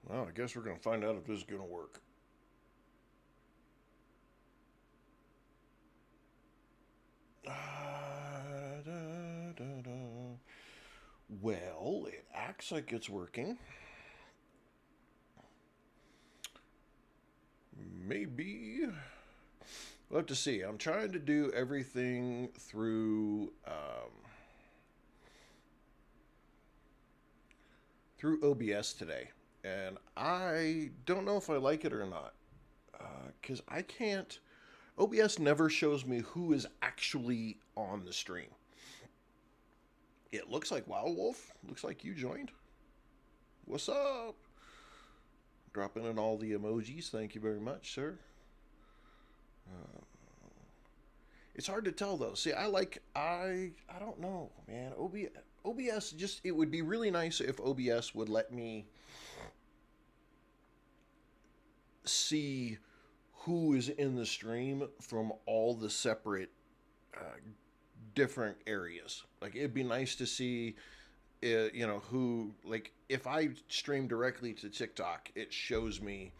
Well, I guess we're going to find out if this is going to work. Da, da, da. Well, it acts like it's working. Maybe. We'll have to see. I'm trying to do everything through OBS today, and I don't know if I like it or not, because I can't. OBS never shows me who is actually on the stream. It looks like Wild Wolf. Looks like you joined. What's up? Dropping in all the emojis. Thank you very much, sir. Uh, it's hard to tell though. See, I don't know, man. OBS just it would be really nice if OBS would let me see who is in the stream from all the separate uh, different areas. Like it'd be nice to see, who like if I stream directly to TikTok, it shows me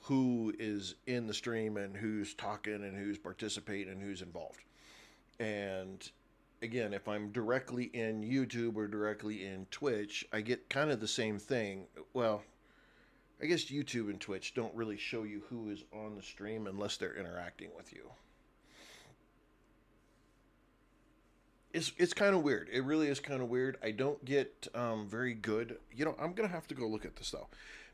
who is in the stream and who's talking and who's participating and who's involved. And again, if I'm directly in YouTube or directly in Twitch, I get kind of the same thing. Well, I guess YouTube and Twitch don't really show you who is on the stream unless they're interacting with you. It's kind of weird. It really is kind of weird. I don't get very good. I'm gonna have to go look at this though,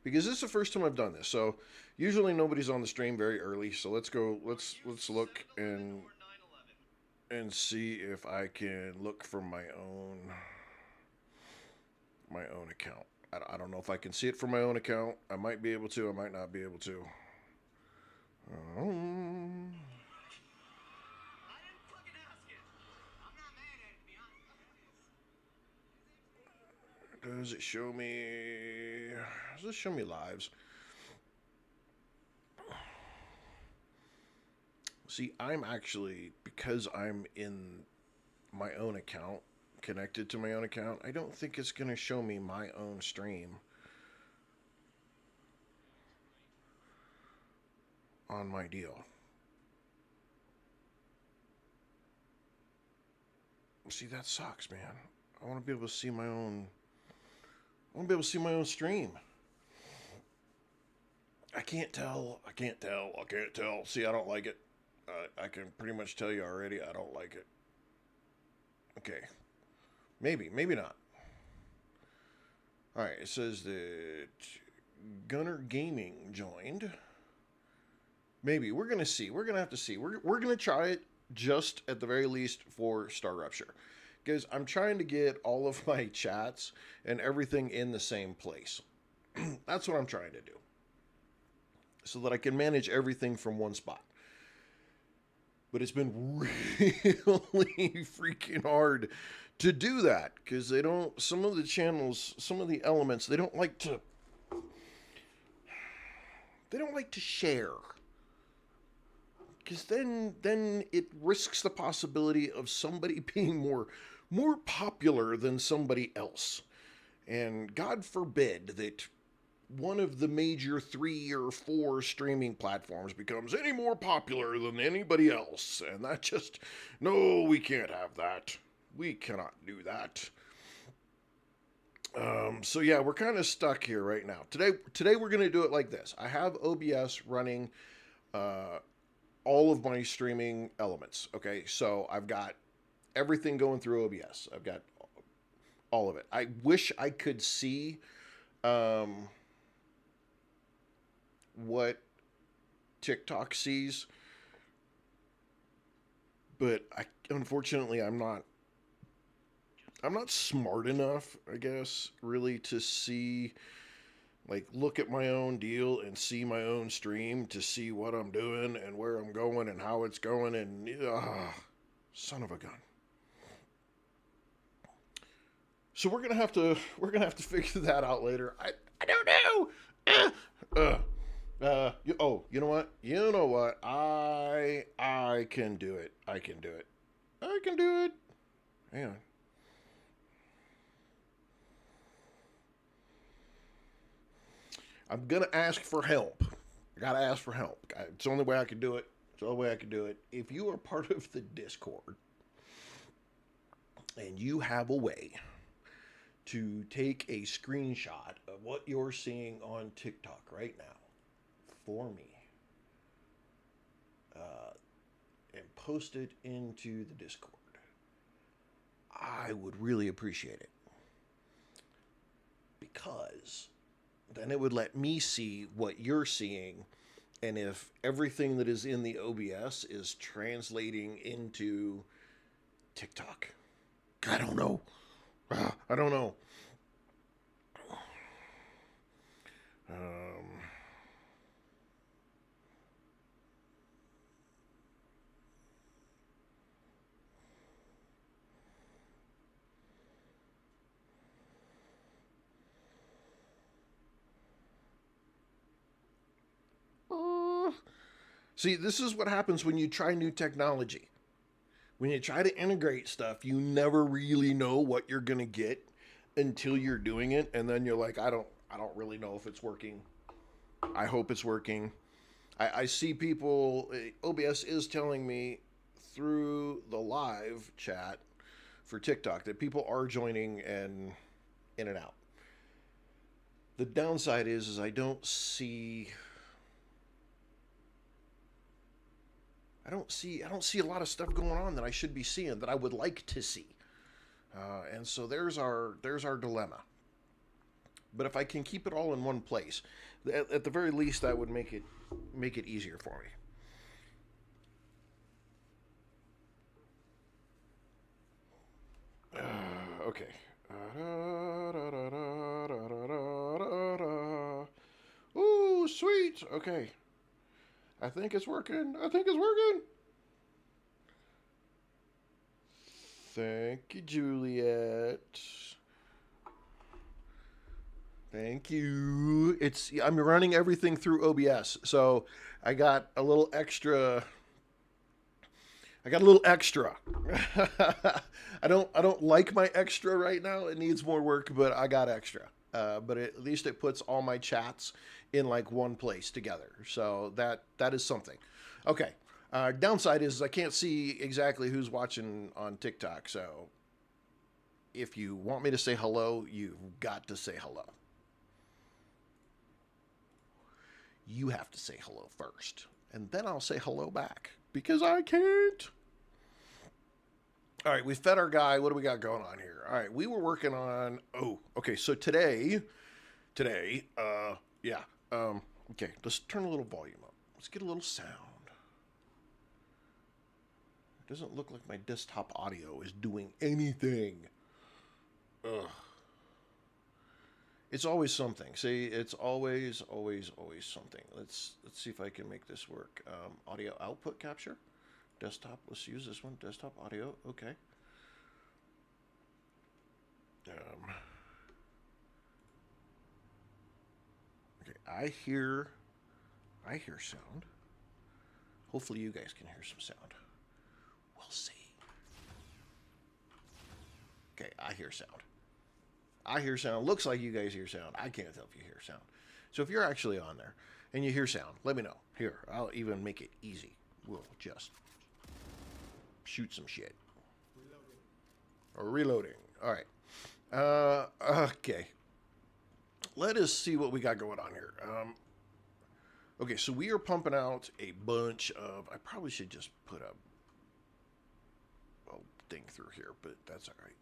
because this is the first time I've done this. So usually nobody's on the stream very early. So let's go. Let's look and see if I can look from my own account. I don't know if I can see it from my own account. I might be able to. I might not be able to. Um, does it show me? Does it show me lives? See, I'm actually because I'm in my own account, connected to my own account. I don't think it's gonna show me my own stream on my deal. See, that sucks, man. I want to be able to see my own. I want to be able to see my own stream. I can't tell. I can't tell. I can't tell. See, I don't like it. I can pretty much tell you already. I don't like it. Okay, maybe not. All right. It says that Gunner Gaming joined. Maybe we're gonna see. We're gonna have to see. We're gonna try it just at the very least for StarRupture, because I'm trying to get all of my chats and everything in the same place. That's what I'm trying to do, so that I can manage everything from one spot. But it's been really freaking hard to do that because they don't. Some of the channels, some of the elements, they don't like to. They don't like to share because then it risks the possibility of somebody being more popular than somebody else. And God forbid that one of the major 3 or 4 streaming platforms becomes any more popular than anybody else. And that just, no, we can't have that. We cannot do that. So yeah, we're kind of stuck here right now. Today we're going to do it like this. I have OBS running uh, all of my streaming elements. Okay, so I've got everything going through OBS. I've got all of it. I wish I could see what TikTok sees, but unfortunately I'm not smart enough, I guess, really to see like look at my own deal and see my own stream to see what I'm doing and where I'm going and how it's going and son of a gun. So we're gonna have to figure that out later. I don't know. You know what? You know what? I can do it. I can do it. I can do it. Hang on. I'm gonna ask for help. I gotta ask for help. It's the only way I can do it. It's the only way I can do it. If you are part of the Discord and you have a way to take a screenshot of what you're seeing on TikTok right now for me, and post it into the Discord, I would really appreciate it. Because then it would let me see what you're seeing, and if everything that is in the OBS is translating into TikTok. I don't know. I don't know. See, this is what happens when you try new technology. When you try to integrate stuff, you never really know what you're going to get until you're doing it, and then you're like, I don't really know if it's working. I hope it's working. I see people, OBS is telling me through the live chat for TikTok that people are joining and in and out. The downside is I don't see a lot of stuff going on that I should be seeing that I would like to see. And so there's our dilemma. But if I can keep it all in one place, at the very least, that would make it easier for me. Okay. Ooh, sweet. Okay. I think it's working. Thank you, Juliet. Thank you. I'm running everything through OBS, so I got a little extra. I don't like my extra right now. It needs more work, but I got extra. But at least it puts all my chats in like one place together. So that is something. Okay. Downside is I can't see exactly who's watching on TikTok. So if you want me to say hello, you've got to say hello. You have to say hello first, and then I'll say hello back because I can't. All right, we fed our guy. What do we got going on here? All right, we were working on. Oh, okay. So today, yeah. Okay, let's turn a little volume up. Let's get a little sound. It doesn't look like my desktop audio is doing anything. Ugh. It's always something. See, it's always something. Let's see if I can make this work. Audio output capture. Desktop. Let's use this one. Desktop audio. Okay. Okay. I hear sound. Hopefully you guys can hear some sound. We'll see. Okay. I hear sound. Looks like you guys hear sound. I can't tell if you hear sound. So if you're actually on there and you hear sound, let me know. Here, I'll even make it easy. We'll just shoot some shit. Reloading. All right. Okay. Let us see what we got going on here. Okay, so we are pumping out a bunch of... I probably should just put a thing through here, but that's all right.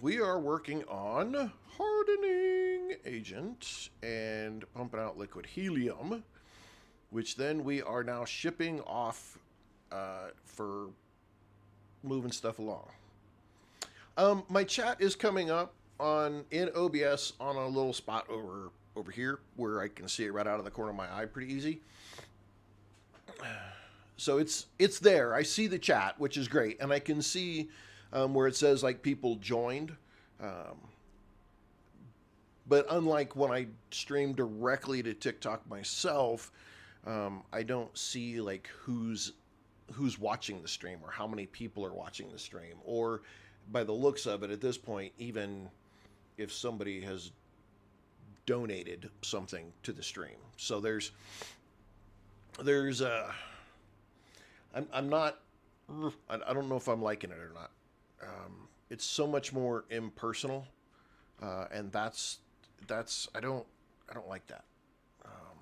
We are working on hardening agent and pumping out liquid helium, which then we are now shipping off for moving stuff along. My chat is coming up in OBS on a little spot over here where I can see it right out of the corner of my eye pretty easy. So it's there. I see the chat, which is great, and I can see where it says like people joined. But unlike when I stream directly to TikTok myself, I don't see like who's watching the stream or how many people are watching the stream, or by the looks of it at this point, even if somebody has donated something to the stream. So there's I'm not, I don't know if I'm liking it or not. It's so much more impersonal, and I don't like that. Um,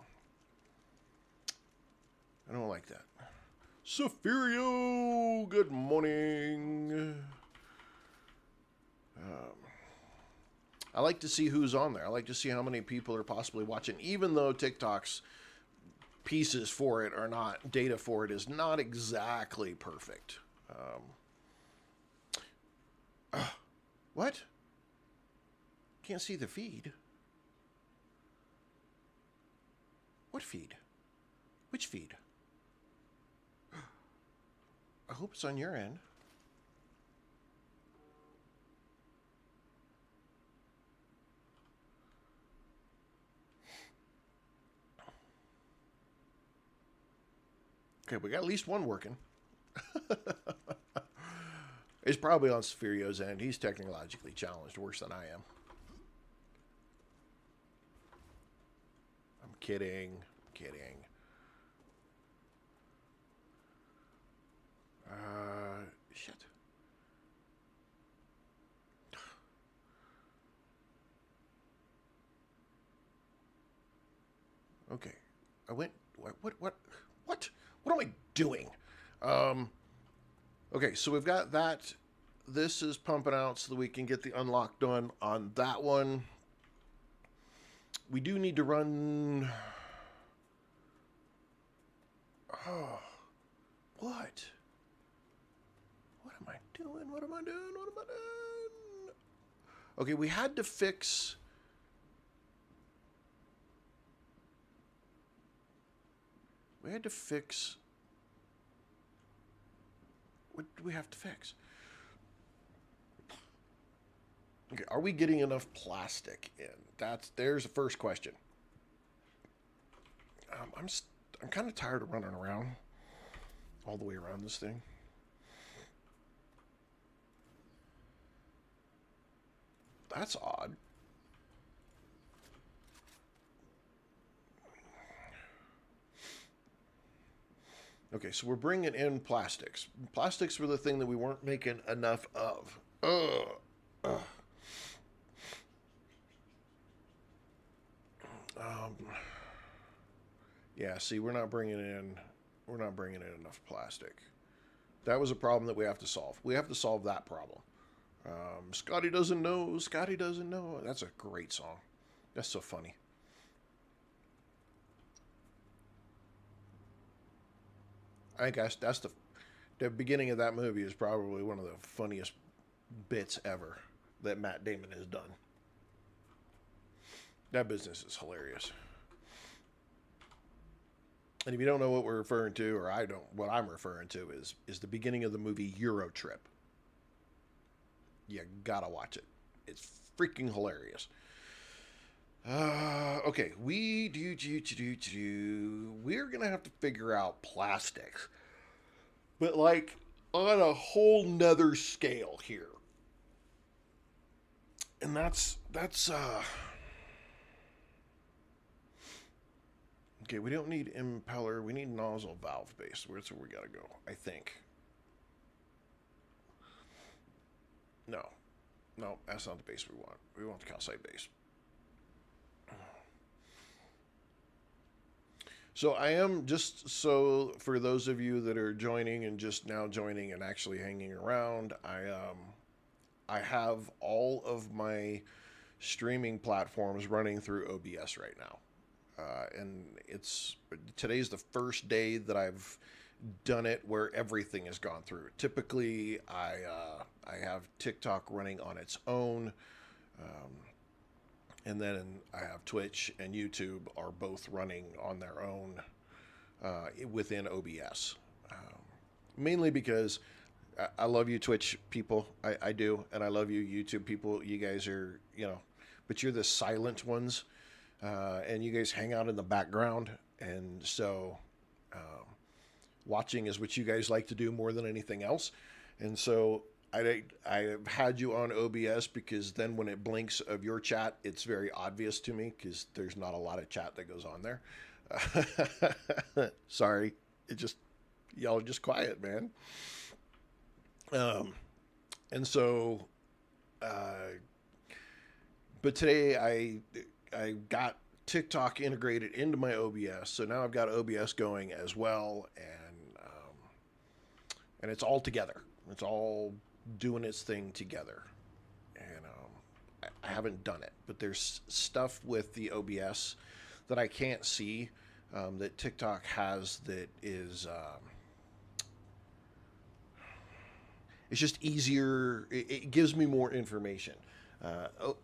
I don't like that. Safirio, good morning. I like to see who's on there. I like to see how many people are possibly watching, even though TikTok's pieces for it are not, data for it is not exactly perfect. What? Can't see the feed. What feed? Which feed? I hope it's on your end. Okay, we got at least one working. It's probably on Sphirio's end. He's technologically challenged worse than I am. I'm kidding. Kidding. Shit. Okay. I went... What am I doing? Okay, so we've got that. This is pumping out so that we can get the unlock done on that one. We do need to run... Oh, what? What am I doing? What am I doing? What am I doing? Okay, we had to fix... We had to fix... What do we have to fix? Okay, are we getting enough plastic in? There's the first question. I'm kind of tired of running around all the way around this thing. That's odd. Okay, so we're bringing in plastics. Plastics were the thing that we weren't making enough of. Ugh. Yeah, see, we're not bringing in enough plastic. That was a problem that we have to solve. We have to solve that problem. Scotty doesn't know. Scotty doesn't know. That's a great song. That's so funny. I guess that's the beginning of that movie is probably one of the funniest bits ever that Matt Damon has done. That business is hilarious. And if you don't know what we're referring to, or I don't, what I'm referring to is the beginning of the movie Euro Trip. You gotta watch it. It's freaking hilarious. Okay, we're gonna have to figure out plastics, but like on a whole nother scale here, and that's okay. We don't need impeller. We need nozzle valve base. Where's where we gotta go? I think. No, that's not the base we want. We want the calcite base. So I am, just so for those of you that are joining and just now joining and actually hanging around, I have all of my streaming platforms running through OBS right now. And today's the first day that I've done it where everything has gone through. Typically, I have TikTok running on its own, and then I have Twitch and YouTube are both running on their own within OBS. Mainly because I love you Twitch people, I do, and I love you YouTube people. You guys are, but you're the silent ones, and you guys hang out in the background, and so watching is what you guys like to do more than anything else. And so I've had you on OBS because then when it blinks of your chat, it's very obvious to me because there's not a lot of chat that goes on there. Sorry, it just y'all are just quiet, man. Um, and so, uh, but today I got TikTok integrated into my OBS, so now I've got OBS going as well, and it's all together. It's all doing its thing together, and I haven't done it, but there's stuff with the OBS that I can't see that TikTok has that is it's just easier. It gives me more information.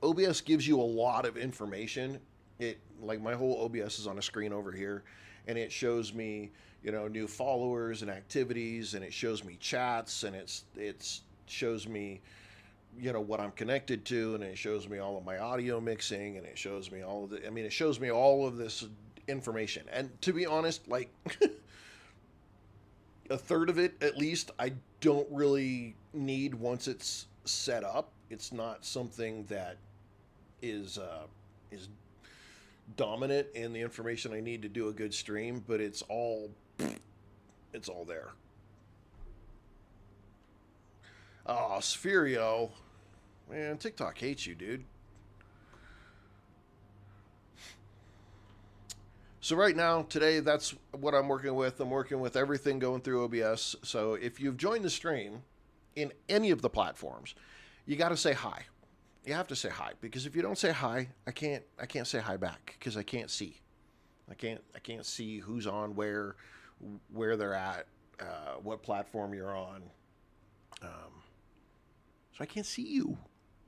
OBS gives you a lot of information. It like my whole OBS is on a screen over here, and it shows me new followers and activities, and it shows me chats, and it's shows me what I'm connected to, and it shows me all of my audio mixing, and it shows me all of the. I mean, it shows me all of this information. And to be honest, like a third of it at least, I don't really need once it's set up. It's not something that is dominant in the information I need to do a good stream, but it's all there. Oh, Spherio. Man, TikTok hates you, dude. So right now, today, that's what I'm working with. I'm working with everything going through OBS. So if you've joined the stream in any of the platforms, you got to say hi. You have to say hi, because if you don't say hi, I can't say hi back because I can't see. I can't see who's on where they're at, what platform you're on. So I can't see you.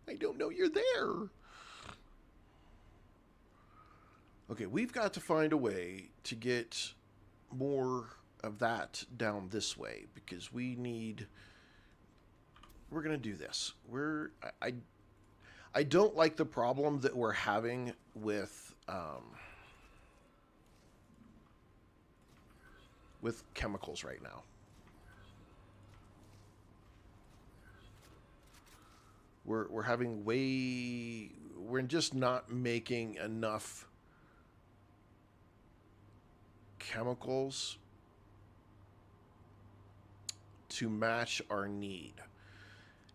I don't know you're there. Okay, we've got to find a way to get more of that down this way, because we're going to do this. I don't like the problem that we're having with chemicals right now. We're just not making enough chemicals to match our need.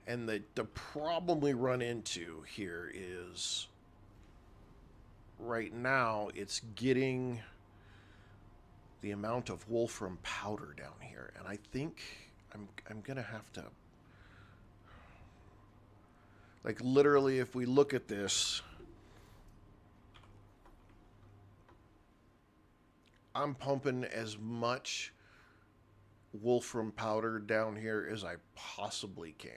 And the problem we run into here is right now it's getting the amount of wolfram powder down here. And I think I'm going to have to, like, literally, if we look at this, I'm pumping as much wolfram powder down here as I possibly can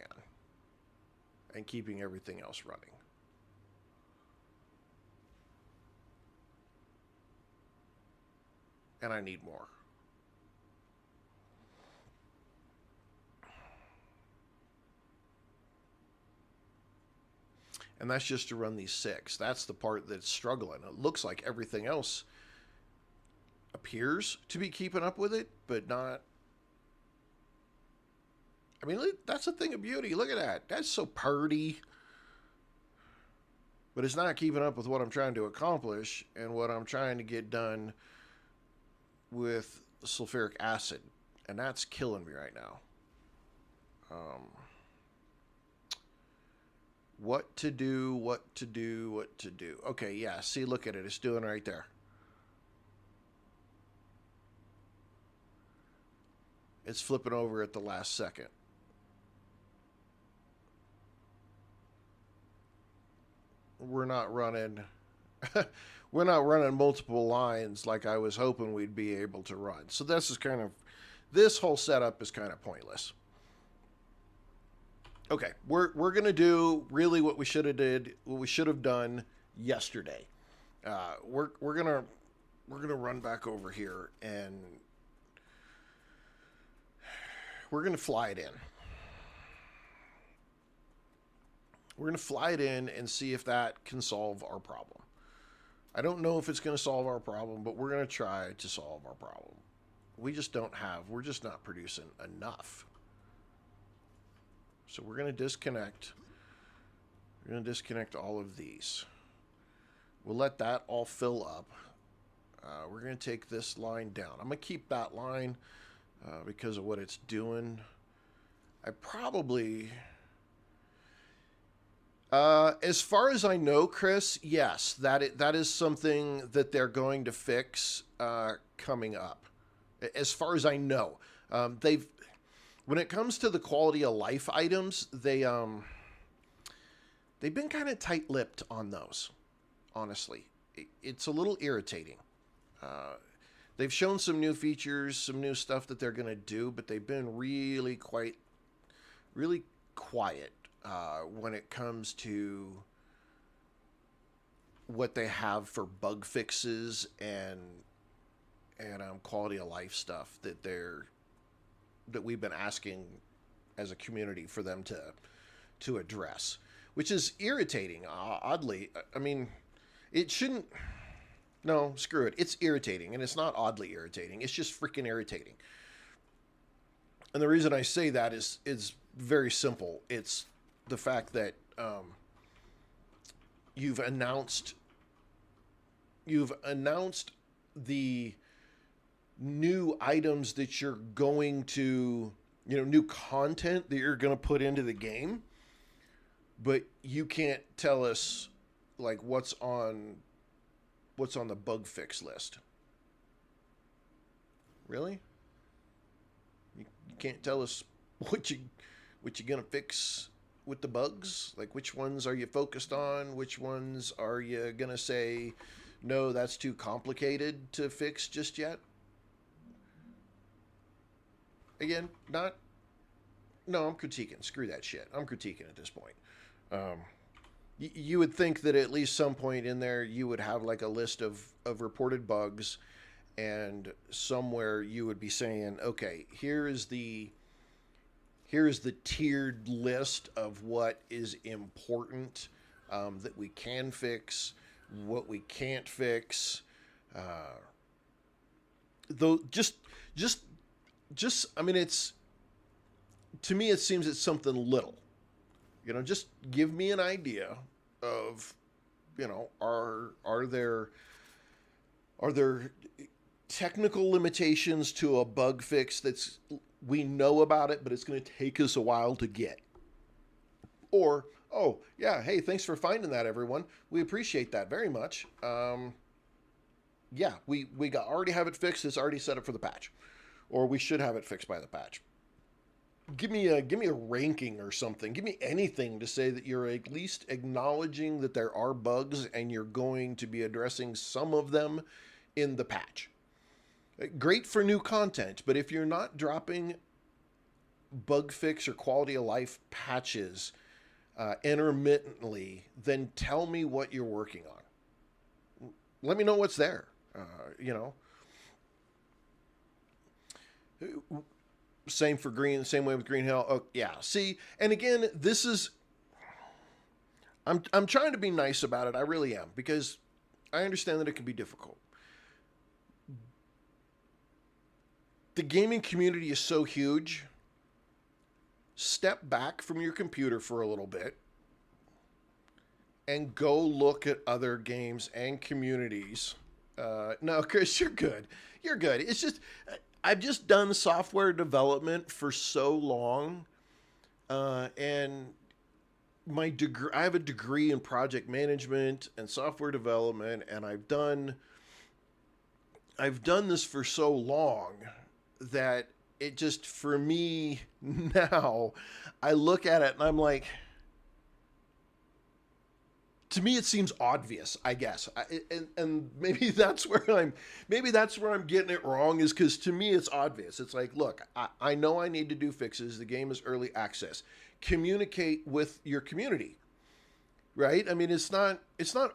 and keeping everything else running. And I need more. And that's just to run these 6. That's the part that's struggling. It looks like everything else appears to be keeping up with it, but not. I mean, that's a thing of beauty. Look at that. That's so purty. But it's not keeping up with what I'm trying to accomplish and what I'm trying to get done with sulfuric acid. And that's killing me right now. What to do. Okay, yeah, see, look at it. It's doing right there. It's flipping over at the last second. We're not running multiple lines like I was hoping we'd be able to run. So this whole setup is kind of pointless. Okay, we're gonna do really what we should have done yesterday. We're gonna run back over here and we're gonna fly it in. We're gonna fly it in and see if that can solve our problem. I don't know if it's gonna solve our problem, but we're gonna try to solve our problem. We're just not producing enough. So we're going to disconnect. We're going to disconnect all of these. We'll let that all fill up. We're going to take this line down. I'm going to keep that line because of what it's doing. I probably... as far as I know, Chris, yes, that is something that they're going to fix coming up. As far as I know, when it comes to the quality of life items, they've been kind of tight-lipped on those. Honestly, it's a little irritating. They've shown some new features, some new stuff that they're going to do, but they've been really quiet when it comes to what they have for bug fixes and quality of life stuff that we've been asking as a community for them to address, which is irritating. Oddly, I mean, it shouldn't. No, screw it. It's irritating, and it's not oddly irritating. It's just freaking irritating. And the reason I say that is very simple. It's the fact that you've announced the new items that you're going to, new content that you're going to put into the game, but you can't tell us like what's on the bug fix list. Really? You can't tell us what you're gonna fix with the bugs? Like, which ones are you focused on? Which ones are you gonna say, no, that's too complicated to fix just yet? Again, no, I'm critiquing. Screw that shit. I'm critiquing at this point. You would think that at least some point in there you would have like a list of reported bugs, and somewhere you would be saying, okay, here is the tiered list of what is important that we can fix, what we can't fix. Though just I mean, to me it seems it's something little. Just give me an idea of, are there technical limitations to a bug fix we know about it, but it's going to take us a while to get? Or, oh, yeah, hey, thanks for finding that, everyone. We appreciate that very much. Yeah, we already have it fixed. It's already set up for the patch. Or we should have it fixed by the patch. Give me a ranking or something. Give me anything to say that you're at least acknowledging that there are bugs and you're going to be addressing some of them in the patch. Great for new content, but if you're not dropping bug fix or quality of life patches intermittently, then tell me what you're working on. Let me know what's there. Same for Green, same way with Green Hill. Oh, yeah. See, and again, this is, I'm trying to be nice about it. I really am, because I understand that it can be difficult. The gaming community is so huge. Step back from your computer for a little bit and go look at other games and communities. No, Chris, you're good. You're good. It's just, I've just done software development for so long, and my degree, I have a degree in project management and software development, and I've done this for so long that it just, for me now, I look at it and I'm like, to me, it seems obvious, I guess. And maybe that's where I'm getting it wrong, is because to me, it's obvious. It's like, look, I know I need to do fixes. The game is early access. Communicate with your community, right? I mean, it's not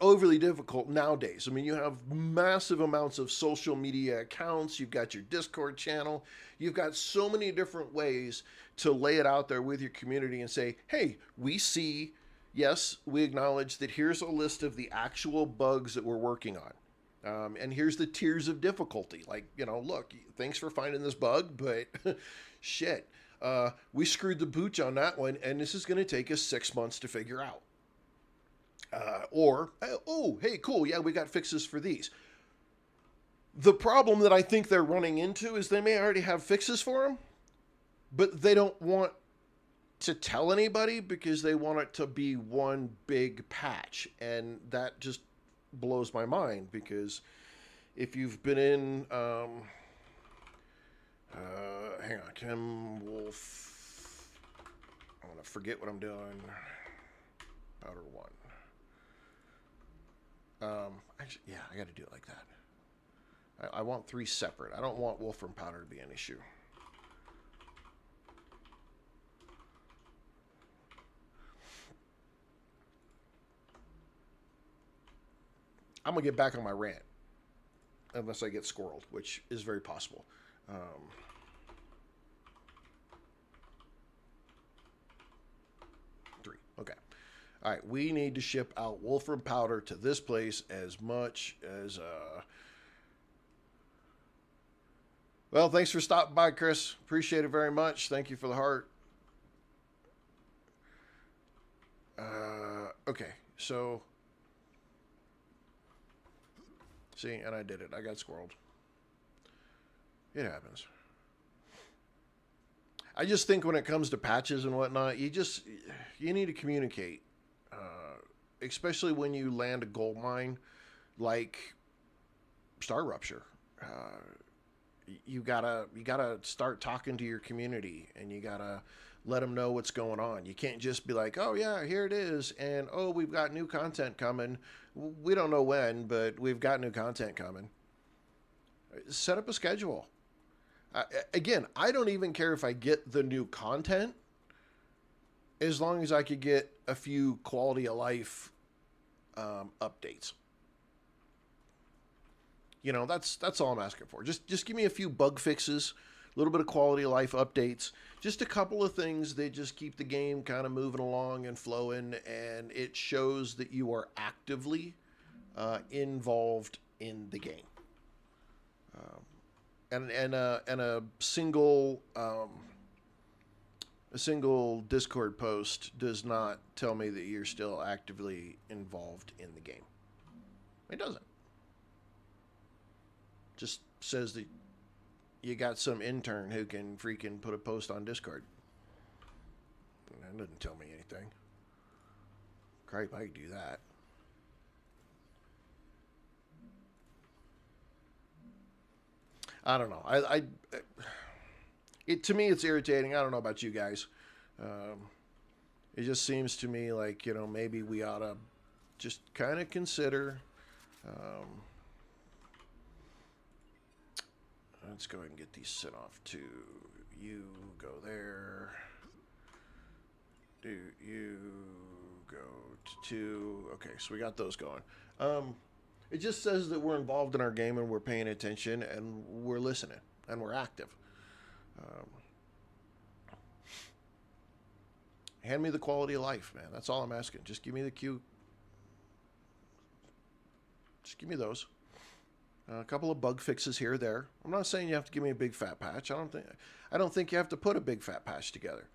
overly difficult nowadays. I mean, you have massive amounts of social media accounts. You've got your Discord channel. You've got so many different ways to lay it out there with your community and say, hey, we see... Yes, we acknowledge that here's a list of the actual bugs that we're working on. And here's the tiers of difficulty. Like, look, thanks for finding this bug, but shit, We screwed the pooch on that one, and this is going to take us 6 months to figure out. Oh, hey, cool, yeah, we got fixes for these. The problem that I think they're running into is they may already have fixes for them, but they don't want to tell anybody because they want it to be one big patch. And that just blows my mind, because if you've been in, hang on, Kim Wolf, I'm going to forget what I'm doing. Powder 1. Actually, yeah, I got to do it like that. I want 3 separate. I don't want Wolfram Powder to be an issue. I'm going to get back on my rant. Unless I get squirreled, which is very possible. 3. Okay. All right. We need to ship out Wolfram Powder to this place as much as... Well, thanks for stopping by, Chris. Appreciate it very much. Thank you for the heart. Okay. So... See, and I did it. I got squirreled. It happens. I just think when it comes to patches and whatnot, you need to communicate. Especially when you land a gold mine like StarRupture. You gotta start talking to your community, and you gotta let them know what's going on. You can't just be like, oh yeah, here it is, and oh, we've got new content coming. We don't know when, but we've got new content coming. Set up a schedule. Again, I don't even care if I get the new content, as long as I could get a few quality of life updates. You know, that's all I'm asking for. Just give me a few bug fixes, a little bit of quality of life updates, just a couple of things that just keep the game kind of moving along and flowing, and it shows that you are actively involved in the game. And a single Discord post does not tell me that you're still actively involved in the game. It doesn't. Just says that you got some intern who can freaking put a post on Discord. That doesn't tell me anything. Cripe, I could do that. I don't know. To me, it's irritating. I don't know about you guys. It just seems to me like, maybe we ought to just kind of consider. Let's go ahead and get these sent off to you. Go there. You go to 2. Okay, so we got those going. It just says that we're involved in our game and we're paying attention and we're listening and we're active. Hand me the quality of life, man. That's all I'm asking. Just give me the queue. Just give me those. A couple of bug fixes here or there. I'm not saying you have to give me a big fat patch. I don't think you have to put a big fat patch together.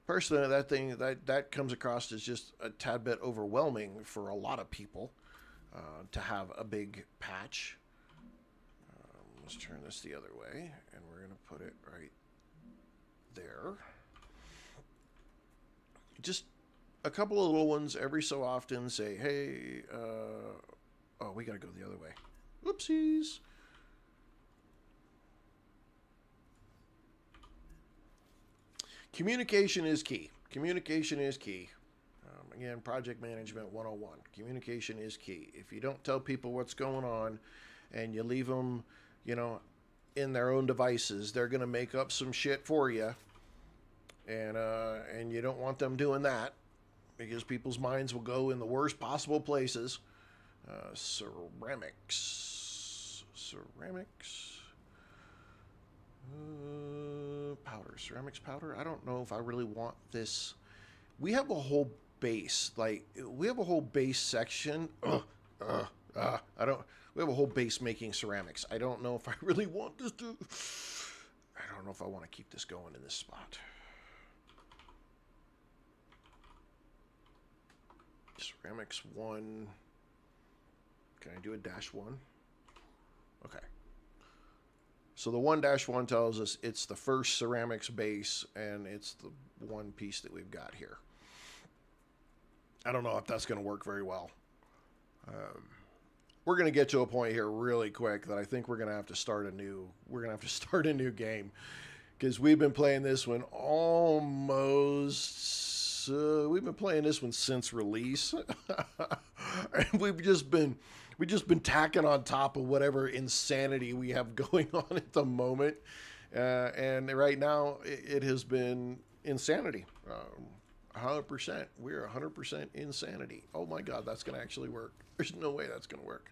Personally, that comes across as just a tad bit overwhelming for a lot of people to have a big patch. Let's turn this the other way, and we're going to put it right there. Just a couple of little ones every so often say, hey, oh, we got to go the other way. Whoopsies. Communication is key. Communication is key. Again, project management 101. Communication is key. If you don't tell people what's going on and you leave them, in their own devices, they're going to make up some shit for you. And you don't want them doing that, because people's minds will go in the worst possible places. Ceramics. Powder. Ceramics powder. I don't know if I really want this. We have a whole base. We have a whole base section. We have a whole base making ceramics. I don't know if I really want this to. I don't know if I want to keep this going in this spot. Ceramics 1. Can I do a -1? Okay. So the 1-1 tells us it's the first ceramics base, and it's the one piece that we've got here. I don't know if that's going to work very well. We're going to get to a point here really quick that I think we're going to have to start a new game, because we've been playing this one almost we've been playing this one since release. And we've just been tacking on top of whatever insanity we have going on at the moment, and right now it has been insanity. 100%. We're 100% insanity. Oh my God, that's going to actually work. There's no way that's going to work.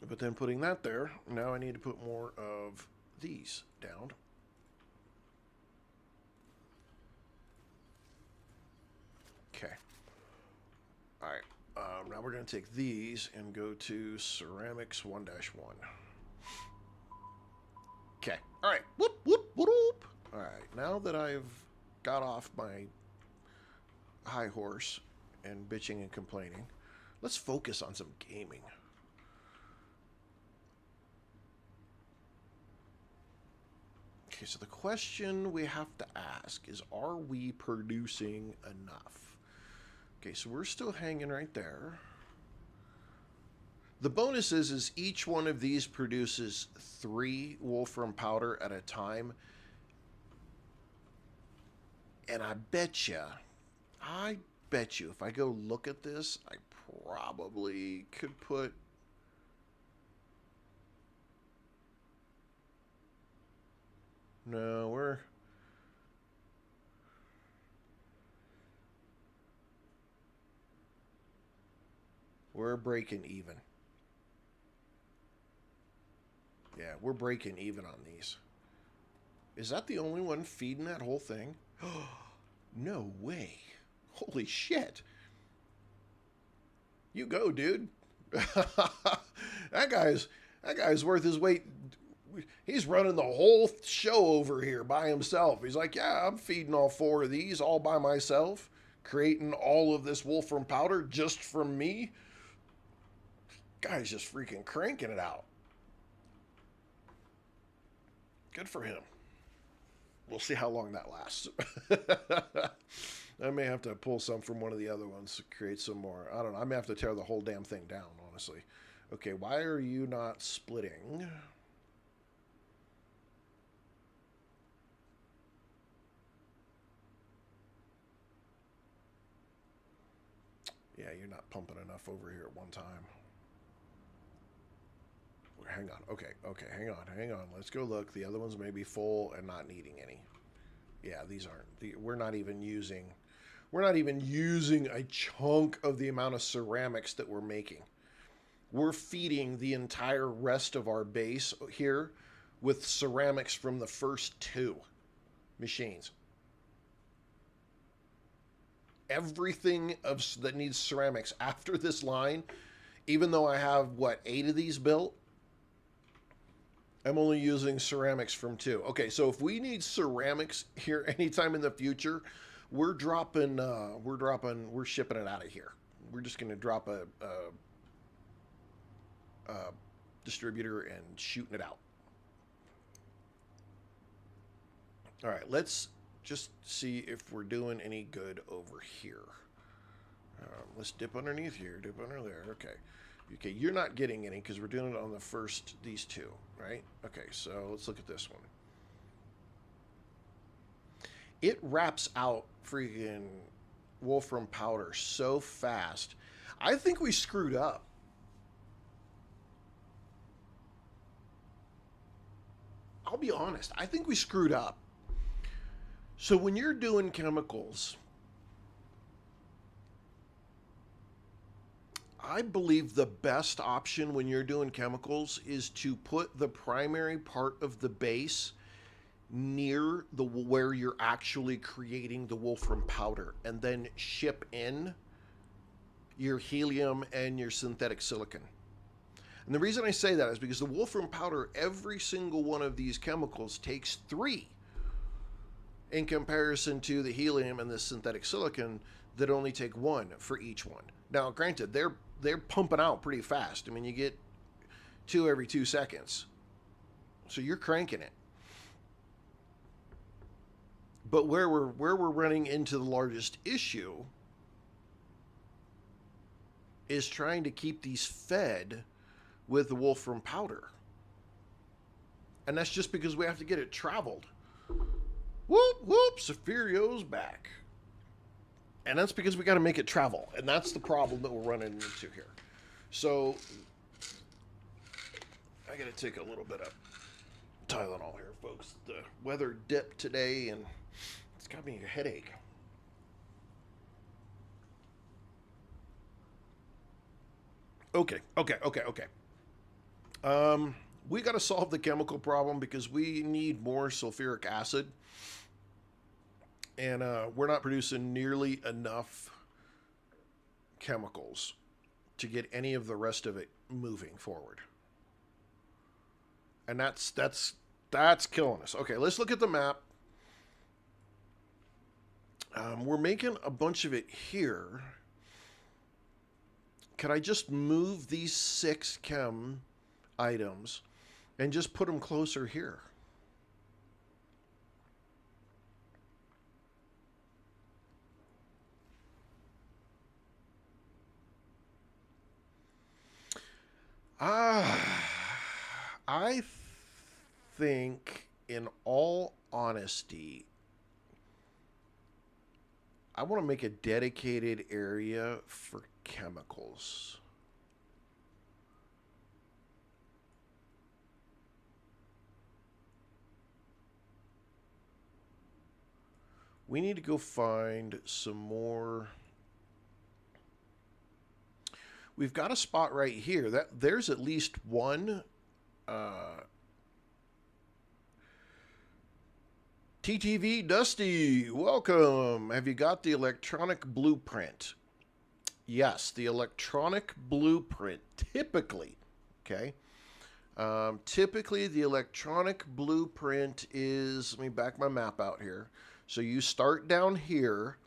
But then putting that there, now I need to put more of these down. Okay. All right. Now we're going to take these and go to ceramics 1-1. Okay. All right. Whoop, whoop, whoop, whoop. All right. Now that I've got off my high horse and bitching and complaining, let's focus on some gaming. Okay, so the question we have to ask is, are we producing enough? Okay, so we're still hanging right there. The bonus is each one of these produces 3 wolfram powder at a time. And I bet you, if I go look at this, I probably could put... No, we're breaking even. Yeah, we're breaking even on these. Is that the only one feeding that whole thing? No way. Holy shit. You go, dude. That guy's worth his weight. He's running the whole show over here by himself. He's like, yeah, I'm feeding all 4 of these all by myself, creating all of this wolfram powder just from me. Guy's just freaking cranking it out. Good for him. We'll see how long that lasts. I may have to pull some from one of the other ones to create some more. I don't know. I may have to tear the whole damn thing down, honestly. Okay, why are you not splitting? Yeah, you're not pumping enough over here at one time. Hang on. Okay, hang on. Let's go look. The other ones may be full and not needing any. Yeah, these aren't. We're not even using a chunk of the amount of ceramics that we're making. We're feeding the entire rest of our base here with ceramics from the first 2 machines. Everything that needs ceramics after this line, even though I have, 8 of these built, I'm only using ceramics from 2. Okay, so if we need ceramics here anytime in the future, we're shipping it out of here. We're just going to drop a distributor and shooting it out. All right, let's just see if we're doing any good over here. Let's dip underneath here, dip under there. Okay, you're not getting any because we're doing it on the first, these 2, right? Okay, so let's look at this one. It wraps out freaking wolfram powder so fast. I think we screwed up. I'll be honest. I think we screwed up. So when you're doing chemicals, I believe the best option when you're doing chemicals is to put the primary part of the base near where you're actually creating the wolfram powder, and then ship in your helium and your synthetic silicon. And the reason I say that is because the wolfram powder, every single one of these chemicals takes 3. In comparison to the helium and the synthetic silicon, that only take one for each one. Now, granted, they're pumping out pretty fast. I mean, you get 2 every 2 seconds, so you're cranking it. But where we're running into the largest issue is trying to keep these fed with the wolfram powder. And that's just because we have to get it traveled. Whoop, whoop, Saphirio's back. And that's because we got to make it travel. And that's the problem that we're running into here. So, I got to take a little bit of Tylenol here, folks. The weather dipped today, and it's got me a headache. Okay. We got to solve the chemical problem because we need more sulfuric acid. And we're not producing nearly enough chemicals to get any of the rest of it moving forward. And that's killing us. Okay, let's look at the map. We're making a bunch of it here. Could I just move these 6 chem items and just put them closer here? I think, in all honesty, I want to make a dedicated area for chemicals. We need to go find some more. We've got a spot right here. There's at least one. TTV Dusty, welcome. Have you got the electronic blueprint? Yes, the electronic blueprint. Typically, okay. Typically, the electronic blueprint is. Let me back my map out here. So you start down here.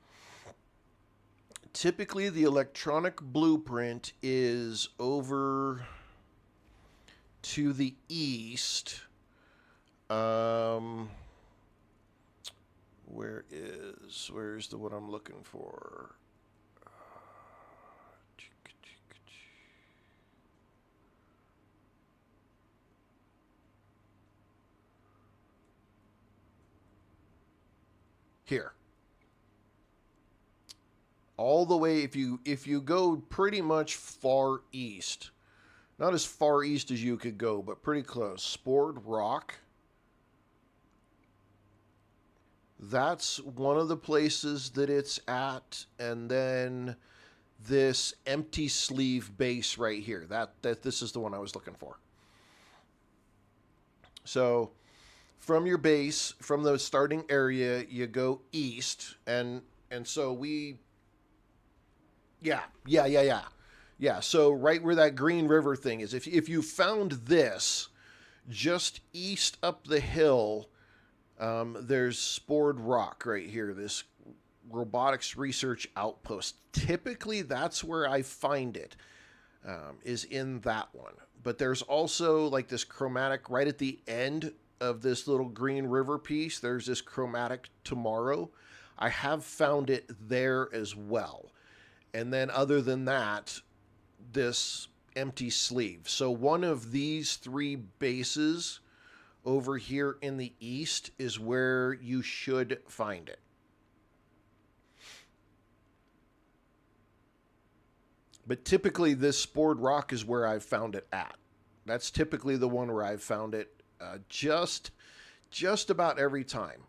Typically, the electronic blueprint is over to the east. Where's the one I'm looking for? Here. All the way, if you go pretty much far east, not as far east as you could go, but pretty close. Spored Rock. That's one of the places that it's at, and then this empty sleeve base right here. That this is the one I was looking for. So, from your base, from the starting area, you go east, and so we. Yeah. So right where that Green River thing is, if you found this, just east up the hill, there's Spored Rock right here, this robotics research outpost. Typically, that's where I find it, is in that one. But there's also like this chromatic right at the end of this little Green River piece. There's this chromatic tomorrow. I have found it there as well. And then other than that, this empty sleeve. So one of these 3 bases over here in the east is where you should find it. But typically this Spored Rock is where I've found it at. That's typically the one where I've found it just about every time.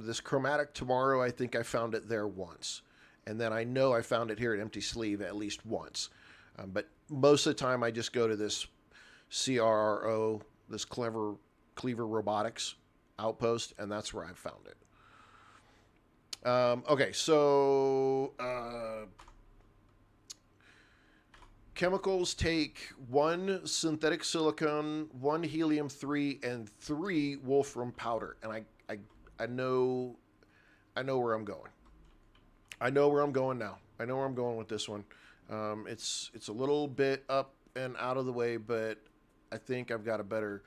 This chromatic tomorrow, I think I found it there once. And then I know I found it here at Empty Sleeve at least once. But most of the time I just go to this CRRO, this Cleaver Robotics outpost, and that's where I found it. Okay, so chemicals take 1 synthetic silicon, 1 helium-3, and 3 wolfram powder. And I know where I'm going. I know where I'm going now. I know where I'm going with this one. It's a little bit up and out of the way, but I think I've got a better.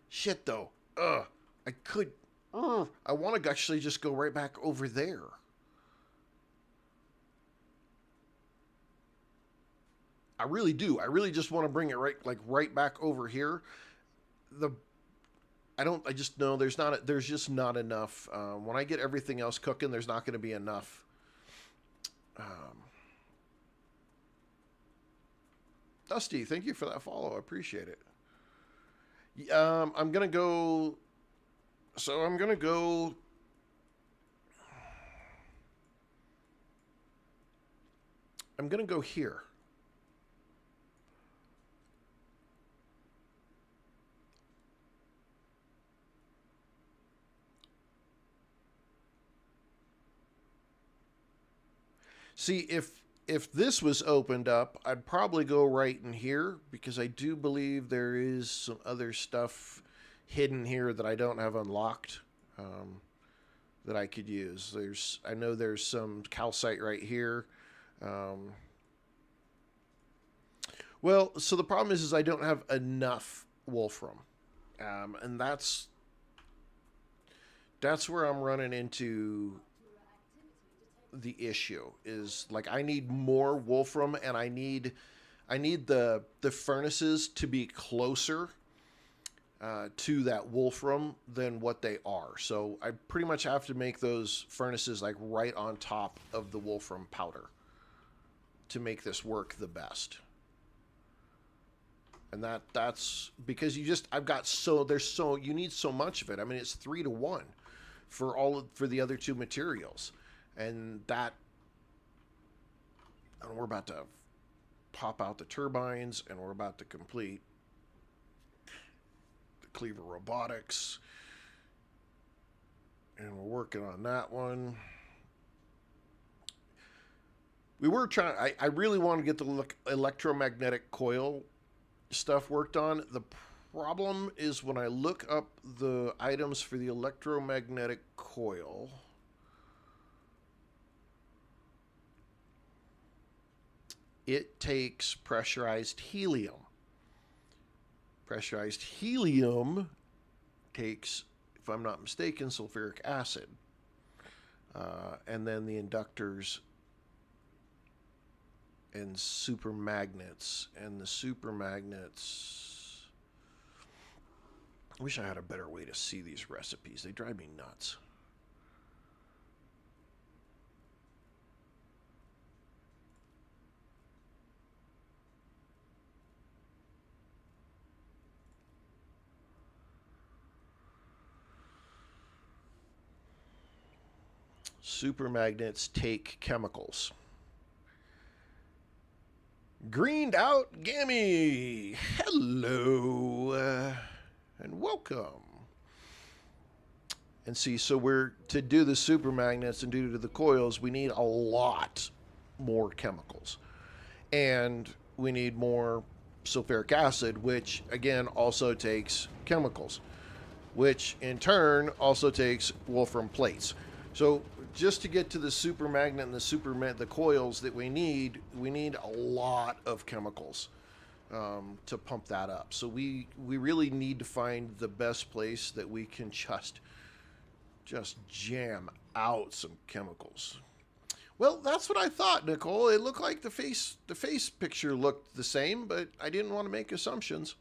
Shit though. I could. I want to actually just go right back over there. I really do. I really just want to bring it right back over here. The I don't. I just know there's not. There's just not enough. When I get everything else cooking, there's not going to be enough. Um, Dusty, thank you for that follow. I appreciate it. I'm gonna go. So I'm gonna go. I'm gonna go here. See, if this was opened up, I'd probably go right in here because I do believe there is some other stuff hidden here that I don't have unlocked that I could use. I know there's some calcite right here. Um, well, so the problem is I don't have enough wolfram, and that's where I'm running into the issue is like I need more wolfram and I need the furnaces to be closer to that wolfram than what they are. So I pretty much have to make those furnaces like right on top of the wolfram powder to make this work the best. And that's because I've got you need so much of it. I mean it's 3 to 1 for the other two materials. And we're about to pop out the turbines, and we're about to complete the Cleaver Robotics, and we're working on that one. We were trying. I really want to get the electromagnetic coil stuff worked on. The problem is when I look up the items for the electromagnetic coil. It takes pressurized helium. Pressurized helium takes, if I'm not mistaken, sulfuric acid. And then the inductors and supermagnets. And the supermagnets. I wish I had a better way to see these recipes. They drive me nuts. Supermagnets take chemicals. Greened out Gammy. Hello. And welcome. And see, so to do the supermagnets and due to the coils, we need a lot more chemicals. And we need more sulfuric acid, which again also takes chemicals, which in turn also takes wolfram plates. So just to get to the supermagnet and the coils that we need a lot of chemicals to pump that up. So we really need to find the best place that we can just jam out some chemicals. Well, that's what I thought, Nicole. It looked like the face picture looked the same, but I didn't want to make assumptions.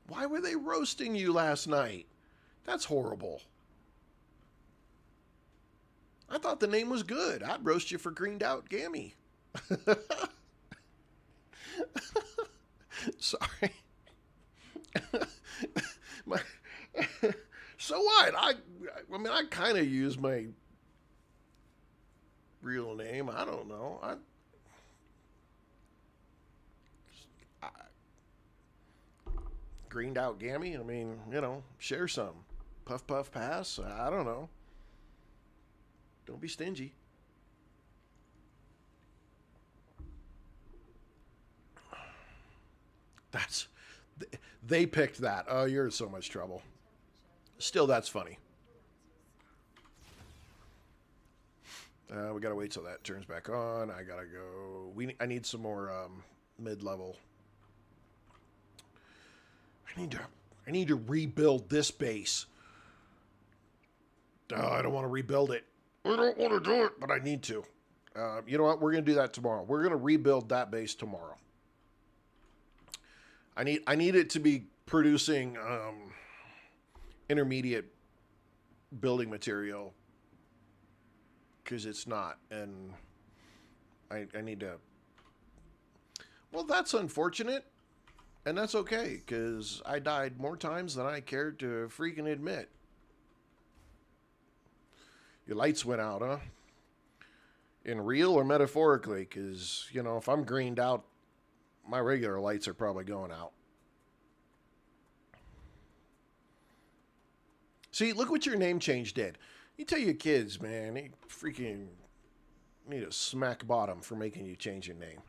Why were they roasting you last night? That's horrible. I thought the name was good. I'd roast you for greened out Gammy. Sorry. So what? I mean, I kind of use my real name. I don't know. I greened out Gammy. I mean, share some. Puff puff pass. I don't know. Don't be stingy. They picked that. Oh, you're in so much trouble. Still, that's funny. We gotta wait till that turns back on. I gotta go. I need some more mid-level. I need to rebuild this base. I don't want to rebuild it. I don't want to do it, but I need to. You know what? We're gonna do that tomorrow. We're gonna rebuild that base tomorrow. I need it to be producing intermediate building material because it's not, and I need to. Well, that's unfortunate, and that's okay because I died more times than I cared to freaking admit. Your lights went out, huh? In real or metaphorically? Because, you know, if I'm greened out, my regular lights are probably going out. See, look what your name change did. You tell your kids, man, they freaking need a smack bottom for making you change your name.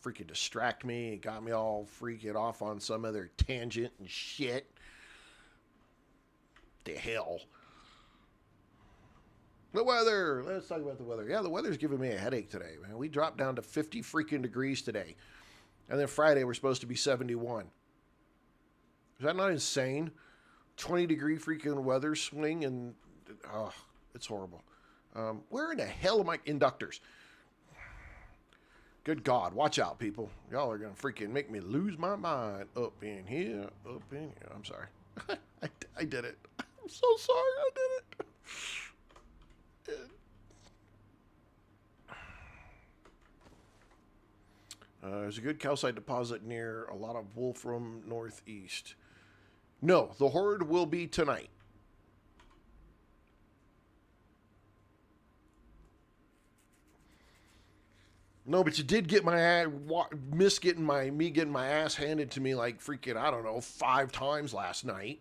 Freaking distract me. It got me all freaking off on some other tangent and shit. The hell. The weather. Let's talk about the weather. Yeah, the weather's giving me a headache today, man. We dropped down to 50 freaking degrees today. And then Friday we're supposed to be 71. Is that not insane? 20-degree freaking weather swing and oh, it's horrible. Where in the hell are my inductors? Good God, watch out, people. Y'all are going to freaking make me lose my mind. Up in here, up in here. I'm sorry. I did it. I'm so sorry I did it. There's a good calcite deposit near a lot of Wolfram northeast. No, the horde will be tonight. No, but you did get my ass, getting my ass handed to me like freaking, I don't know, 5 times last night.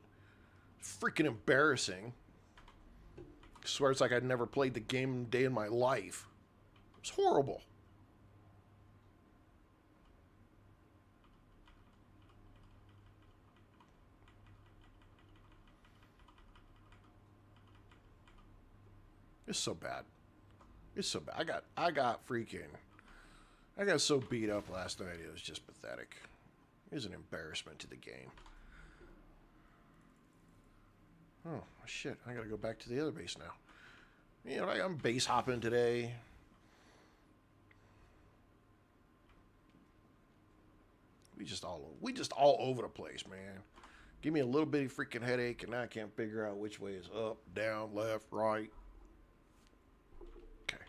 Freaking embarrassing. I swear it's like I'd never played the game a day in my life. It was horrible. It's so bad. It's so bad. I got so beat up last night. It was just pathetic. It was an embarrassment to the game. Oh, shit. I gotta go back to the other base now. You know, I'm base hopping today. We just all over the place, man. Give me a little bitty freaking headache, and I can't figure out which way is up, down, left, right. Okay.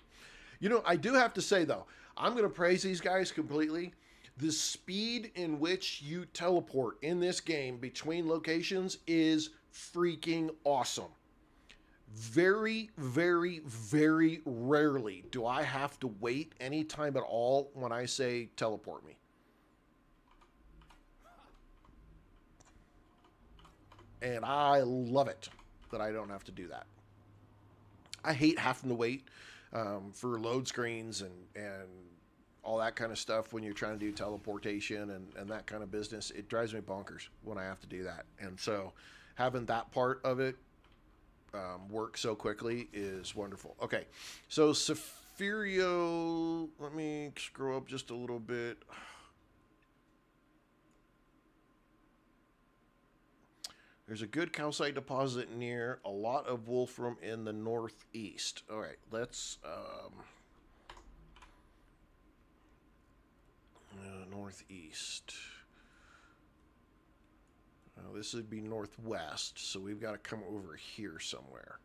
You know, I do have to say, though, I'm going to praise these guys completely. The speed in which you teleport in this game between locations is freaking awesome. Very, very, very rarely do I have to wait any time at all when I say teleport me. And I love it that I don't have to do that. I hate having to wait for load screens and all that kind of stuff when you're trying to do teleportation and that kind of business. It drives me bonkers when I have to do that. And so having that part of it work so quickly is wonderful. Okay, so Sephirio, let me scroll up just a little bit. There's a good calcite deposit near a lot of wolfram in the northeast. All right, let's northeast. This would be northwest, so we've got to come over here somewhere.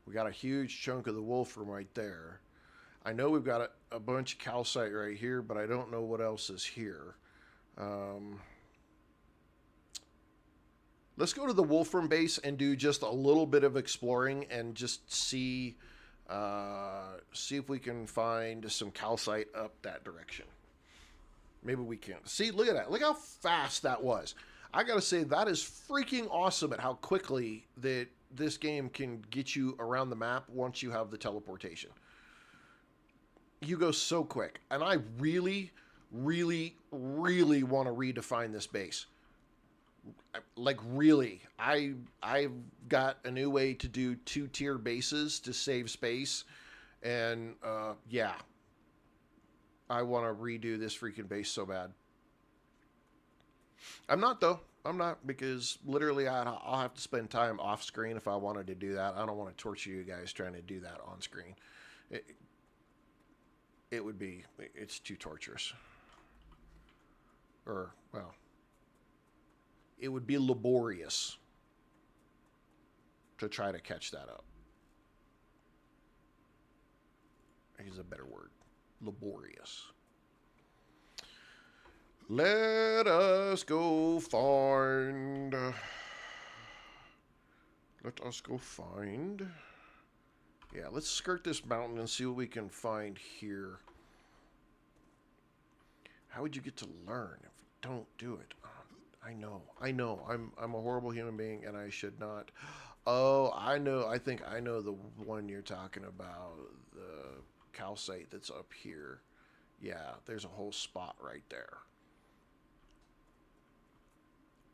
We got a huge chunk of the wolfram right there. I know we've got a bunch of calcite right here, but I don't know what else is here. Let's go to the wolfram base and do just a little bit of exploring and just see if we can find some calcite up that direction. Maybe we can. See, look at that. Look how fast that was. I gotta say, that is freaking awesome at how quickly that this game can get you around the map once you have the teleportation. You go so quick. And I really, really, really want to redefine this base. Like really, I've got a new way to do 2-tier bases to save space, and yeah, I want to redo this freaking base so bad. I'm not though. I'm not, because literally I'll have to spend time off screen if I wanted to do that. I don't want to torture you guys trying to do that on screen. It, it would be, it's too torturous. Or, well, it would be laborious to try to catch that up. I think is a better word. Laborious. Let us go find. Let us go find. Yeah, let's skirt this mountain and see what we can find here. How would you get to learn if you don't do it? I know. I'm a horrible human being, and I should not. Oh, I know. I think I know the one you're talking about. The calcite that's up here. Yeah, there's a whole spot right there.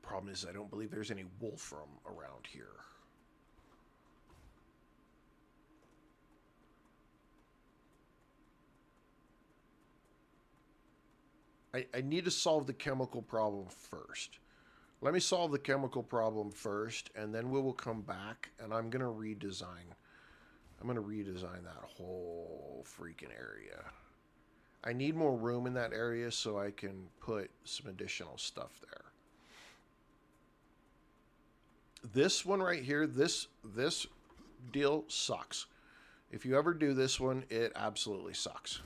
Problem is, I don't believe there's any wolfram around here. I need to solve the chemical problem first. Let me solve the chemical problem first, and then we will come back, and I'm going to redesign. I'm going to redesign that whole freaking area. I need more room in that area so I can put some additional stuff there. This one right here, this deal sucks. If you ever do this one, it absolutely sucks.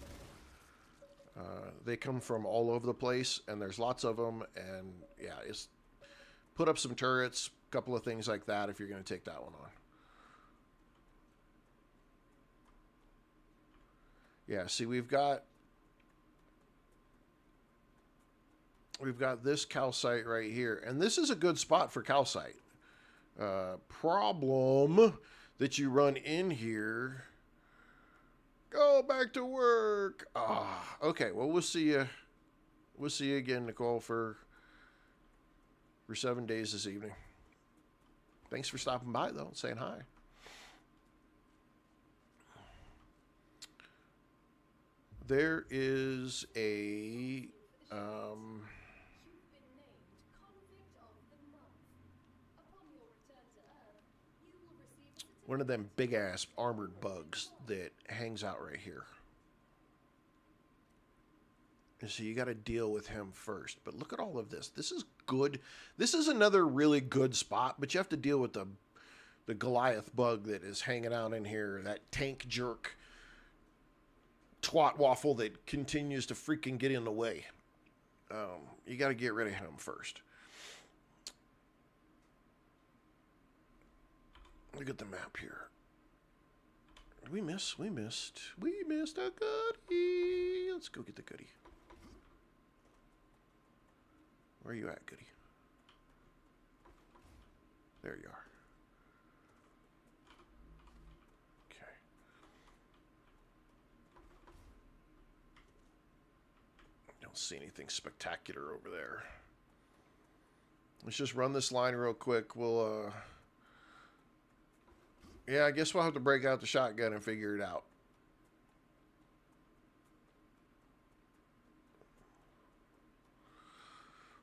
They come from all over the place, and there's lots of them, and yeah, it's put up some turrets, a couple of things like that if you're going to take that one on. Yeah, see, we've got this calcite right here, and this is a good spot for calcite. Problem that you run in here. Go back to work. Ah, okay. Well, we'll see you. We'll see you again, Nicole, for 7 days this evening. Thanks for stopping by, though, and saying hi. There is a one of them big ass armored bugs that hangs out right here. And so you got to deal with him first. But look at all of this. This is good. This is another really good spot, but you have to deal with the Goliath bug that is hanging out in here. That tank jerk twat waffle that continues to freaking get in the way. You got to get rid of him first. Look at the map here. Did we miss? We missed a goodie. Let's go get the goodie. Where are you at, goodie? There you are. Okay. Don't see anything spectacular over there. Let's just run this line real quick. We'll, yeah, I guess we'll have to break out the shotgun and figure it out.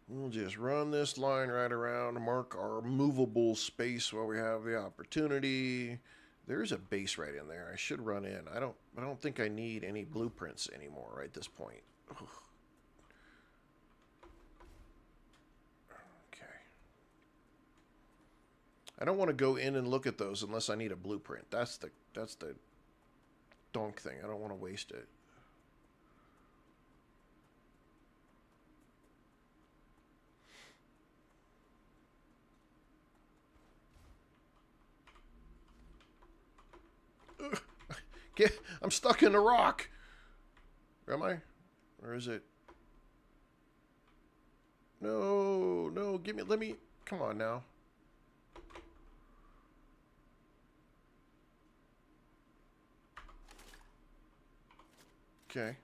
We'll just run this line right around, mark our movable space while we have the opportunity. There's a base right in there. I should run in. I don't think I need any blueprints anymore right at this point. Ugh. Okay. I don't want to go in and look at those unless I need a blueprint. That's the donk thing. I don't want to waste it. I'm stuck in the rock. Am I? Or is it? No, give me, let me, come on now. Okay.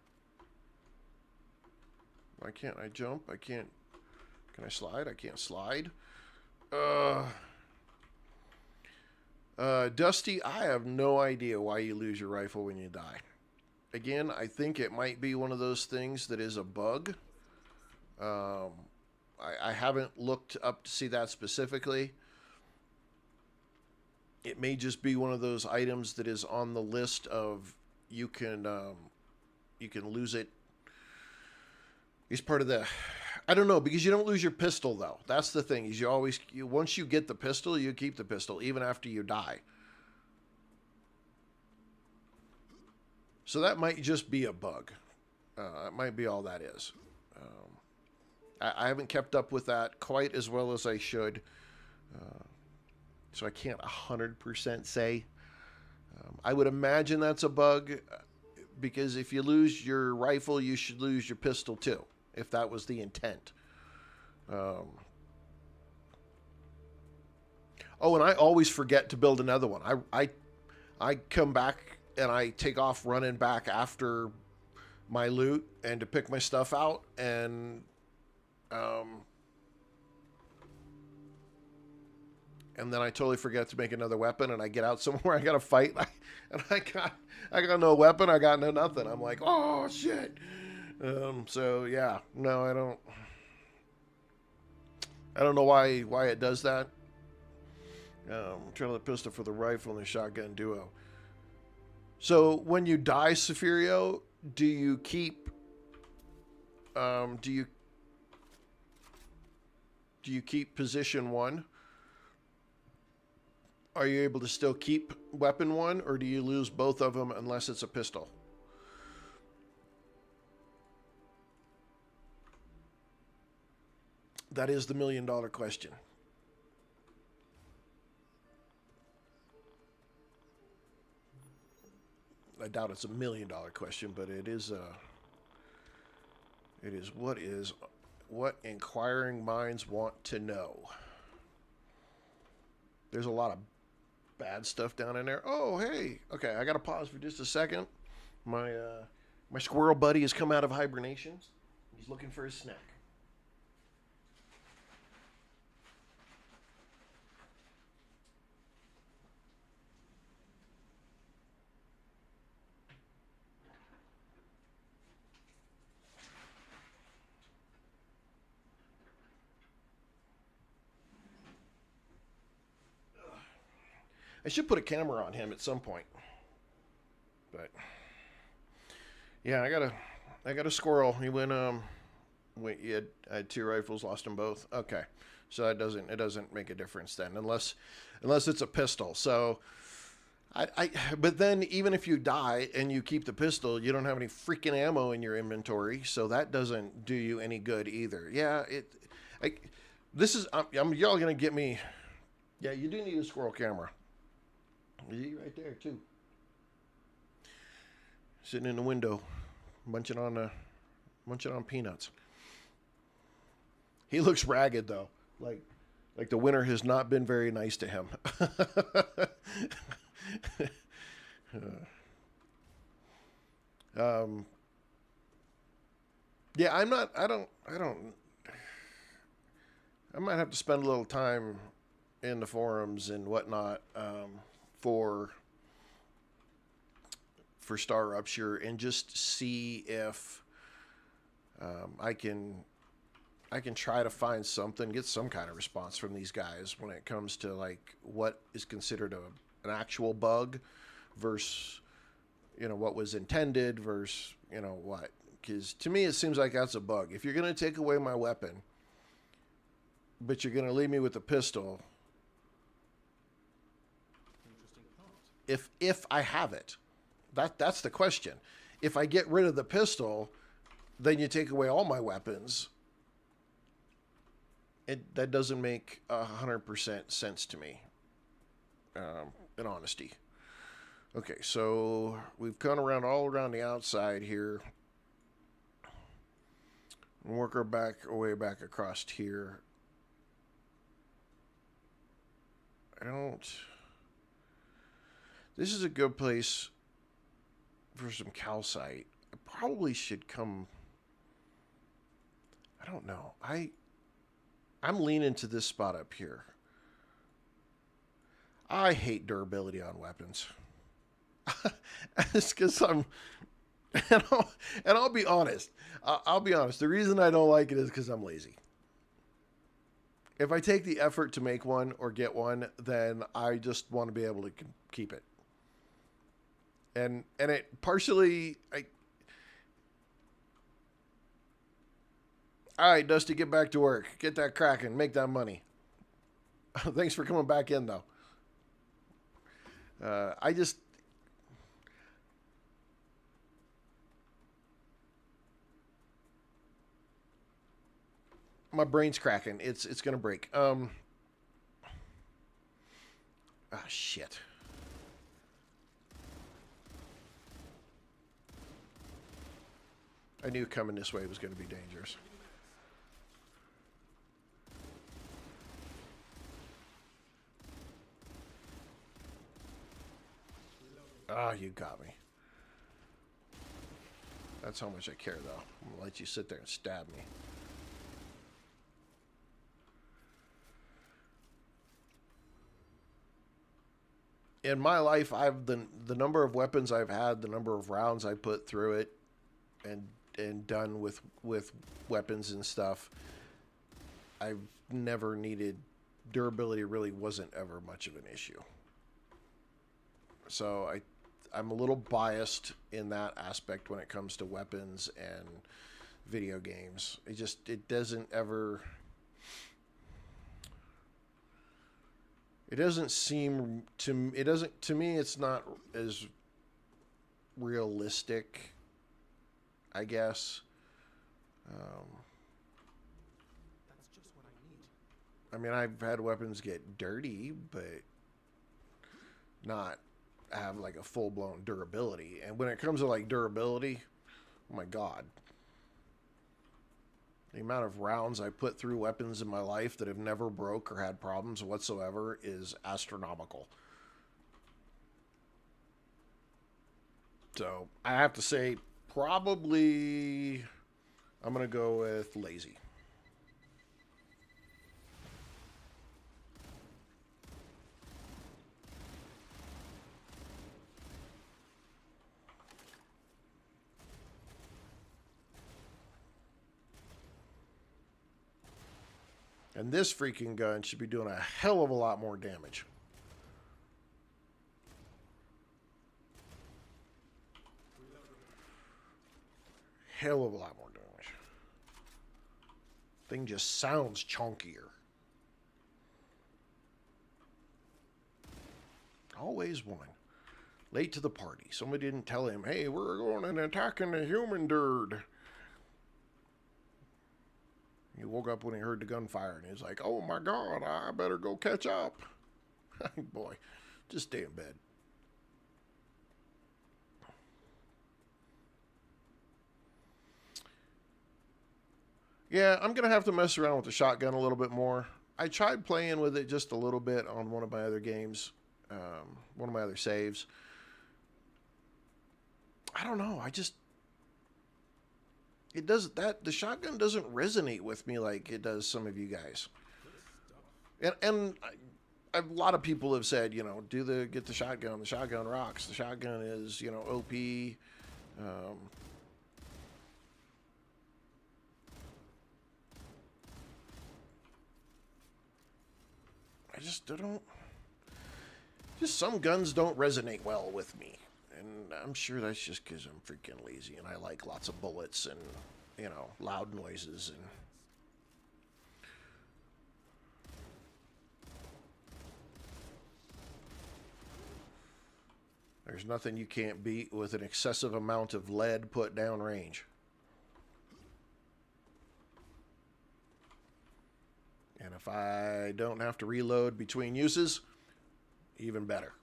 Why can't I jump? I can't. Can I slide? I can't slide. Dusty, I have no idea why you lose your rifle when you die. Again, I think it might be one of those things that is a bug. I haven't looked up to see that specifically. It may just be one of those items that is on the list of you can lose it. It's part of the... I don't know, because you don't lose your pistol, though. That's the thing, is once you get the pistol, you keep the pistol, even after you die. So that might just be a bug. It might be all that is. I haven't kept up with that quite as well as I should. So I can't 100% say. I would imagine that's a bug, because if you lose your rifle, you should lose your pistol too, if that was the intent. Oh, and I always forget to build another one. I come back and I take off running back after my loot and to pick my stuff out, and then I totally forget to make another weapon, and I get out somewhere I gotta fight, and I got no weapon, I got no nothing. I'm like, oh shit. So yeah, no, I don't know why it does that. Trying to pistol for the rifle and the shotgun duo. So when you die, Safirio, do you keep position 1? Are you able to still keep weapon 1, or do you lose both of them unless it's a pistol? That is the $1 million question. I doubt it's a $1 million question, but it is what inquiring minds want to know. There's a lot of bad stuff down in there. Oh, hey. Okay, I got to pause for just a second. My squirrel buddy has come out of hibernation. He's looking for his snack. I should put a camera on him at some point. But yeah, I got a squirrel. He went I had 2 rifles, lost them both. Okay. So it doesn't make a difference then, unless it's a pistol. So but then even if you die and you keep the pistol, you don't have any freaking ammo in your inventory, so that doesn't do you any good either. Yeah, y'all gonna get me. Yeah, you do need a squirrel camera. Right there too. Sitting in the window, munching on peanuts. He looks ragged though, like the winter has not been very nice to him. Yeah, I might have to spend a little time in the forums and whatnot, for StarRupture, and just see if I can try to find something, get some kind of response from these guys when it comes to like what is considered an actual bug versus what was intended versus what. Because to me it seems like that's a bug. If you're going to take away my weapon, but you're going to leave me with a pistol, if I have it, that's the question. If I get rid of the pistol, then you take away all my weapons. That doesn't make 100% sense to me, in honesty. Okay, so we've come around all around the outside here. And work our way back across here. This is a good place for some calcite. I probably should come I don't know. I'm leaning to this spot up here. I hate durability on weapons. It's because and I'll be honest. I'll be honest. The reason I don't like it is because I'm lazy. If I take the effort to make one or get one, then I just want to be able to keep it. And it partially, all right, Dusty, get back to work. Get that cracking. Make that money. Thanks for coming back in, though. My brain's cracking. It's gonna break. Shit. I knew coming this way was gonna be dangerous. You got me. That's how much I care, though. I'm gonna let you sit there and stab me. In my life, I've the number of weapons I've had, the number of rounds I put through it, and done with weapons and stuff. I've never needed durability. Really wasn't ever much of an issue. So I'm a little biased in that aspect when it comes to weapons and video games. It doesn't ever. It doesn't seem to it doesn't to me. It's not as realistic, I guess. That's just what I need. I mean, I've had weapons get dirty, but not have like a full blown durability. And when it comes to like durability, oh my god. The amount of rounds I put through weapons in my life that have never broke or had problems whatsoever is astronomical. So I have to say, probably I'm going to go with lazy. And this freaking gun should be doing a hell of a lot more damage. Hell of a lot more damage. Thing just sounds chunkier. Always one. Late to the party. Somebody didn't tell him, hey, we're going and attacking the human dirt. He woke up when he heard the gunfire, and he's like, oh my god, I better go catch up. Boy, just stay in bed. Yeah, I'm going to have to mess around with the shotgun a little bit more. I tried playing with it just a little bit on one of my other games, one of my other saves. I don't know, the shotgun doesn't resonate with me like it does some of you guys. And a lot of people have said, get the shotgun. The shotgun rocks. The shotgun is, OP. Some guns don't resonate well with me. And I'm sure that's just because I'm freaking lazy and I like lots of bullets and, loud noises and... There's nothing you can't beat with an excessive amount of lead put down range. And if I don't have to reload between uses, even better.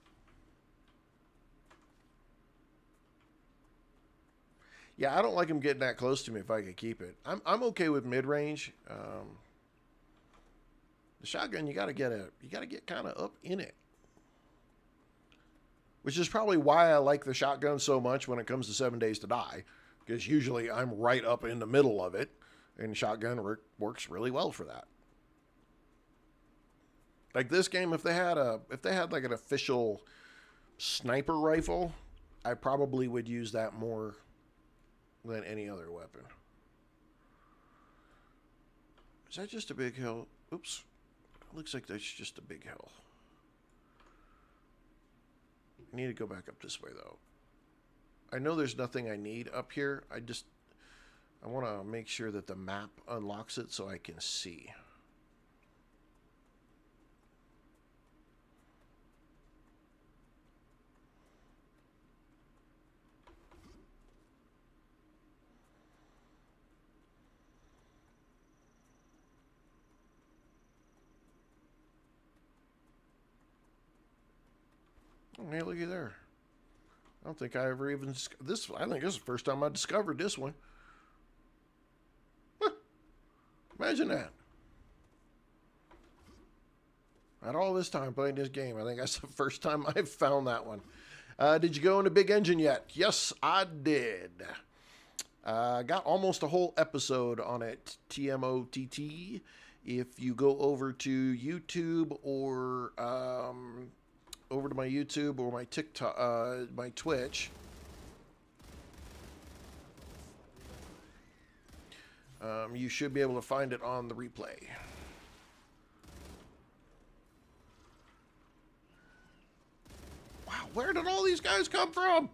Yeah, I don't like him getting that close to me if I could keep it. I'm okay with mid-range. The shotgun, you gotta get kind of up in it. Which is probably why I like the shotgun so much when it comes to 7 Days to Die. Because usually I'm right up in the middle of it. And shotgun works really well for that. Like this game, if they had like an official sniper rifle, I probably would use that more than any other weapon. Is that just a big hill? Oops. Looks like that's just a big hill. I need to go back up this way, though. I know there's nothing I need up here. I want to make sure that the map unlocks it so I can see. Oh, hey, looky there. I don't think I ever even this. I think this is the first time I discovered this one. Huh. Imagine that. At all this time playing this game, I think that's the first time I've found that one. Did you go into Big Engine yet? Yes, I did. Got almost a whole episode on it. TMOTT. If you go over to YouTube or over to my YouTube or my TikTok, my Twitch. You should be able to find it on the replay. Wow, where did all these guys come from?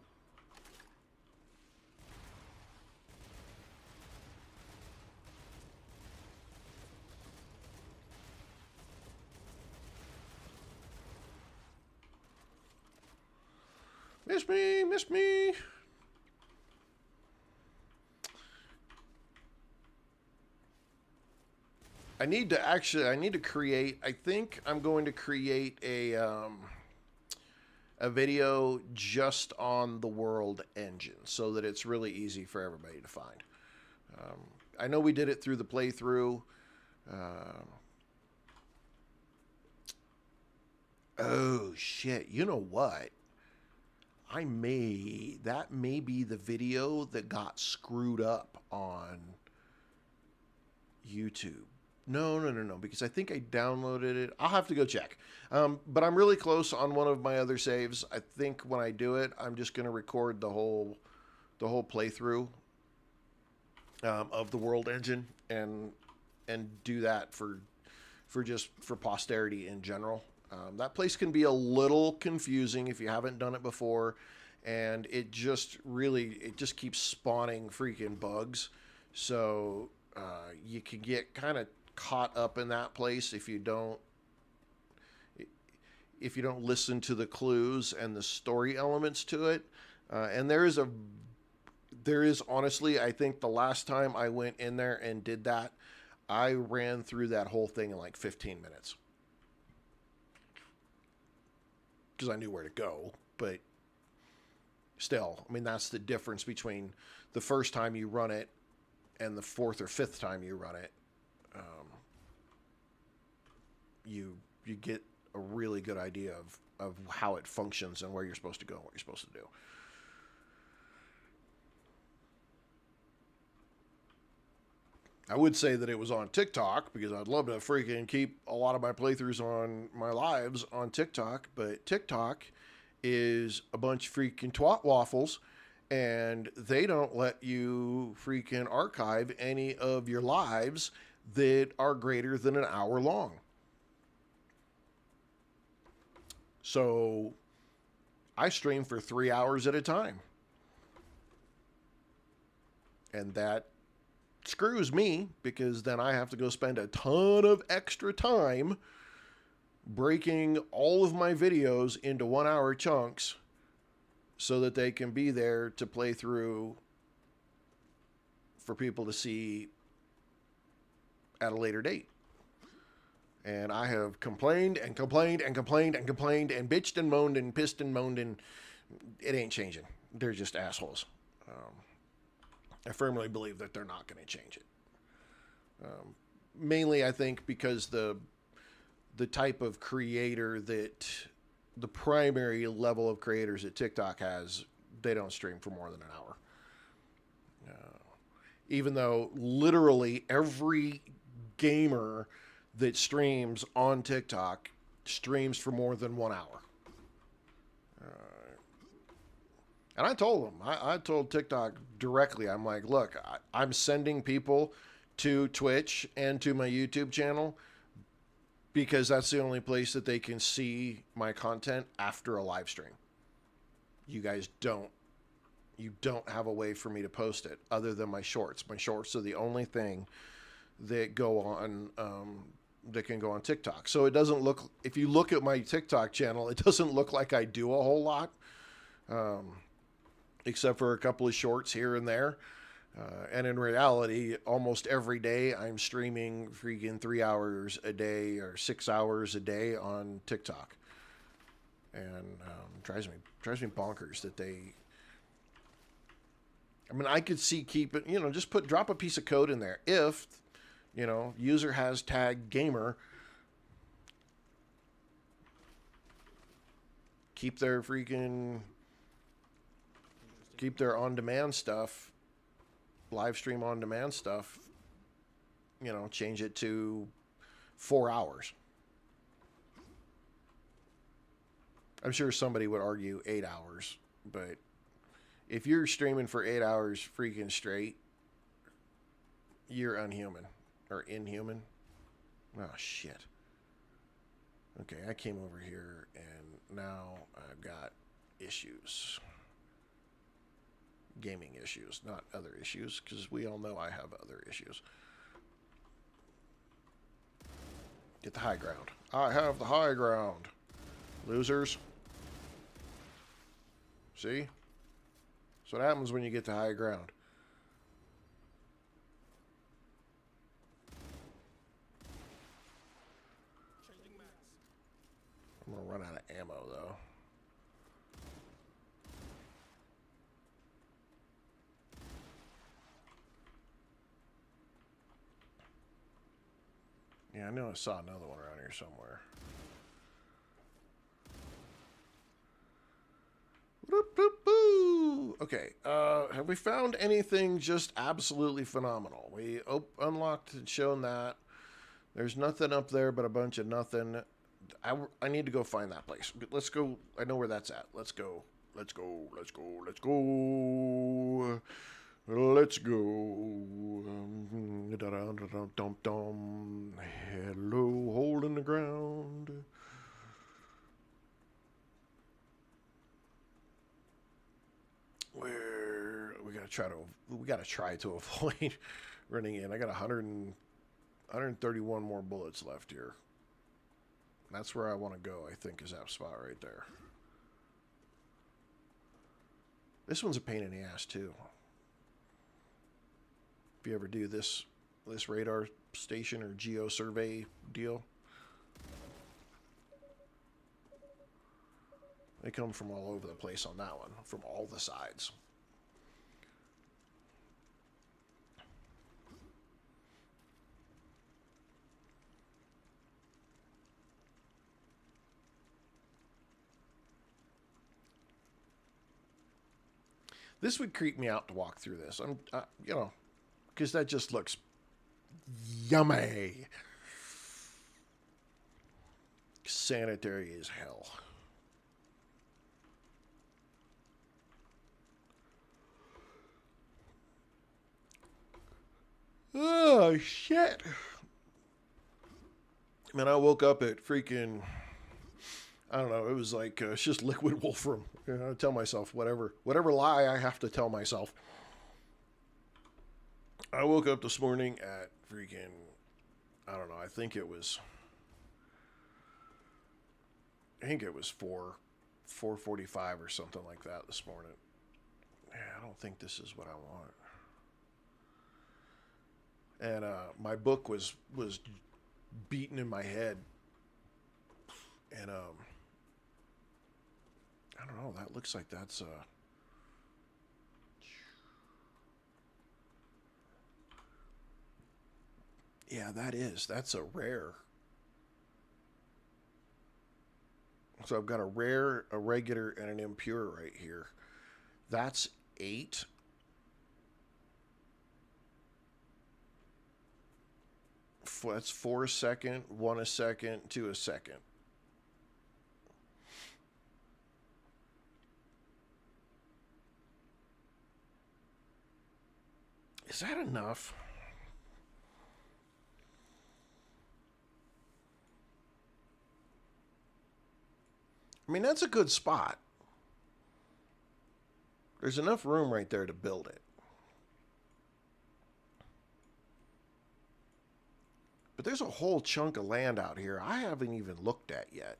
Miss me, miss me. I need to create, I think I'm going to create a video just on the world engine so that it's really easy for everybody to find. I know we did it through the playthrough. Oh shit, you know what? That may be the video that got screwed up on YouTube. No, because I think I downloaded it. I'll have to go check. But I'm really close on one of my other saves. I think when I do it, I'm just going to record the whole playthrough of the world engine and do that for posterity in general. That place can be a little confusing if you haven't done it before, and it just keeps spawning freaking bugs. So you can get kind of caught up in that place if you don't listen to the clues and the story elements to it. And there is honestly, I think the last time I went in there and did that, I ran through that whole thing in like 15 minutes. Because I knew where to go, but still, I mean, that's the difference between the first time you run it and the fourth or fifth time you run it. You get a really good idea of how it functions and where you're supposed to go and what you're supposed to do. I would say that it was on TikTok because I'd love to freaking keep a lot of my playthroughs on my lives on TikTok, but TikTok is a bunch of freaking twat waffles and they don't let you freaking archive any of your lives that are greater than an hour long. So I stream for 3 hours at a time. And that screws me because then I have to go spend a ton of extra time breaking all of my videos into 1 hour chunks so that they can be there to play through for people to see at a later date. And I have complained and complained and complained and complained and bitched and moaned and pissed and moaned, and it ain't changing. They're just assholes. I firmly believe that they're not going to change it. Mainly, I think, because the type of creator that the primary level of creators that TikTok has, they don't stream for more than an hour. even though literally every gamer that streams on TikTok streams for more than 1 hour. And I told them, I told TikTok directly, I'm like, look, I'm sending people to Twitch and to my YouTube channel because that's the only place that they can see my content after a live stream. You guys don't. You don't have a way for me to post it other than my shorts. My shorts are the only thing that go on that can go on TikTok. So it doesn't look, if you look at my TikTok channel, it doesn't look like I do a whole lot, except for a couple of shorts here and there. And in reality, almost every day I'm streaming freaking 3 hours a day or 6 hours a day on TikTok, and drives me bonkers that they. I mean, I could see just drop a piece of code in there if, user has tag gamer. Keep their on-demand stuff, live stream on-demand stuff, change it to 4 hours. I'm sure somebody would argue 8 hours, but if you're streaming for 8 hours freaking straight, you're unhuman or inhuman. Oh, shit. Okay, I came over here and now I've got issues. Gaming issues, not other issues, because we all know I have other issues. Get the high ground. I have the high ground. Losers. See? That's what happens when you get the high ground. I'm gonna run out of ammo though. Yeah, I know I saw another one around here somewhere. Okay, have we found anything just absolutely phenomenal? We unlocked and shown that. There's nothing up there but a bunch of nothing. I need to go find that place. Let's go. I know where that's at. Let's go. Let's go. Let's go. Let's go. Let's go. Hello, hole in the ground. Where we gotta try to avoid running in. I got 131 more bullets left here. That's where I want to go, I think, is that spot right there. This one's a pain in the ass, too. If you ever do this radar station or geo survey deal. They come from all over the place on that one, from all the sides. This would creep me out to walk through this. Because that just looks yummy. Sanitary as hell. Oh, shit. Man, I woke up at freaking, I don't know, it was like, it's just liquid wolfram. I tell myself whatever lie I have to tell myself. I woke up this morning at freaking, I don't know, I think it was 4:45 or something like that this morning. Yeah, I don't think this is what I want. And my book was beating in my head, and I don't know. That looks like that's yeah, that's a rare. So I've got a rare, a regular, and an impure right here. That's 8. That's 4 a second, 1 a second, 2 a second. Is that enough? I mean, that's a good spot. There's enough room right there to build it. But there's a whole chunk of land out here I haven't even looked at yet.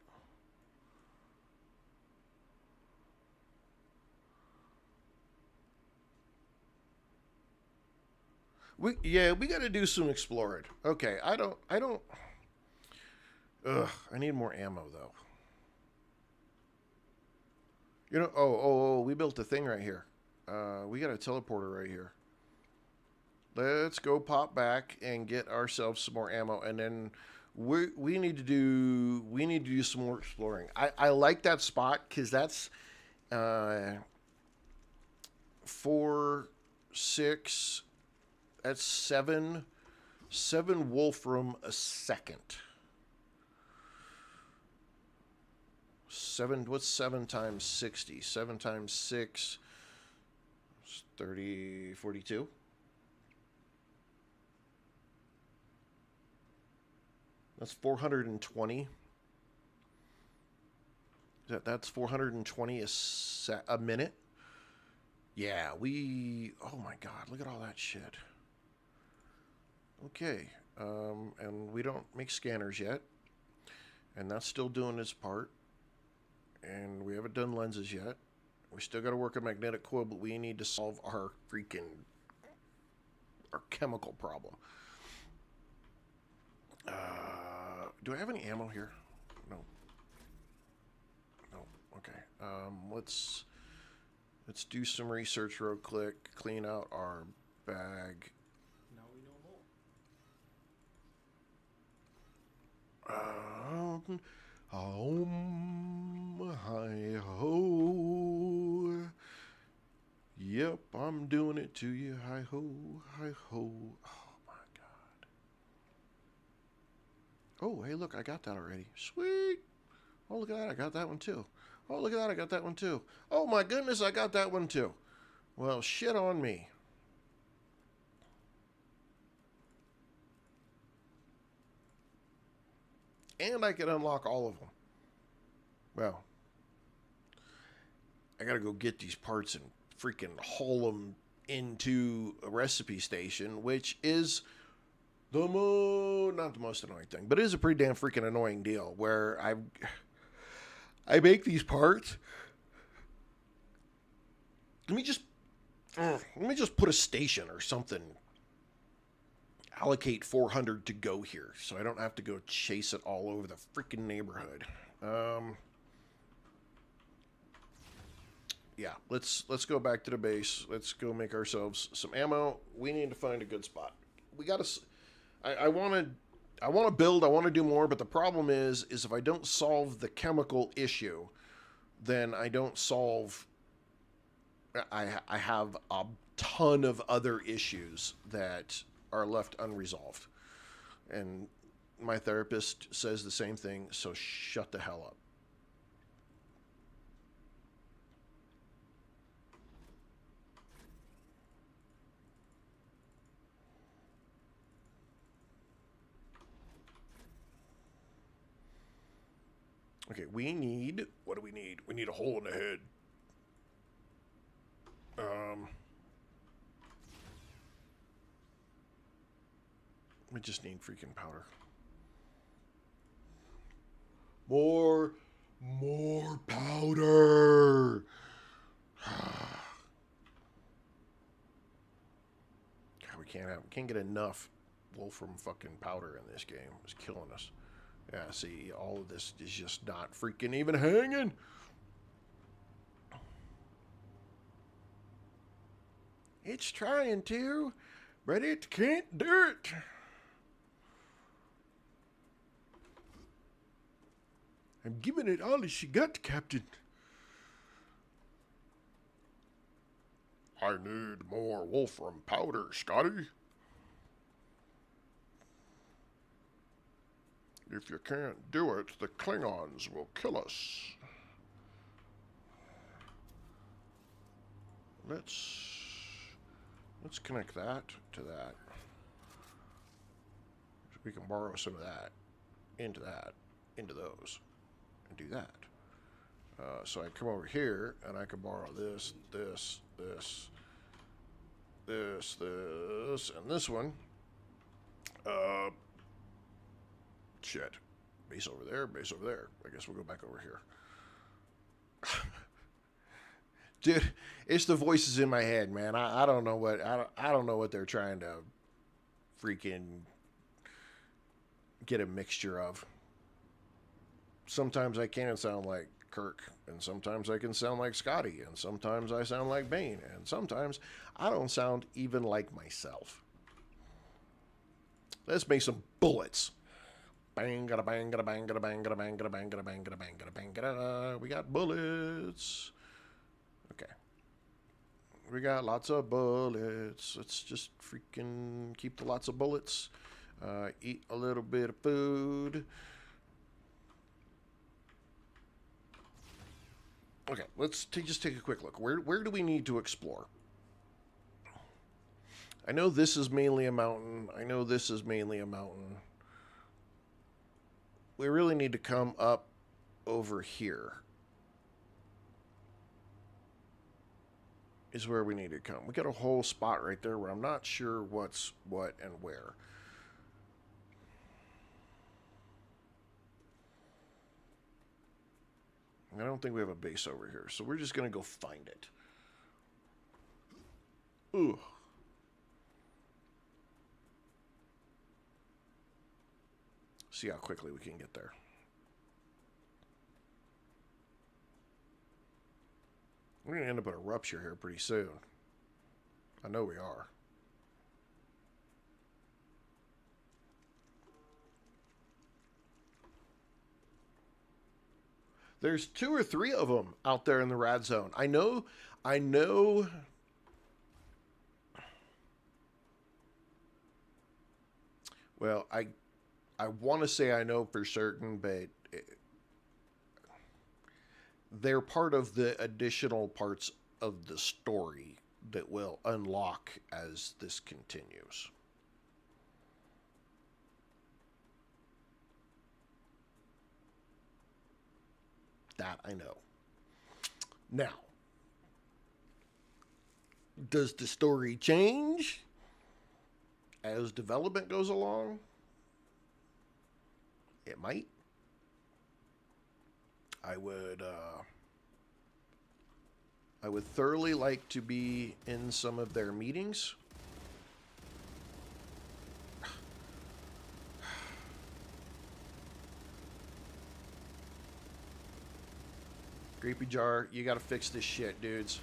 We got to do some exploring. Okay, I don't. Ugh, I need more ammo though. You know, we built a thing right here. We got a teleporter right here. Let's go pop back and get ourselves some more ammo, and then we need to do some more exploring. I like that spot because that's 4, 6. That's 7 wolfram a second. 7. What's 7 times 60? 7 times 6 is 30, 42. That's 420. That's 420 a minute. Yeah, oh my God, look at all that shit. Okay, and we don't make scanners yet, and that's still doing its part. And we haven't done lenses yet. We still got to work a magnetic coil, but we need to solve our chemical problem. Do I have any ammo here? No. No. Okay. Let's do some research real quick. Clean out our bag. Now we know more. Hi ho. Yep, I'm doing it to you. Hi ho, hi ho. Oh my God. Oh, hey, look, I got that already. Sweet. Oh, look at that, I got that one too. Oh, look at that, I got that one too. Oh my goodness, I got that one too. Well, shit on me. And I can unlock all of them. Well, I gotta go get these parts and freaking haul them into a recipe station, which is not the most annoying thing, but it is a pretty damn freaking annoying deal where I make these parts. Let me just put a station or something. Allocate 400 to go here, so I don't have to go chase it all over the freaking neighborhood. Yeah, let's go back to the base. Let's go make ourselves some ammo. We need to find a good spot. We gotta. I want to build. I want to do more, but the problem is if I don't solve the chemical issue, then I don't solve. I have a ton of other issues that are left unresolved, and my therapist says the same thing. So shut the hell up. Okay, what do we need? We need a hole in the head. We just need freaking powder. More powder. God, we can't get enough wolfram fucking powder in this game. It's killing us. Yeah, see, all of this is just not freaking even hanging. It's trying to, but it can't do it. I'm giving it all she got, Captain. I need more wolfram powder, Scotty. If you can't do it, the Klingons will kill us. Let's connect that to that. So we can borrow some of that, into those, and do that. So I come over here, and I can borrow this, and this one. Shit. Base over there, base over there. I guess we'll go back over here. Dude, it's the voices in my head, man. I don't know what I don't know what they're trying to freaking get a mixture of. Sometimes I can sound like Kirk, and sometimes I can sound like Scotty, and sometimes I sound like Bane, and sometimes I don't sound even like myself. Let's make some bullets. Bang, gada bang, gada bang, gada bang, gada bang, gada bang, gada bang, gada bang, gada bang, gada. We got bullets. Okay. We got lots of bullets. Let's just freaking keep the lots of bullets. Eat a little bit of food. Okay, let's just take a quick look. Where do we need to explore? I know this is mainly a mountain. I know this is mainly a mountain. We really need to come up over here. Is where we need to come. We got a whole spot right there where I'm not sure what's what and where. I don't think we have a base over here, so we're just going to go find it. Ooh. See how quickly we can get there. We're going to end up at a rupture here pretty soon. I know we are. There's 2 or 3 of them out there in the rad zone. I know. Well, I want to say I know for certain, but they're part of the additional parts of the story that will unlock as this continues. That I know. Now, does the story change as development goes along? It might. I would thoroughly like to be in some of their meetings. Creepy Jar, you gotta fix this shit, dudes.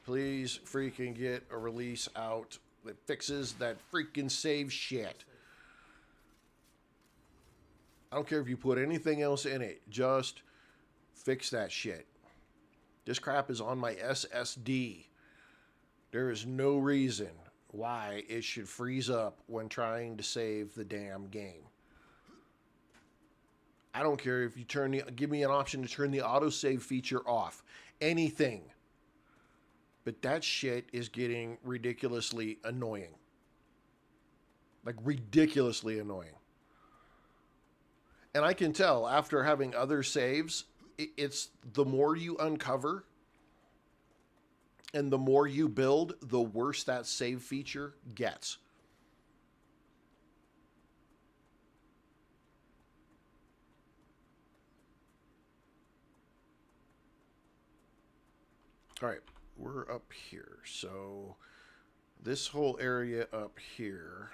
Please freaking get a release out that fixes that freaking save shit. I don't care if you put anything else in it. Just fix that shit. This crap is on my SSD. There is no reason why it should freeze up when trying to save the damn game. I don't care if you give me an option to turn the autosave feature off. Anything. But that shit is getting ridiculously annoying. Like, ridiculously annoying. And I can tell after having other saves, it's the more you uncover and the more you build, the worse that save feature gets. All right, we're up here. So this whole area up here.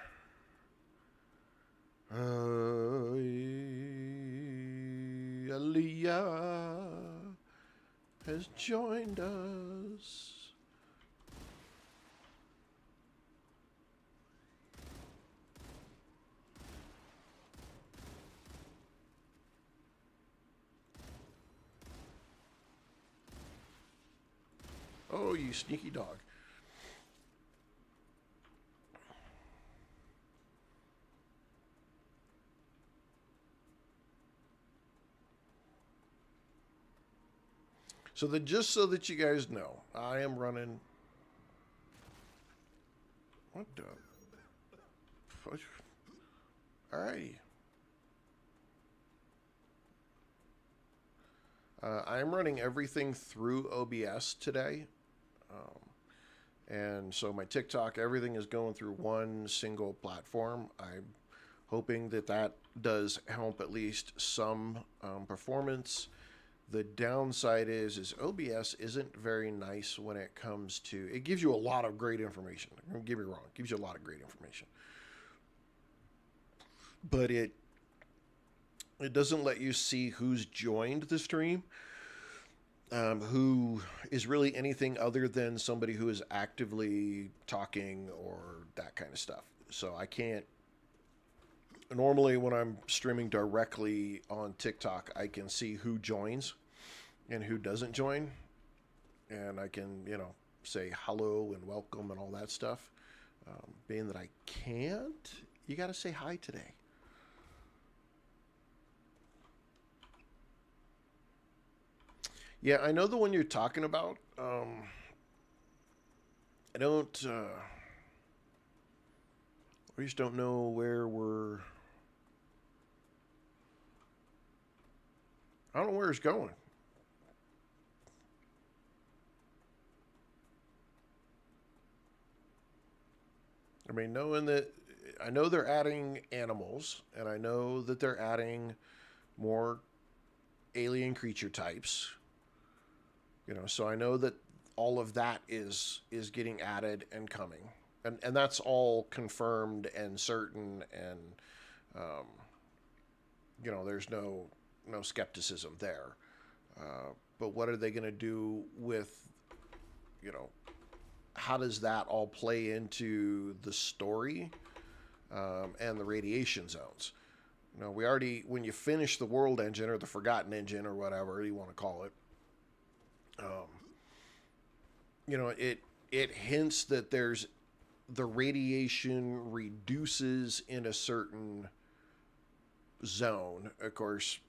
Aliyah has joined us. Oh, you sneaky dog. just so that you guys know, I am running. What the? Alrighty. I am running everything through OBS today. And so my TikTok, everything is going through one single platform. I'm hoping that that does help at least some performance. The downside is OBS isn't very nice when it comes to, it gives you a lot of great information. Don't get me wrong, it gives you a lot of great information. But it doesn't let you see who's joined the stream, who is really anything other than somebody who is actively talking or that kind of stuff. So I can't. Normally, when I'm streaming directly on TikTok, I can see who joins and who doesn't join. And I can, say hello and welcome and all that stuff. Being that I can't, you got to say hi today. Yeah, I know the one you're talking about. I don't. I just don't know where we're. I don't know where it's going. I mean, knowing that. I know they're adding animals, and I know that they're adding more alien creature types. So I know that all of that is getting added and coming, and that's all confirmed and certain, and there's no skepticism there. But what are they going to do with, how does that all play into the story and the radiation zones? We already, when you finish the World Engine or the Forgotten Engine or whatever you want to call it, it hints that there's the radiation reduces in a certain zone. Of course,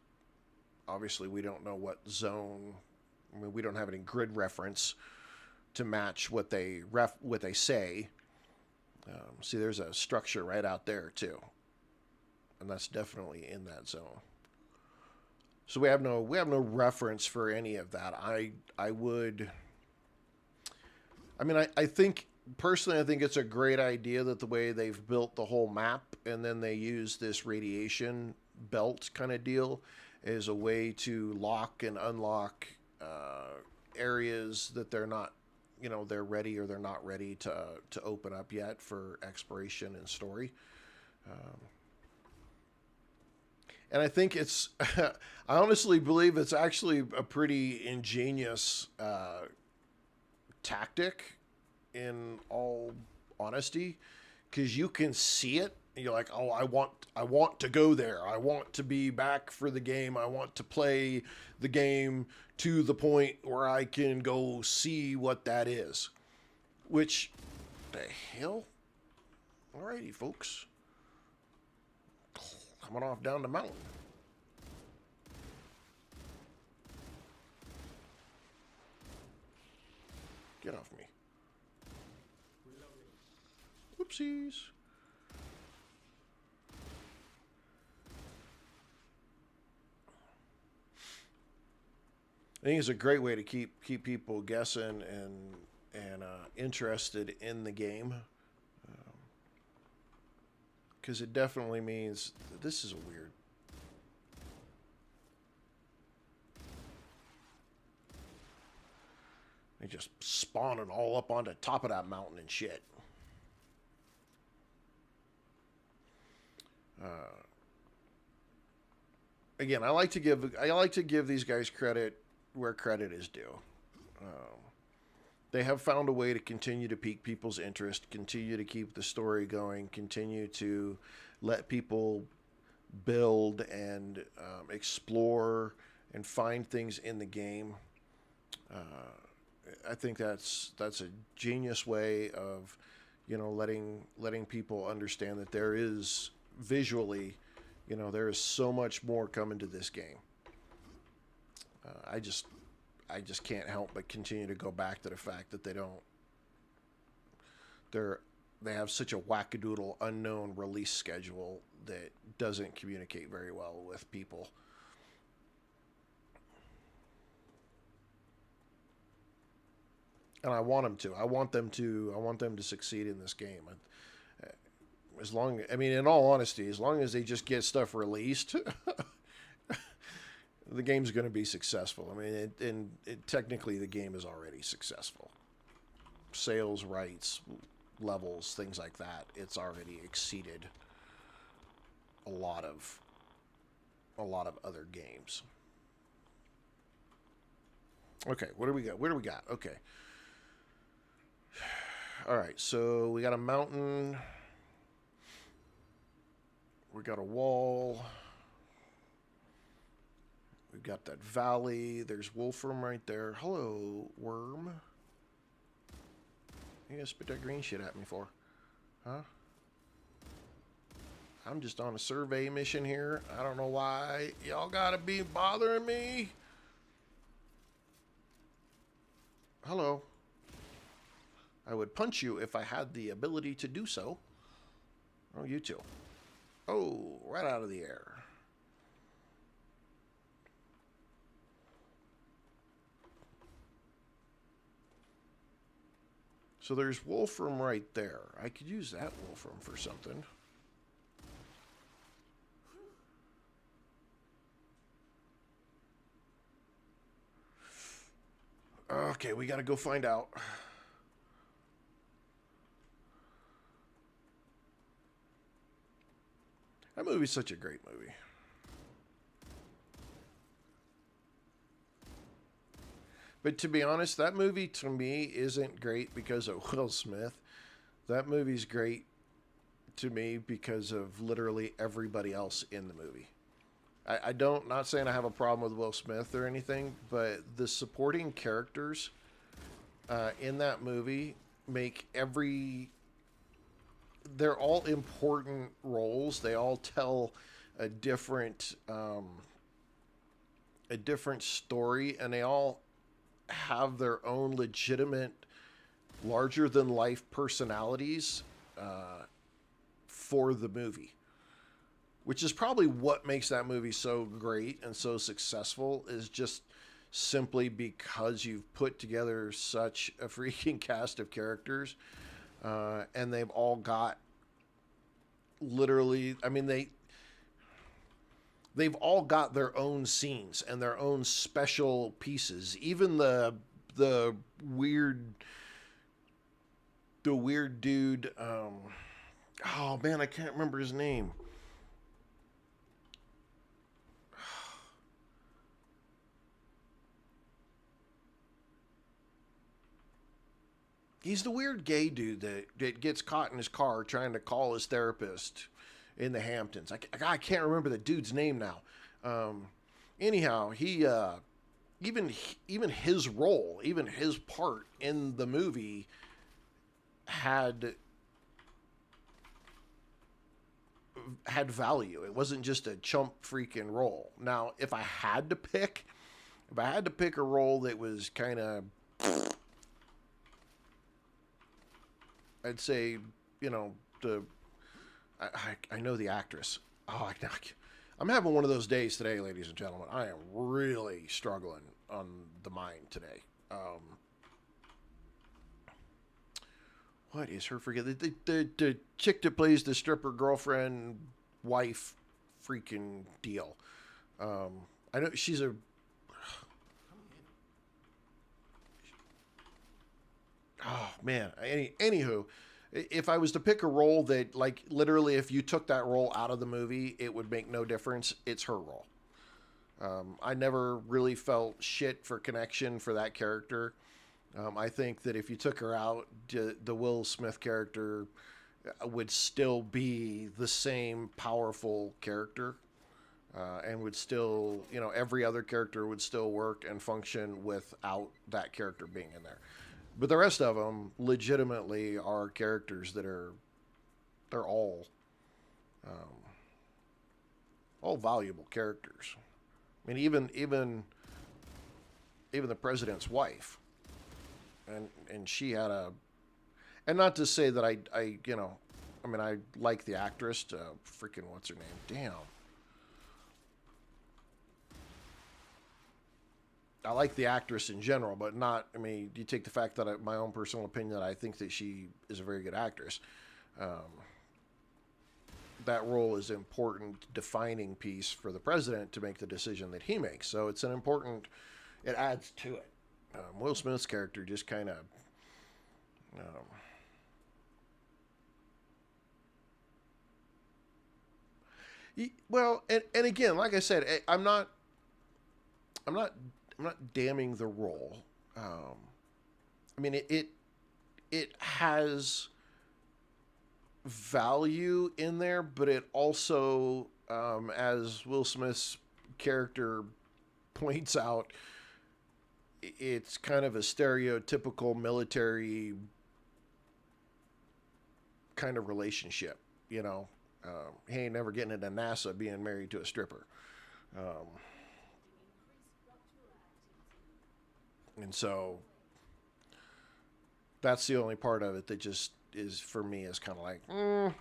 obviously we don't know what zone. I mean, we don't have any grid reference to match what they say. See, there's a structure right out there too, and that's definitely in that zone. So we have no reference for any of that. I think personally, I think it's a great idea that the way they've built the whole map, and then they use this radiation belt kind of deal as a way to lock and unlock areas that they're not, they're ready or they're not ready to open up yet for exploration and story. And I think it's, I honestly believe it's actually a pretty ingenious tactic, in all honesty, because you can see it. And you're like, oh, I want to go there. I want to be back for the game. I want to play the game to the point where I can go see what that is. Which, the hell? Alrighty, folks. Coming off down the mountain. Get off me. Whoopsies. I think it's a great way to keep people guessing and interested in the game, because it definitely means this is a weird. They just spawning all up on the top of that mountain and shit. Again, I like to give these guys credit where credit is due. They have found a way to continue to pique people's interest, continue to keep the story going, continue to let people build and explore and find things in the game. I think that's a genius way of, letting people understand that there is visually, there is so much more coming to this game. I just can't help but continue to go back to the fact that they have such a wackadoodle unknown release schedule that doesn't communicate very well with people. And I want them to. I want them to succeed in this game. As long, I mean, in all honesty, as long as they just get stuff released, the game's going to be successful. I mean, technically, the game is already successful. Sales rights, levels, things like that. It's already exceeded a lot of other games. Okay, what do we got? What do we got? Okay. All right, so we got a mountain. We got a wall. We've got that valley. There's Wolfram right there. Hello, worm. You gonna spit that green shit at me for? Huh? I'm just on a survey mission here. I don't know why y'all gotta be bothering me. Hello. I would punch you if I had the ability to do so. Oh, you too. Oh, right out of the air. So there's Wolfram right there. I could use that Wolfram for something. Okay, we gotta go find out. That movie's such a great movie. But to be honest, that movie to me isn't great because of Will Smith. That movie's great to me because of literally everybody else in the movie. I don't, not saying I have a problem with Will Smith or anything, but the supporting characters in that movie make they're all important roles. They all tell a different story, and they all have their own legitimate, larger than life personalities for the movie, which is probably what makes that movie so great and so successful, is just simply because you've put together such a freaking cast of characters, and they've all got literally, I mean, they've all got their own scenes and their own special pieces. Even the weird dude. Oh man, I can't remember his name. He's the weird gay dude that gets caught in his car trying to call his therapist in the Hamptons. I can't remember the dude's name now. Anyhow, he even his role, even his part in the movie had value. It wasn't just a chump freaking role. Now, if I had to pick a role that was kind of, I'd say, you know, I know the actress. Oh, I'm having one of those days today, ladies and gentlemen. I am really struggling on the mind today. What is her freaking the chick that plays the stripper girlfriend wife freaking deal? I know she's a. Oh man. Anywho, if I was to pick a role that, like, literally, if you took that role out of the movie, it would make no difference. It's her role. I never really felt shit for connection for that character. I think that if you took her out, the Will Smith character would still be the same powerful character, and would still, you know, every other character would still work and function without that character being in there. But the rest of them legitimately are characters that they're all valuable characters. I mean, even even the president's wife, and she had a, and not to say that I you know, I mean I like the actress. Freaking what's her name? Damn. I like the actress in general, but not. I mean, you take the fact that my own personal opinion that I think that she is a very good actress. Um, that role is an important defining piece for the president to make the decision that he makes. So it's an important. It adds to it. Will Smith's character just kind of. Um, well, and again, like I said, I'm not, I'm not damning the role. Um, I mean, it has value in there, but it also, as Will Smith's character points out, it's kind of a stereotypical military kind of relationship. You know, he ain't never getting into NASA being married to a stripper. Um, and so that's the only part of it that just is for me is kind of like, I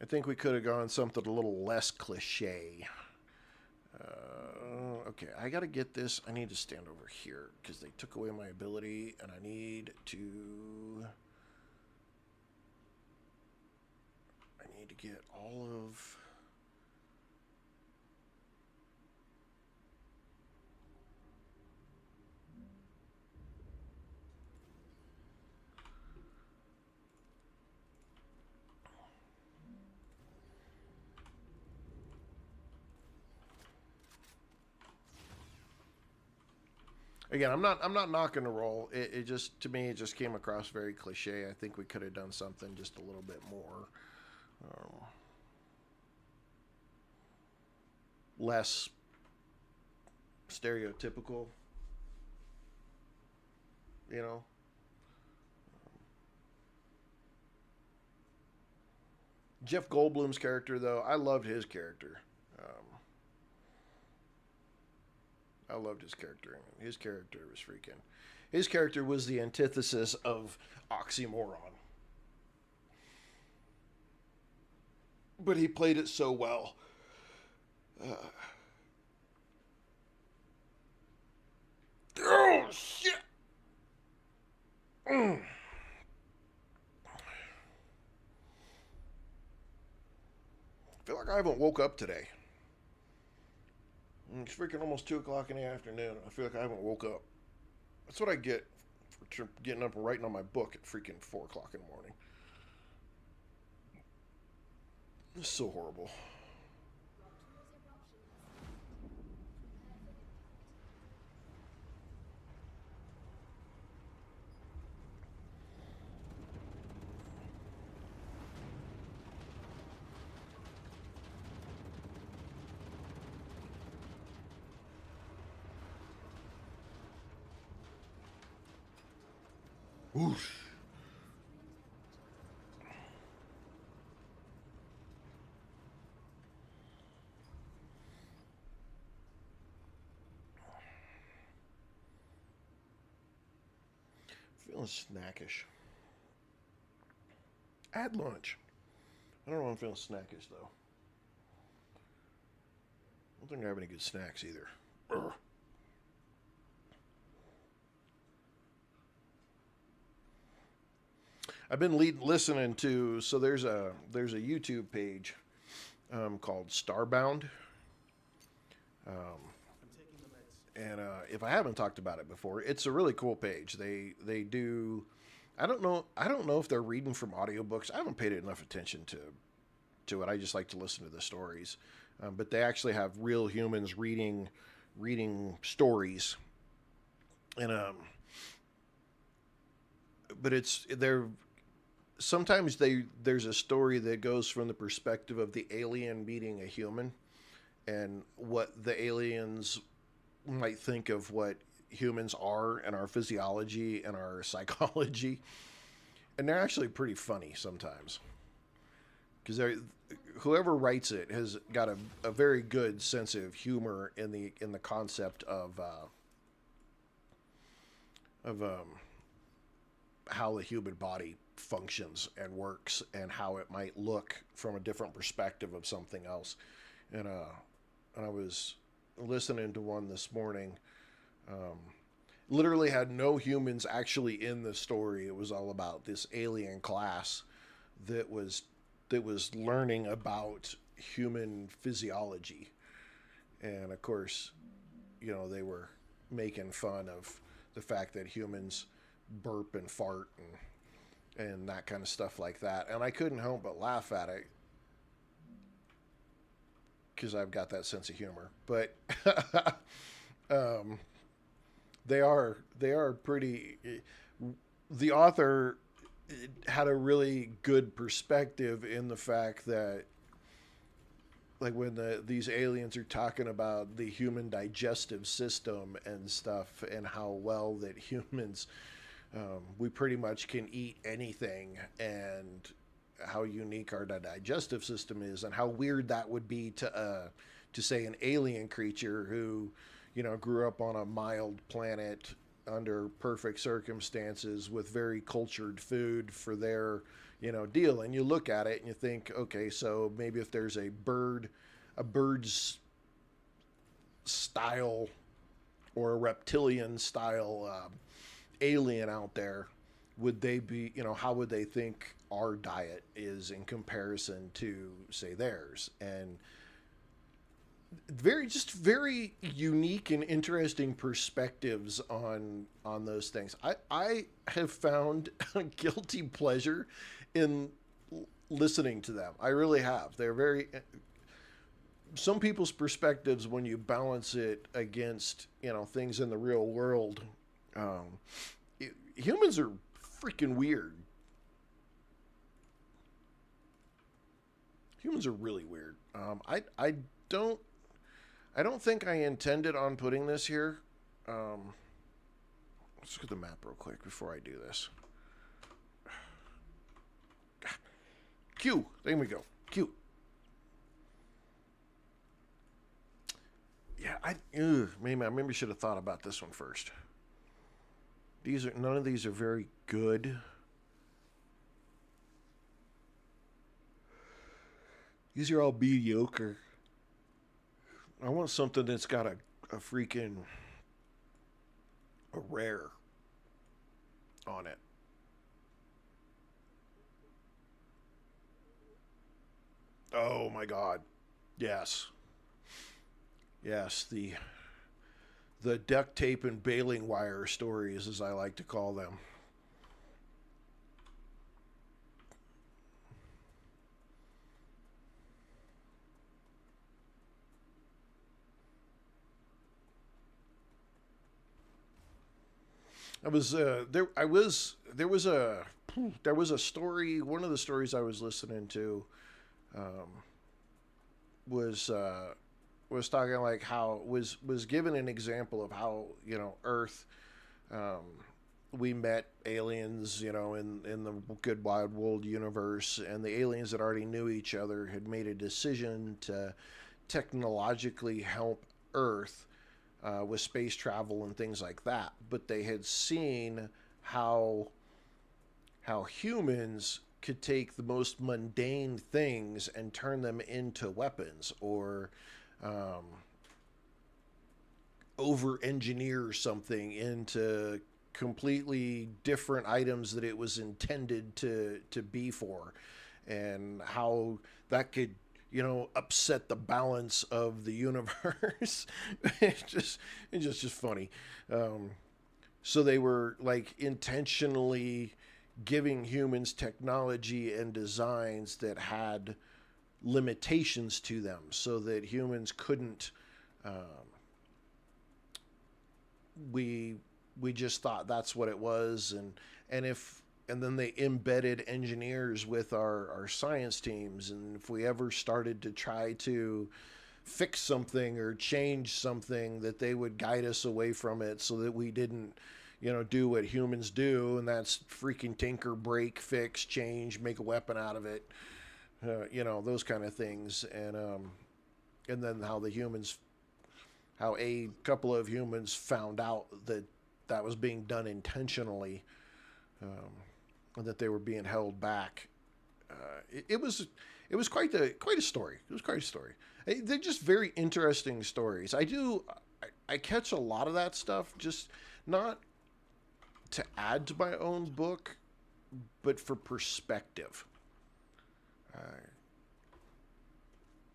think we could have gone something a little less cliche. Okay, I gotta get this. I need to stand over here because they took away my ability, and I need to. I need to get all of. Again, I'm not knocking the role. It just to me it just came across very cliche. I think we could have done something just a little bit more, less stereotypical. You know, Jeff Goldblum's character though, I loved his character. I loved his character. His character was freaking. His character was the antithesis of oxymoron, but he played it so well. Uh, oh shit! Mm. I feel like I haven't woke up today. It's freaking almost 2 o'clock in the afternoon. I feel like I haven't woke up. That's what I get for getting up and writing on my book at freaking 4 o'clock in the morning. It's so horrible. Oof. Feeling snackish. At lunch. I don't know if I'm feeling snackish though. I don't think I have any good snacks either. Ugh. I've been listening to there's a YouTube page called Starbound, and if I haven't talked about it before, it's a really cool page. They do. I don't know if they're reading from audiobooks. I haven't paid enough attention to it. I just like to listen to the stories, but they actually have real humans reading stories, and but it's they're sometimes there's a story that goes from the perspective of the alien meeting a human and what the aliens might think of what humans are and our physiology and our psychology, and they're actually pretty funny sometimes because whoever writes it has got a very good sense of humor in the concept of of how the human body functions and works, and how it might look from a different perspective of something else. And I was listening to one this morning. Um, Literally had no humans actually in the story. It was all about this alien class that was learning about human physiology, and of course, they were making fun of the fact that humans burp and fart and that kind of stuff like that. And I couldn't help but laugh at it because I've got that sense of humor. But um, they are pretty. The author had a really good perspective in the fact that, like, when these aliens are talking about the human digestive system and stuff, and how well that humans, we pretty much can eat anything, and how unique our digestive system is, and how weird that would be to say an alien creature who, grew up on a mild planet under perfect circumstances with very cultured food for their, deal. And you look at it and you think, okay, so maybe if there's a bird's style or a reptilian style alien out there, would they be, how would they think our diet is in comparison to, say, theirs? And very unique and interesting perspectives on those things. I have found a guilty pleasure in listening to them. I really have. They're very, some people's perspectives, when you balance it against, things in the real world. um, Humans are freaking weird. Humans are really weird. Don't I don't think I intended on putting this here. Um, let's look at the map real quick before I do this. Q. There we go. Q. Yeah, maybe I should have thought about this one first. None of these are very good. These are all mediocre. I want something that's got a freaking a rare on it. Oh my god. Yes. Yes, the duct tape and baling wire stories, as I like to call them. I was there. I was there was a story. One of the stories I was listening to um, was was talking, like, how was given an example of how, Earth, um, we met aliens, in the good wide world universe, and the aliens that already knew each other had made a decision to technologically help Earth with space travel and things like that. But they had seen how humans could take the most mundane things and turn them into weapons, or um, over engineer something into completely different items that it was intended to be for, and how that could, upset the balance of the universe. It's just funny. um, so they were, like, intentionally giving humans technology and designs that had limitations to them, so that humans couldn't, um, we we just thought that's what it was. And then they embedded engineers with our science teams, and if we ever started to try to fix something or change something, that they would guide us away from it, so that we didn't, do what humans do, and that's freaking tinker, break, fix, change, make a weapon out of it. Those kind of things. And then how a couple of humans found out that that was being done intentionally, and that they were being held back. It was quite a story. It was quite a story. They're just very interesting stories. I catch a lot of that stuff, just not to add to my own book, but for perspective.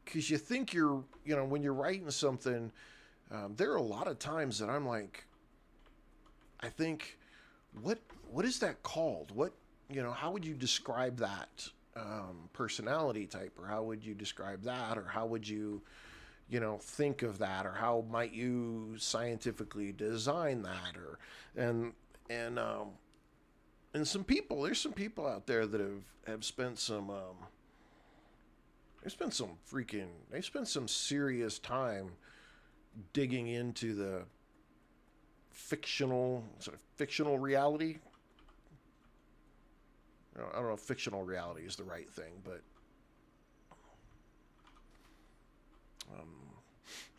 Because you think when you're writing something, there are a lot of times that I'm like, I think, what is that called? How would you describe that personality type, or how would you describe that, or how would you, think of that, or how might you scientifically design that, or and and there's some people out there that have spent some they spent some serious time digging into the fictional reality. I don't know if fictional reality is the right thing, but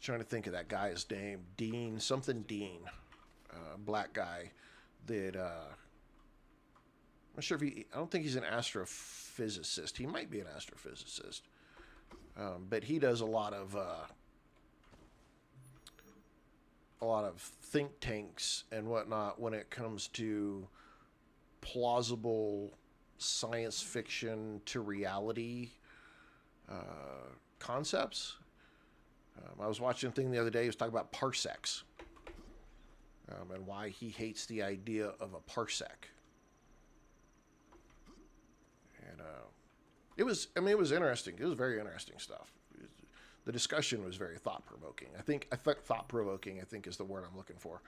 trying to think of that guy's name, Dean, black guy that I'm not sure I don't think he's an astrophysicist. He might be an astrophysicist, but he does a lot of think tanks and whatnot when it comes to plausible science fiction to reality concepts. I was watching a thing the other day. He was talking about parsecs, and why he hates the idea of a parsec. And it was interesting. It was very interesting stuff. The discussion was very thought provoking. I think thought provoking is the word I'm looking for.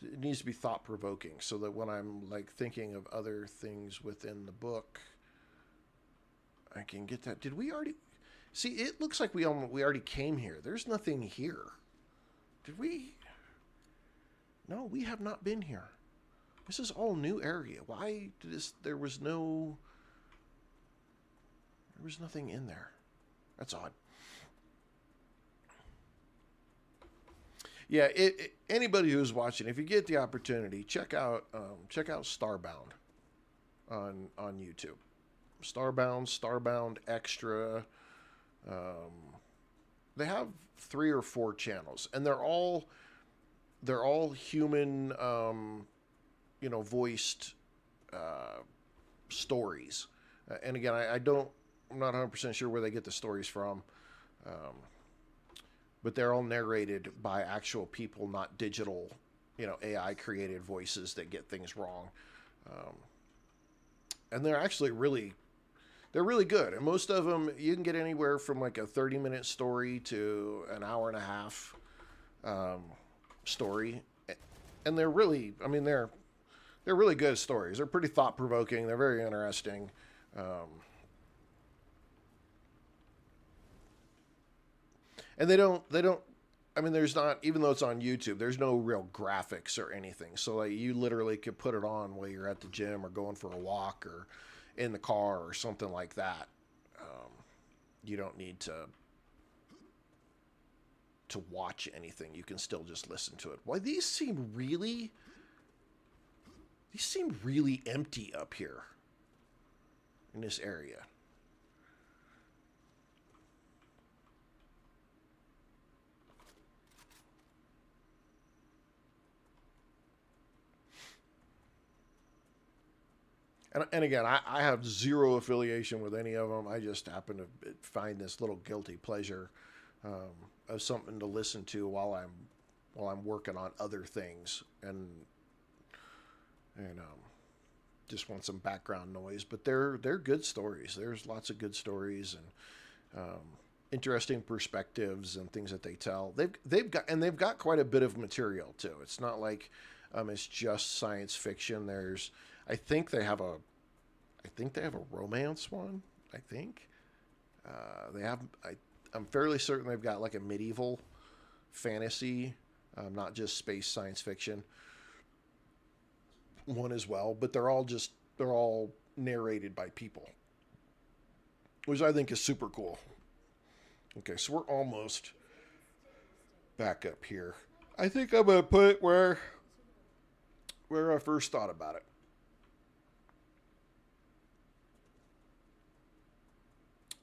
It needs to be thought provoking, so that when I'm like thinking of other things within the book, I can get that. Did we already see? It looks like we already came here. There's nothing here. Did we? No, we have not been here. This is all new area. Why did this? There was nothing in there. That's odd. Yeah, anybody who's watching, if you get the opportunity, check out Starbound on YouTube. Starbound Extra. They have 3 or 4 channels, and they're all human, voiced stories. And again, I'm not 100% sure where they get the stories from. But they're all narrated by actual people, not digital, AI created voices that get things wrong. And they're actually they're really good. And most of them, you can get anywhere from like a 30-minute story to an hour and a half story. And they're really, they're really good stories. They're pretty thought provoking. They're very interesting. And they don't, there's not, even though it's on YouTube, there's no real graphics or anything. So like you literally could put it on while you're at the gym or going for a walk or in the car or something like that. You don't need to watch anything. You can still just listen to it. Why, these seem really empty up here in this area. And again, I have zero affiliation with any of them. I just happen to find this little guilty pleasure of something to listen to while I'm working on other things, and just want some background noise. But they're good stories. There's lots of good stories and interesting perspectives and things that they tell. They've got quite a bit of material too. It's not like it's just science fiction. I think they have a romance one. I think I'm fairly certain they've got like a medieval fantasy, not just space science fiction one as well. But they're all narrated by people, which I think is super cool. Okay, so we're almost back up here. I think I'm gonna put it where where I first thought about it.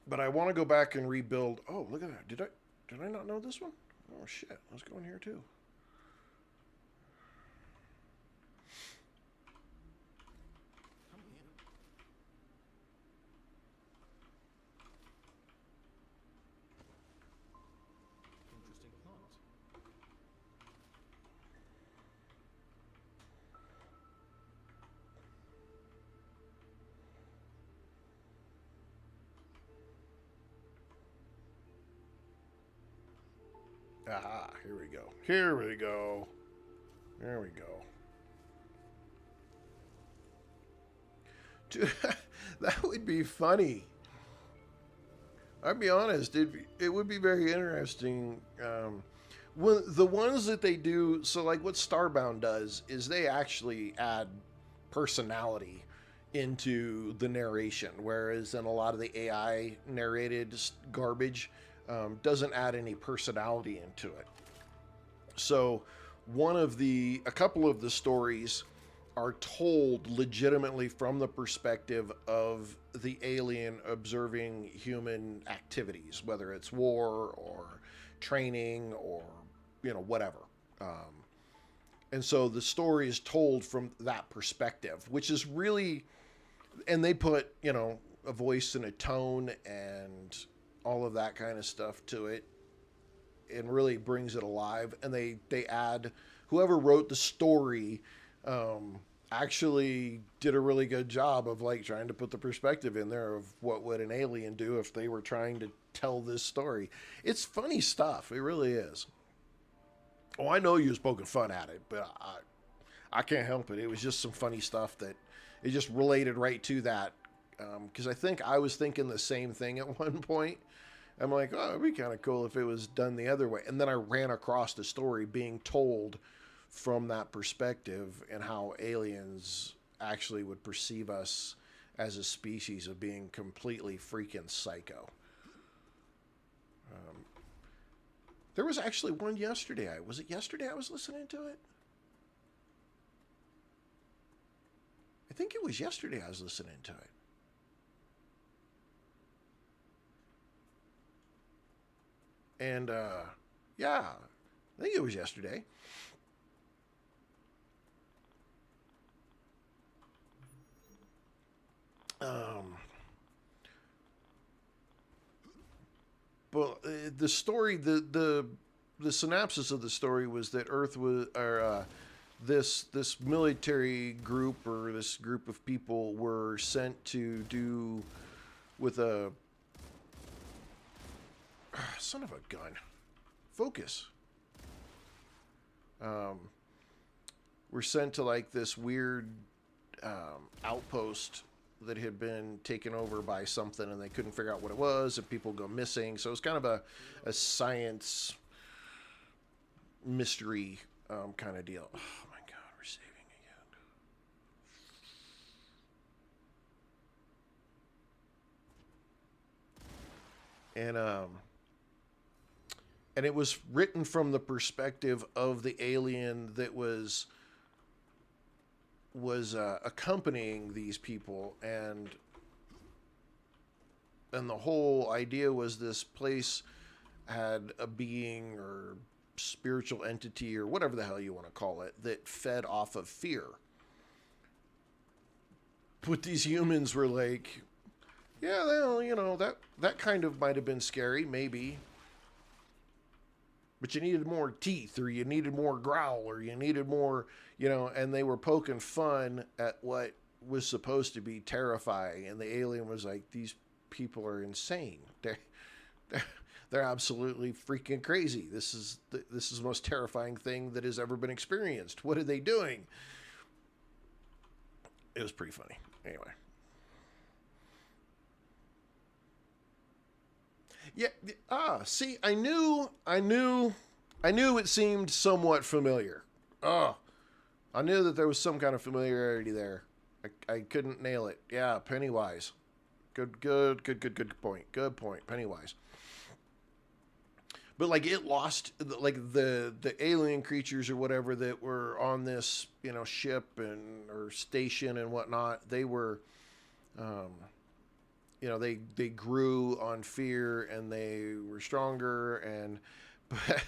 But I want to go back and rebuild. Oh, look at that. Did I not know this one? Oh shit. Let's go in here too. Come in. Interesting plot. Aha, here we go. Here we go. There we go. Dude, that would be funny. I'll be honest. It would be very interesting. The ones that they do, so like what Starbound does is they actually add personality into the narration, whereas in a lot of the AI narrated garbage doesn't add any personality into it. So a couple of the stories are told legitimately from the perspective of the alien observing human activities, whether it's war or training or whatever. And so the story is told from that perspective, which is really, and they put a voice and a tone and all of that kind of stuff to it, and really brings it alive. And they add, whoever wrote the story actually did a really good job of like trying to put the perspective in there of what would an alien do if they were trying to tell this story. It's funny stuff. It really is. Oh, I know you was poking fun at it, but I can't help it. It was just some funny stuff that it just related right to that. Because I think I was thinking the same thing at one point. I'm like, oh, it'd be kind of cool if it was done the other way. And then I ran across the story being told from that perspective and how aliens actually would perceive us as a species of being completely freaking psycho. There was actually one yesterday. Was it yesterday I was listening to it? I think it was yesterday I was listening to it. And, yeah, I think it was yesterday. But the story, the synopsis of the story was that Earth was, or this military group or this group of people were sent to do with a son of a gun. Focus. Were sent to like this weird outpost that had been taken over by something, and they couldn't figure out what it was, and people go missing. So it's kind of a science mystery kind of deal. Oh my god, we're saving again. And it was written from the perspective of the alien that was accompanying these people, and the whole idea was this place had a being or spiritual entity or whatever the hell you want to call it that fed off of fear. But these humans were like, yeah, well, that kind of might have been scary, maybe. But you needed more teeth, or you needed more growl, or you needed more, and they were poking fun at what was supposed to be terrifying. And the alien was like, these people are insane. They're absolutely freaking crazy. This is the most terrifying thing that has ever been experienced. What are they doing? It was pretty funny. Anyway. Yeah. See, I knew it seemed somewhat familiar. I knew that there was some kind of familiarity there. I couldn't nail it. Yeah, Pennywise. Good point. Good point. Pennywise. but like it lost like the alien creatures or whatever that were on this ship and or station and whatnot. They were um, they grew on fear and they were stronger and but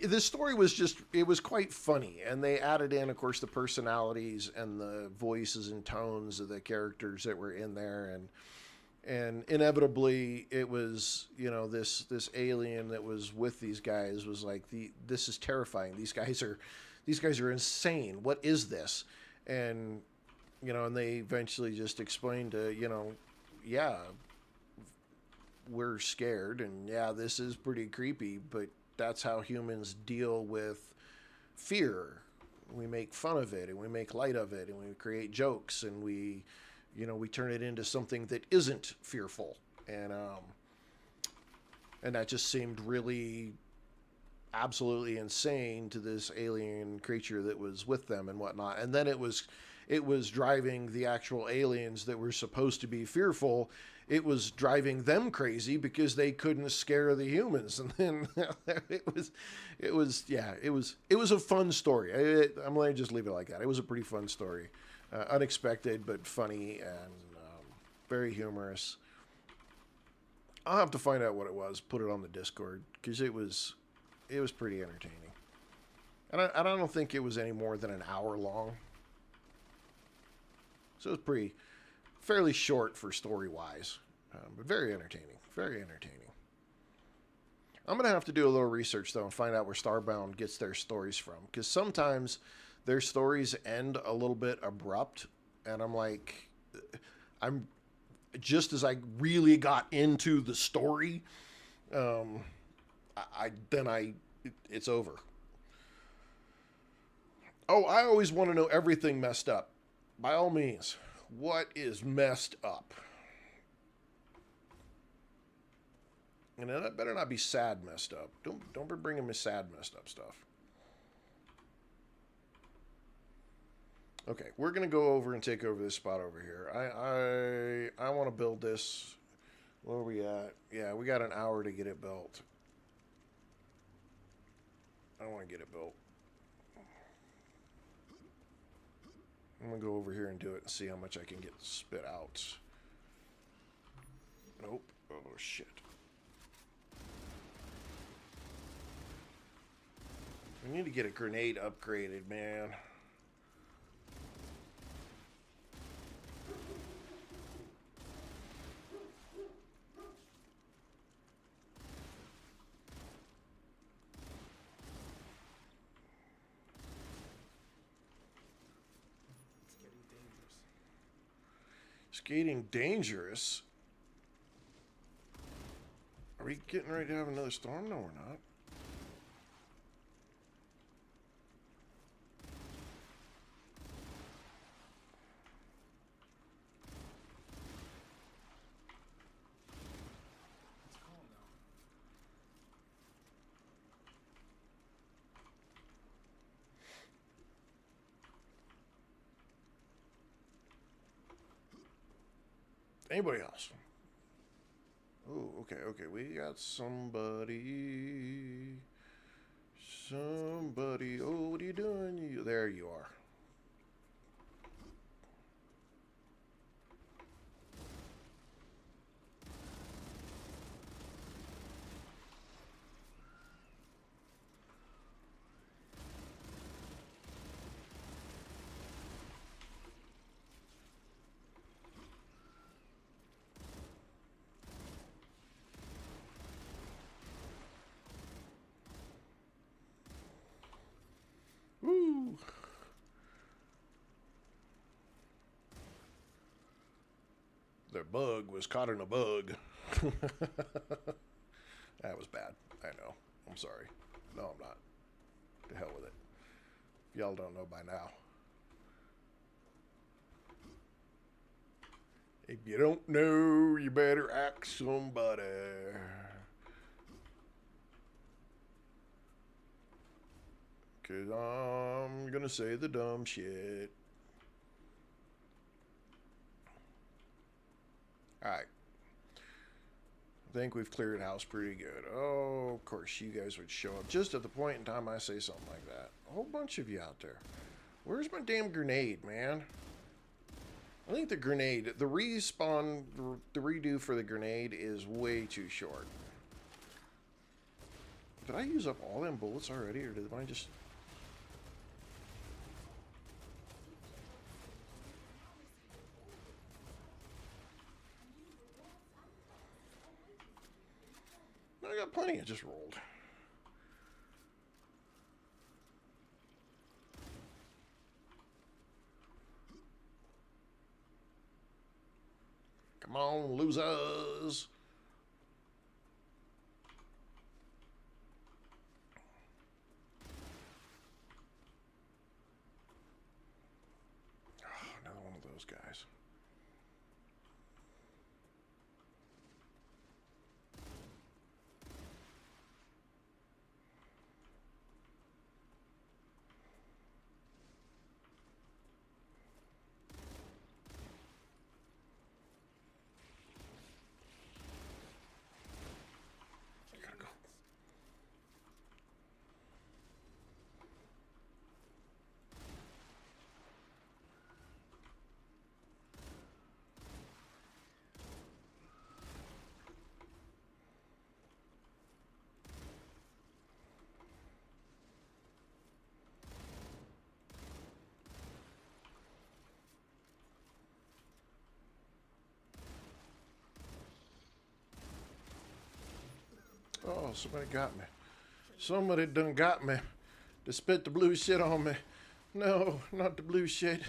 this story was just it was quite funny, and they added in of course the personalities and the voices and tones of the characters that were in there, and inevitably it was this alien that was with these guys was like this is terrifying, these guys are insane, what is this? And and they eventually just explained to yeah, we're scared, and yeah, this is pretty creepy, but that's how humans deal with fear. We make fun of it and we make light of it and we create jokes and we turn it into something that isn't fearful. And that just seemed really absolutely insane to this alien creature that was with them and whatnot. And then it was driving the actual aliens that were supposed to be fearful. It was driving them crazy because they couldn't scare the humans. And then it was a fun story. I'm going to just leave it like that. It was a pretty fun story, unexpected but funny and very humorous. I'll have to find out what it was, put it on the Discord, because it was pretty entertaining. And I don't think it was any more than an hour long. So it was fairly short for story-wise, but very entertaining. Very entertaining. I'm going to have to do a little research, though, and find out where Starbound gets their stories from. Because sometimes their stories end a little bit abrupt, and I'm like, just as I really got into the story, it's over. Oh, I always want to know everything messed up. By all means, what is messed up? And that better not be sad messed up. Don't be bringing me sad messed up stuff. Okay, we're gonna go over and take over this spot over here. I want to build this. Where are we at? Yeah, we got an hour to get it built. I want to get it built. I'm going to go over here and do it and see how much I can get spit out. Nope. Oh, shit. We need to get a grenade upgraded, man. Skating dangerous? Are we getting ready to have another storm? No, we're not. It's calm now. Anybody else? Oh, okay, okay. We got somebody. Somebody. Oh, what are you doing? There you are. Woo! Their bug was caught in a bug. That was bad. I know. I'm sorry. No, I'm not. To hell with it. Y'all don't know by now. If you don't know, you better ask somebody. Cause I'm gonna say the dumb shit. Alright. I think we've cleared house pretty good. Oh, of course. course, you guys would show up just at the point in time I say something like that. A whole bunch of you out there. Where's my damn grenade, man? I think the grenade, the respawn, the redo for the grenade is way too short. Did I use up all them bullets already, or did mine just... No, I got plenty. I just rolled. Come on, losers. Oh, another one of those guys. Gotta go. Oh, somebody got me. Somebody done got me. They spit the blue shit on me. No, not the blue shit.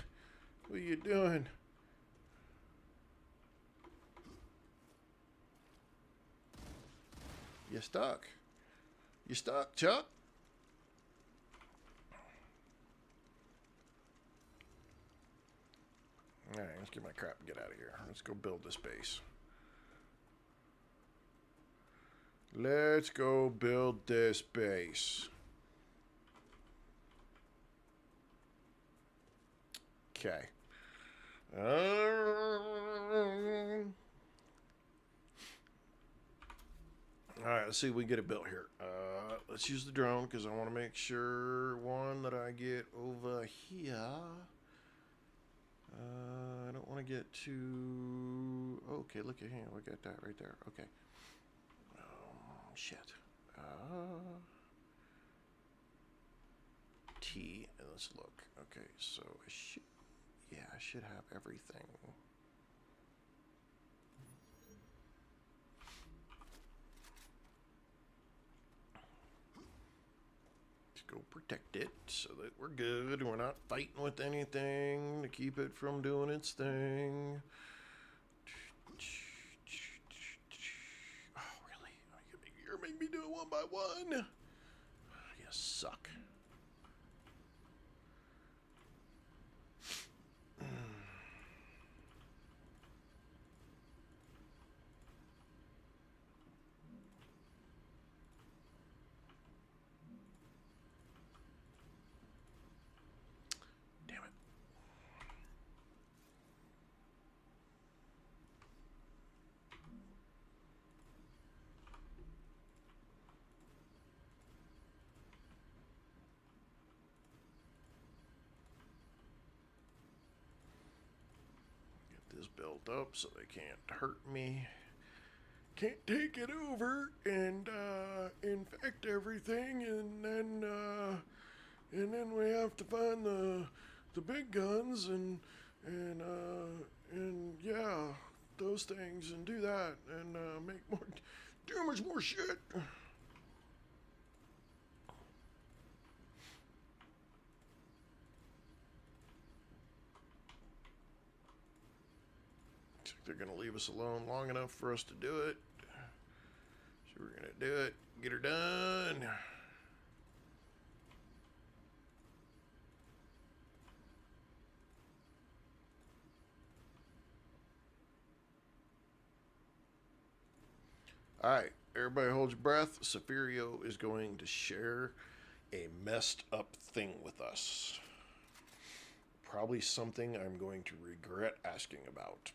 What are you doing? You stuck. You stuck, Chuck? Alright, let's get my crap and get out of here. Let's go build this base. Let's go build this base. Okay. Alright, let's see if we can get it built here. Let's use the drone because I want to make sure, one, that I get over here. I don't want to get too... Okay, look at him. Look at that right there. Okay. Shit. T, and let's look. Okay, so I should... Yeah, I should have everything. Go protect it so that we're good. We're not fighting with anything to keep it from doing its thing. Oh, really? You're making me do it one by one? You suck. This built up so they can't hurt me. Can't take it over and infect everything, and then we have to find the big guns and yeah, those things, and do that and make more, do much more shit. They're gonna leave us alone long enough for us to do it. So we're gonna do it. Get her done. Alright, everybody hold your breath. Safirio is going to share a messed up thing with us. Probably something I'm going to regret asking about.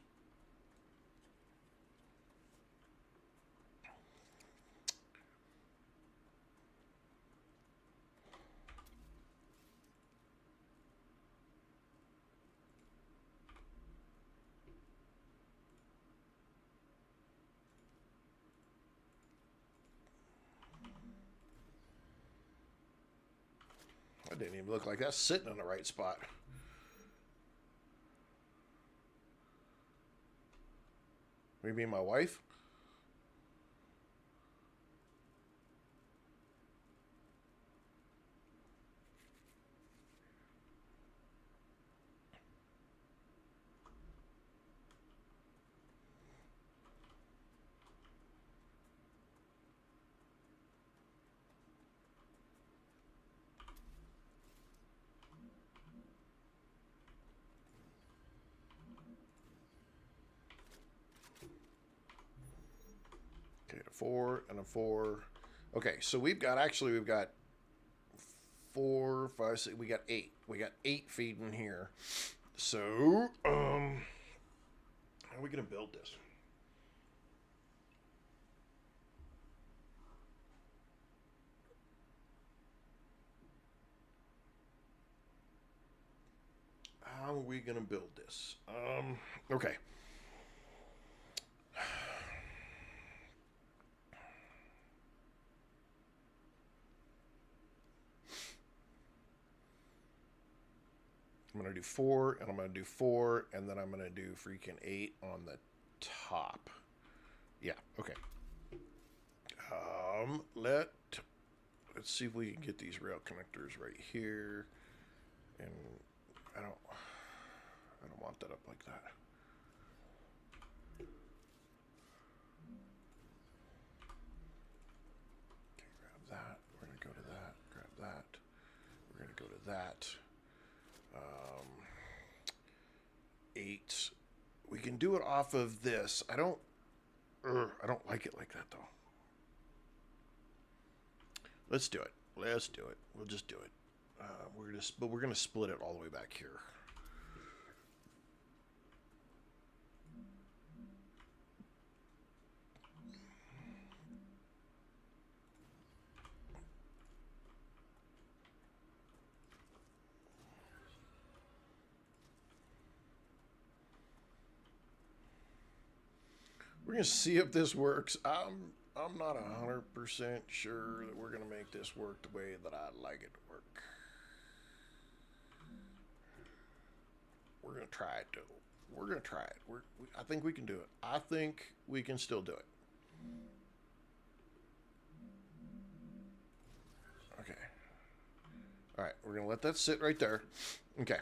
didn't even look like that's sitting in the right spot. You mean my wife? Okay, a 4 and a 4. Okay, so we've got 4, 5, 6. We got 8. We got 8 feeding here. So, how are we gonna build this? How are we gonna build this? Okay. I'm gonna do 4, and I'm gonna do 4, and then I'm gonna do freaking 8 on the top. Yeah. Okay. Let's see if we can get these rail connectors right here, and I don't want that up like that. Okay, grab that. We're gonna go to that. Grab that. We're gonna go to that. 8. We can do it off of this. I don't like it like that though. Let's do it. Let's do it. We'll just do it. But we're gonna split it all the way back here. We're gonna see if this works. I'm not 100% sure that we're gonna make this work the way that I'd like it to work. We're gonna try it though. We're gonna try it. I think we can do it. I think we can still do it. Okay. All right. We're gonna let that sit right there. Okay.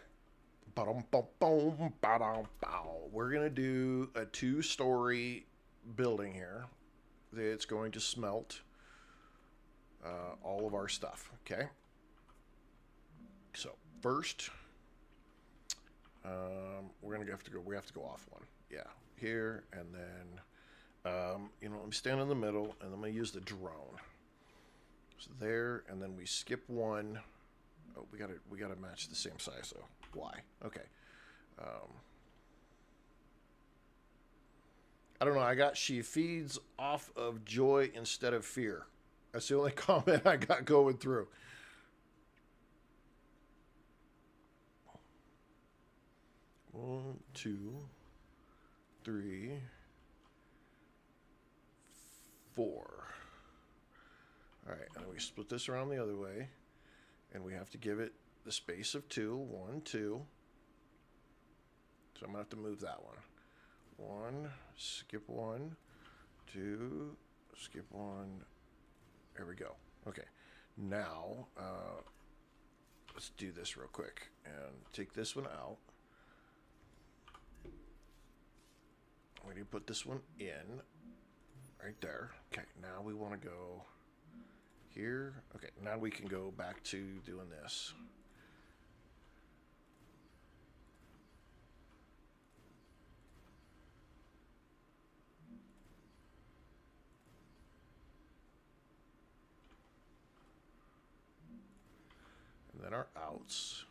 We're gonna do a 2-story building here. It's going to smelt all of our stuff. Okay. So first, we're gonna have to go. We have to go off one. Yeah, here, and then let me stand in the middle, and I'm gonna use the drone. So there, and then we skip one. Oh, we gotta match the same size though. Why? Okay. I don't know. She feeds off of joy instead of fear. That's the only comment I got going through. One, 2, 3, 4. All right, and we split this around the other way, and we have to give it the space of 2. 1, 2. So I'm gonna have to move that one. 1, skip 1, 2, skip 1. There we go. Okay, now let's do this real quick and take this one out. We need to put this one in right there. Okay, now we want to go here. Okay, now we can go back to doing this. And then our outs.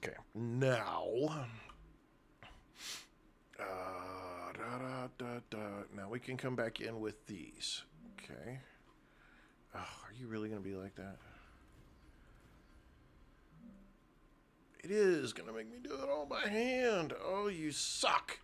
Okay, now, now we can come back in with these. Okay. Oh, are you really going to be like that? It is gonna make me do it all by hand. Oh, you suck.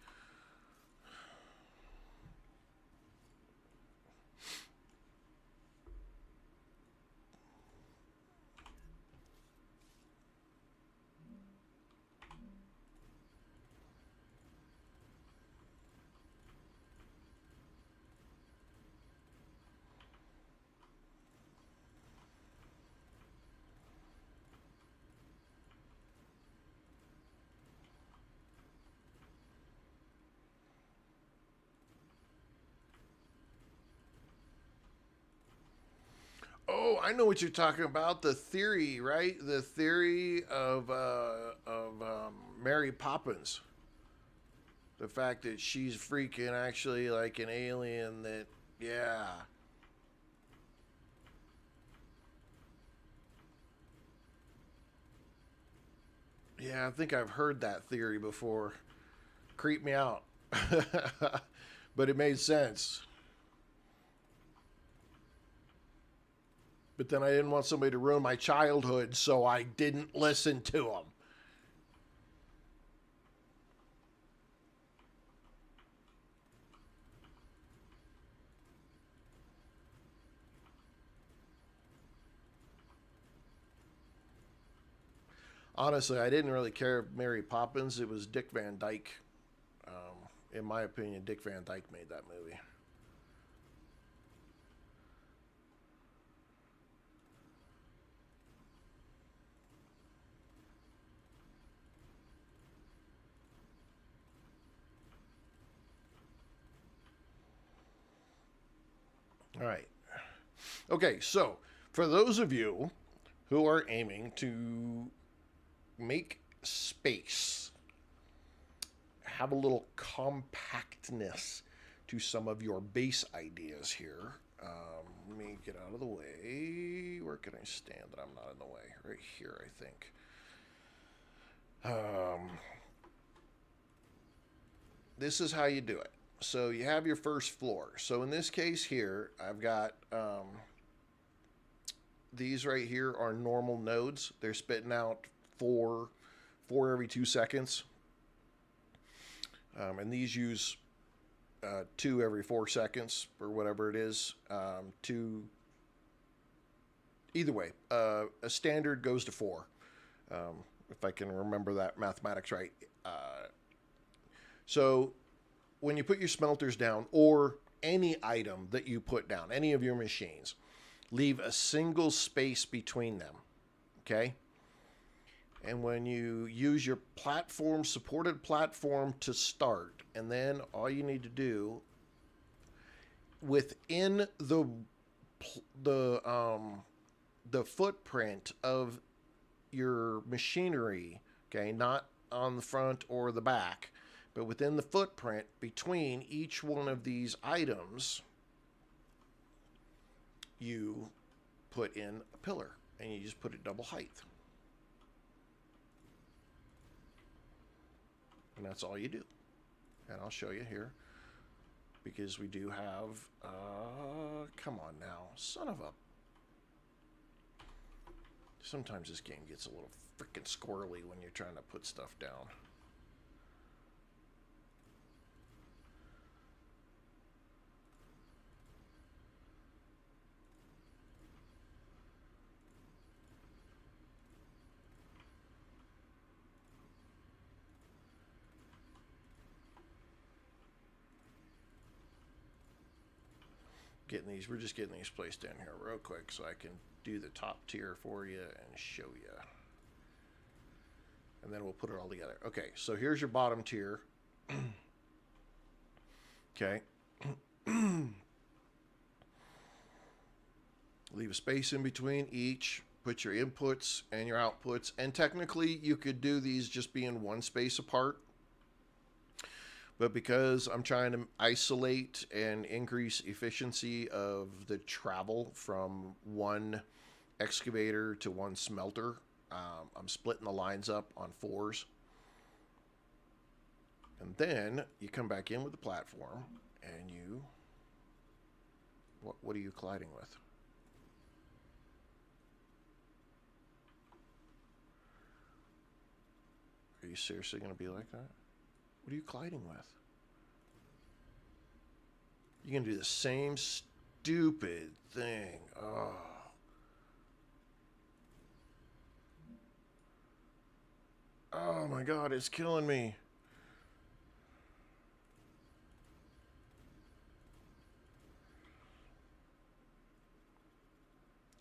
Oh, I know what you're talking about. The theory, right? The theory of Mary Poppins. The fact that she's freaking actually like an alien. That, yeah, yeah. I think I've heard that theory before. Creep me out, but it made sense. But then I didn't want somebody to ruin my childhood, so I didn't listen to them. Honestly, I didn't really care if Mary Poppins. It was Dick Van Dyke. In my opinion, Dick Van Dyke made that movie. All right. Okay, so for those of you who are aiming to make space, have a little compactness to some of your base ideas here. Let me get out of the way. Where can I stand that I'm not in the way? Right here, I think. This is how you do it. So you have your first floor. So in this case here, I've got these right here are normal nodes. They're spitting out four every 2 seconds. And these use 2 every 4 seconds or whatever it is. Either way, a standard goes to 4. If I can remember that mathematics right. So when you put your smelters down, or any item that you put down, any of your machines, leave a single space between them. Okay? And when you use your supported platform to start, and then all you need to do within the footprint of your machinery, okay, not on the front or the back, but within the footprint between each one of these items, you put in a pillar, and you just put it double height. And that's all you do. And I'll show you here, because we do have, come on now, son of a, sometimes this game gets a little freaking squirrely when you're trying to put stuff down. We're just getting these placed in here real quick so I can do the top tier for you and show you. And then we'll put it all together. Okay, so here's your bottom tier. Okay. Leave a space in between each. Put your inputs and your outputs. And technically, you could do these just being one space apart. But because I'm trying to isolate and increase efficiency of the travel from one excavator to one smelter, I'm splitting the lines up on 4s. And then you come back in with the platform, and you... What are you colliding with? you seriously going to be like that? What are you colliding with? You can do the same stupid thing. Oh. Oh my god, it's killing me.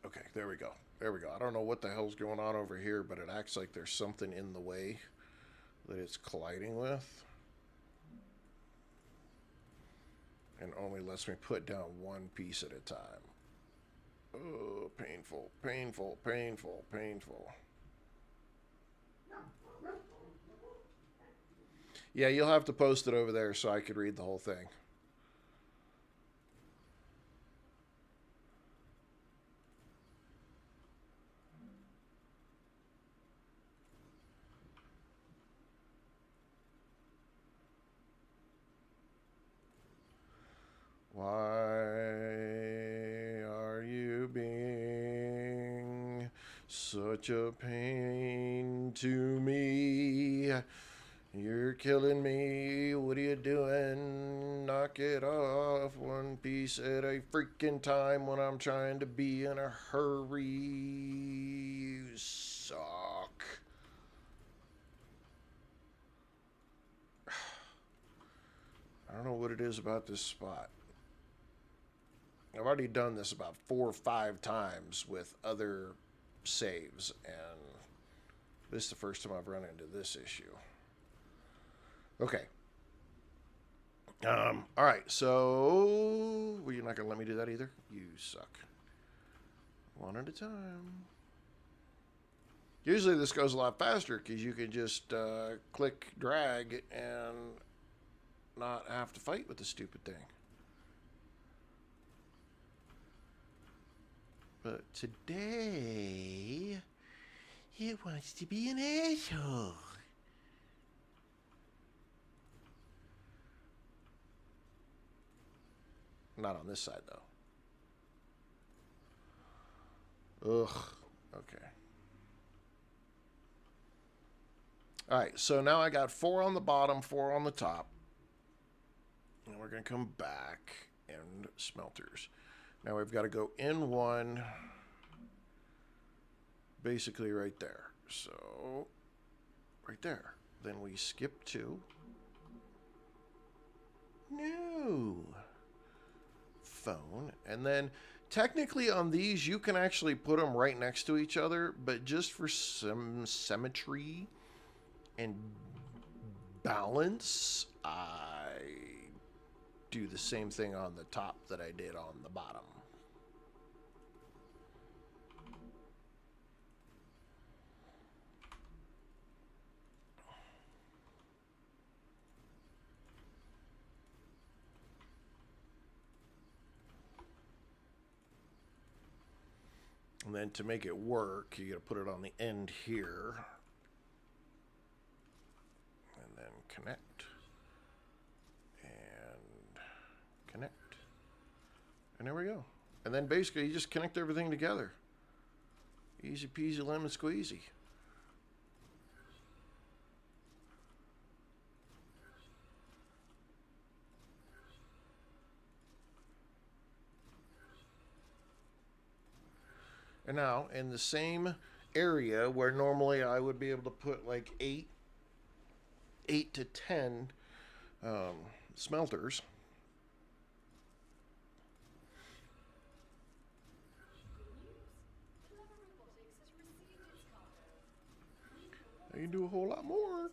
Okay, there we go. There we go. I don't know what the hell's going on over here, but it acts like there's something in the way that it's colliding with. And only lets me put down one piece at a time. Oh, painful, painful, painful, painful. Yeah, you'll have to post it over there so I could read the whole thing. Why are you being such a pain to me? You're killing me. What are you doing? Knock it off one piece at a freaking time when I'm trying to be in a hurry. You suck. I don't know what it is about this spot. I've already done this about 4 or 5 times with other saves, and this is the first time I've run into this issue. Okay. All right, so well, you're not gonna let me do that either. You suck. One at a time. Usually this goes a lot faster because you can just click drag and not have to fight with the stupid thing. But today, it wants to be an asshole. Not on this side, though. Ugh. Okay. Alright, so now I got 4 on the bottom, 4 on the top. And we're going to come back and smelters. Now we've got to go in one, basically right there. So, right there. Then we skip 2. No. Phone. And then, technically on these, you can actually put them right next to each other, but just for some symmetry and balance, I do the same thing on the top that I did on the bottom. And then to make it work, you got to put it on the end here. And then connect. And connect. And there we go. And then basically you just connect everything together. Easy peasy lemon squeezy. And now, in the same area where normally I would be able to put like 8 to 10 smelters, I can do a whole lot more.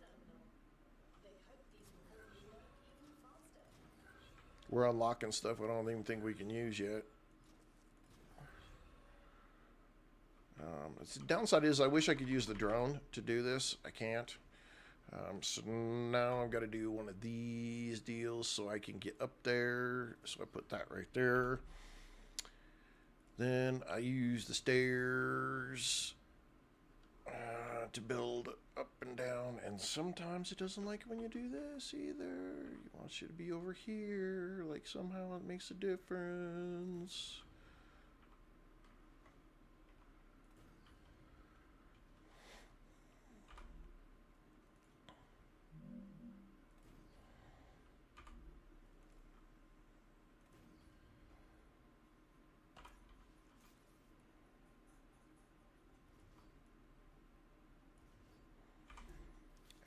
We're unlocking stuff I don't even think we can use yet. The downside is I wish I could use the drone to do this. I can't. So now I've got to do one of these deals so I can get up there. So I put that right there. Then I use the stairs to build up and down. And sometimes it doesn't like it when you do this either. It wants you to be over here. Like somehow it makes a difference.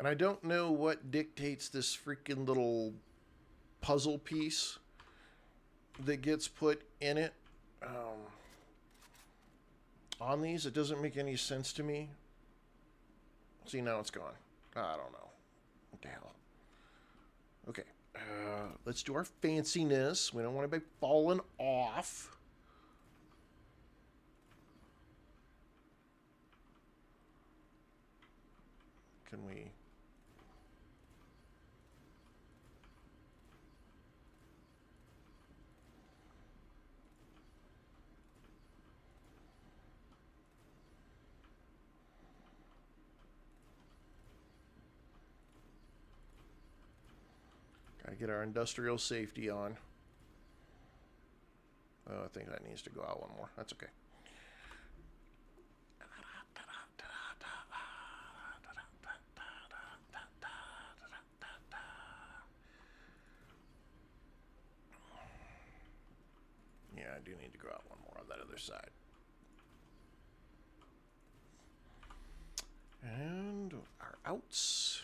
And I don't know what dictates this freaking little puzzle piece that gets put in it. On these, it doesn't make any sense to me. See, now it's gone. I don't know. What the hell? Okay. Let's do our fanciness. We don't want to be falling off. Can we... Gotta get our industrial safety on. Oh, I think that needs to go out one more. That's okay. Yeah, I do need to go out one more on that other side. And our outs.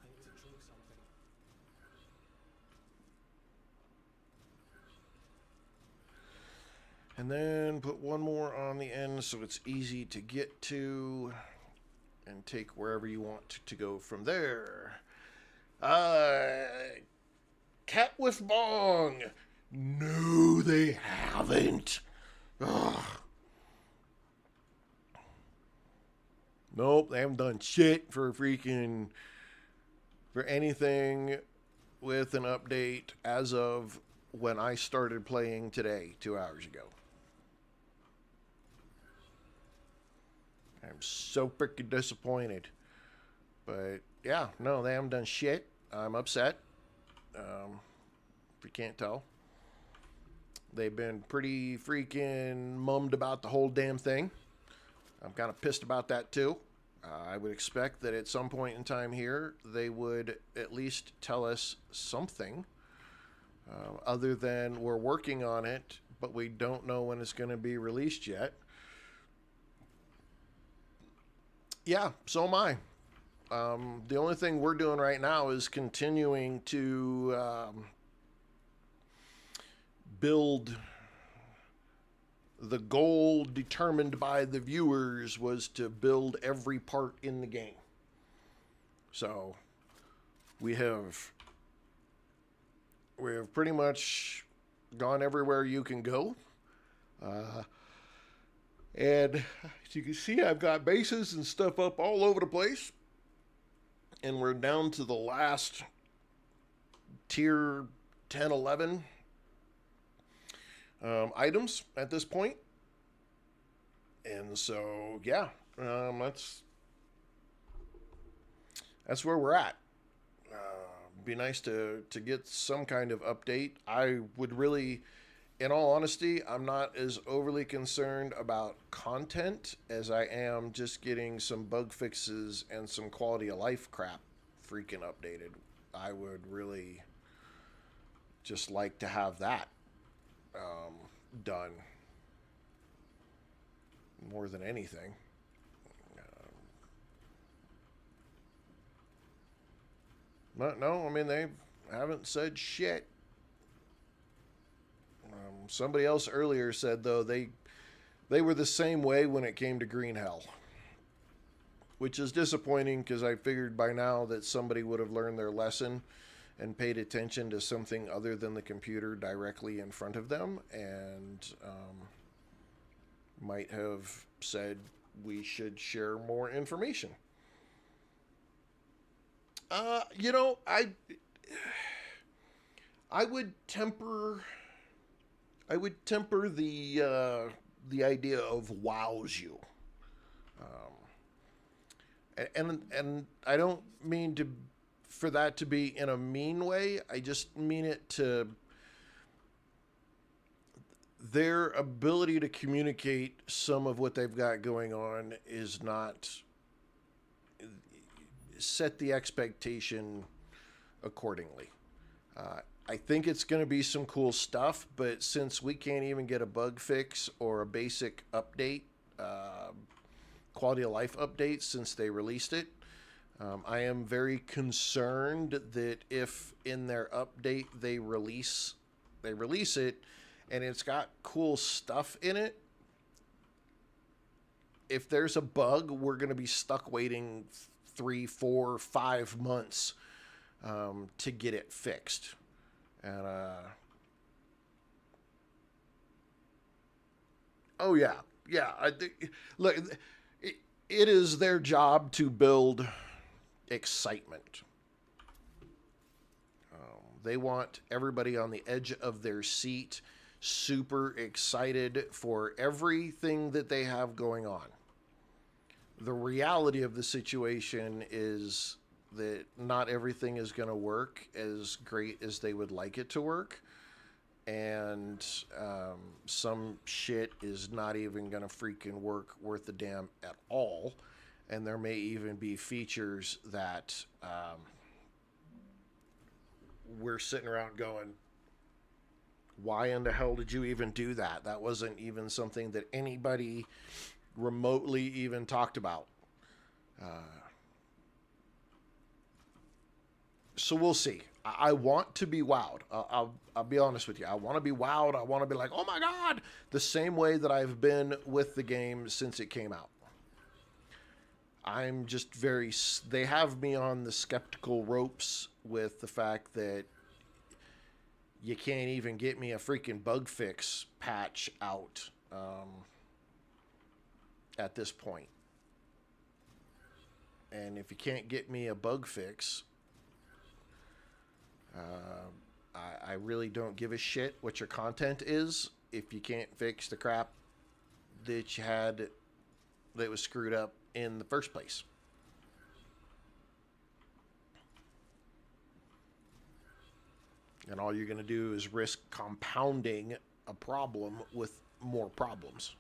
I need to drink something. And then put one more on the end so it's easy to get to and take wherever you want to go from there. Cat with bong. No, they haven't. Ugh. Nope, they haven't done shit for anything with an update as of when I started playing today, 2 hours ago. I'm so freaking disappointed. But yeah, no, they haven't done shit. I'm upset. If you can't tell. They've been pretty freaking mummed about the whole damn thing. I'm kind of pissed about that too. I would expect that at some point in time here, they would at least tell us something. Other than we're working on it, but we don't know when it's going to be released yet. Yeah, so am I. The only thing we're doing right now is continuing to build. The goal determined by the viewers was to build every part in the game. So we have pretty much gone everywhere you can go. And as you can see, I've got bases and stuff up all over the place. And we're down to the last tier 10, 11 items at this point. And so, yeah, that's where we're at. Be nice to get some kind of update. I would really, in all honesty, I'm not as overly concerned about content as I am just getting some bug fixes and some quality of life crap freaking updated. I would really just like to have that done more than anything. No, I mean, they haven't said shit. Somebody else earlier said, though, they were the same way when it came to Green Hell, which is disappointing because I figured by now that somebody would have learned their lesson and paid attention to something other than the computer directly in front of them, and might have said we should share more information. I would temper the idea of wows you. And I don't mean for that to be in a mean way. I just mean it to their ability to communicate some of what they've got going on is not set the expectation accordingly. I think it's going to be some cool stuff, but since we can't even get a bug fix or a basic update, quality of life update since they released it, I am very concerned that if in their update they release it and it's got cool stuff in it, if there's a bug, we're going to be stuck waiting 3, 4, 5 months to get it fixed. And oh yeah. Look, it is their job to build excitement. They want everybody on the edge of their seat, super excited for everything that they have going on. The reality of the situation is that not everything is going to work as great as they would like it to work. And some shit is not even going to freaking work worth a damn at all. And there may even be features that we're sitting around going, why in the hell did you even do that? That wasn't even something that anybody remotely even talked about. So we'll see. I want to be wowed. I'll be honest with you. I want to be wowed. I want to be like, oh my God, the same way that I've been with the game since it came out. I'm just they have me on the skeptical ropes with the fact that you can't even get me a freaking bug fix patch out at this point. And if you can't get me a bug fix, I really don't give a shit what your content is if you can't fix the crap that you had that was screwed up in the first place. And all you're going to do is risk compounding a problem with more problems.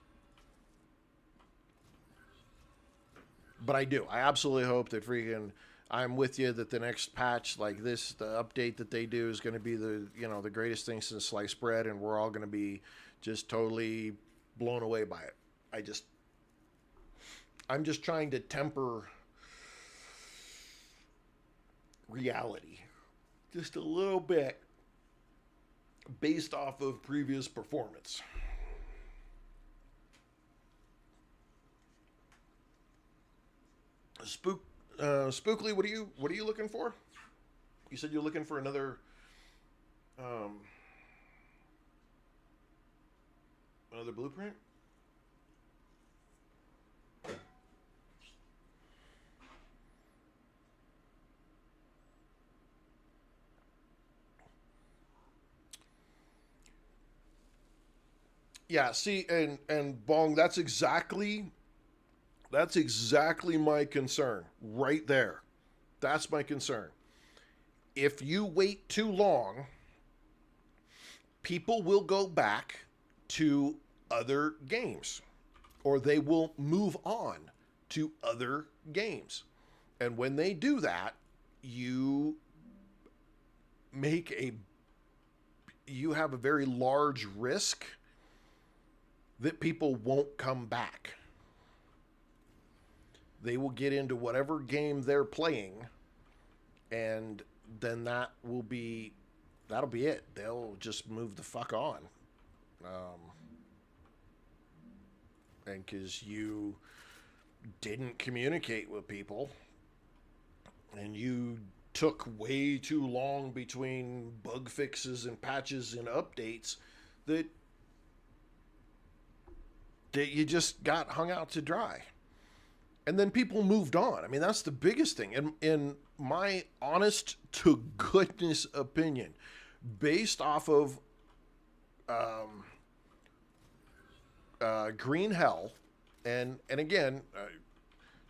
But I do. I absolutely hope that freaking I'm with you that the next patch like this, the update that they do is going to be the greatest thing since sliced bread, and we're all going to be just totally blown away by it. I'm just trying to temper reality just a little bit based off of previous performance. Spookly, what are you looking for? You said you're looking for another blueprint? Yeah, see, and Bong, that's exactly my concern right there. That's my concern. If you wait too long, people will go back to other games, or they will move on to other games. And when they do that, you have a very large risk that people won't come back. They will get into whatever game they're playing, and then that'll be it. They'll just move the fuck on. And because you didn't communicate with people, and you took way too long between bug fixes and patches and updates, that you just got hung out to dry. And then people moved on. I mean, that's the biggest thing. In my honest to goodness opinion, based off of Green Hell, and again,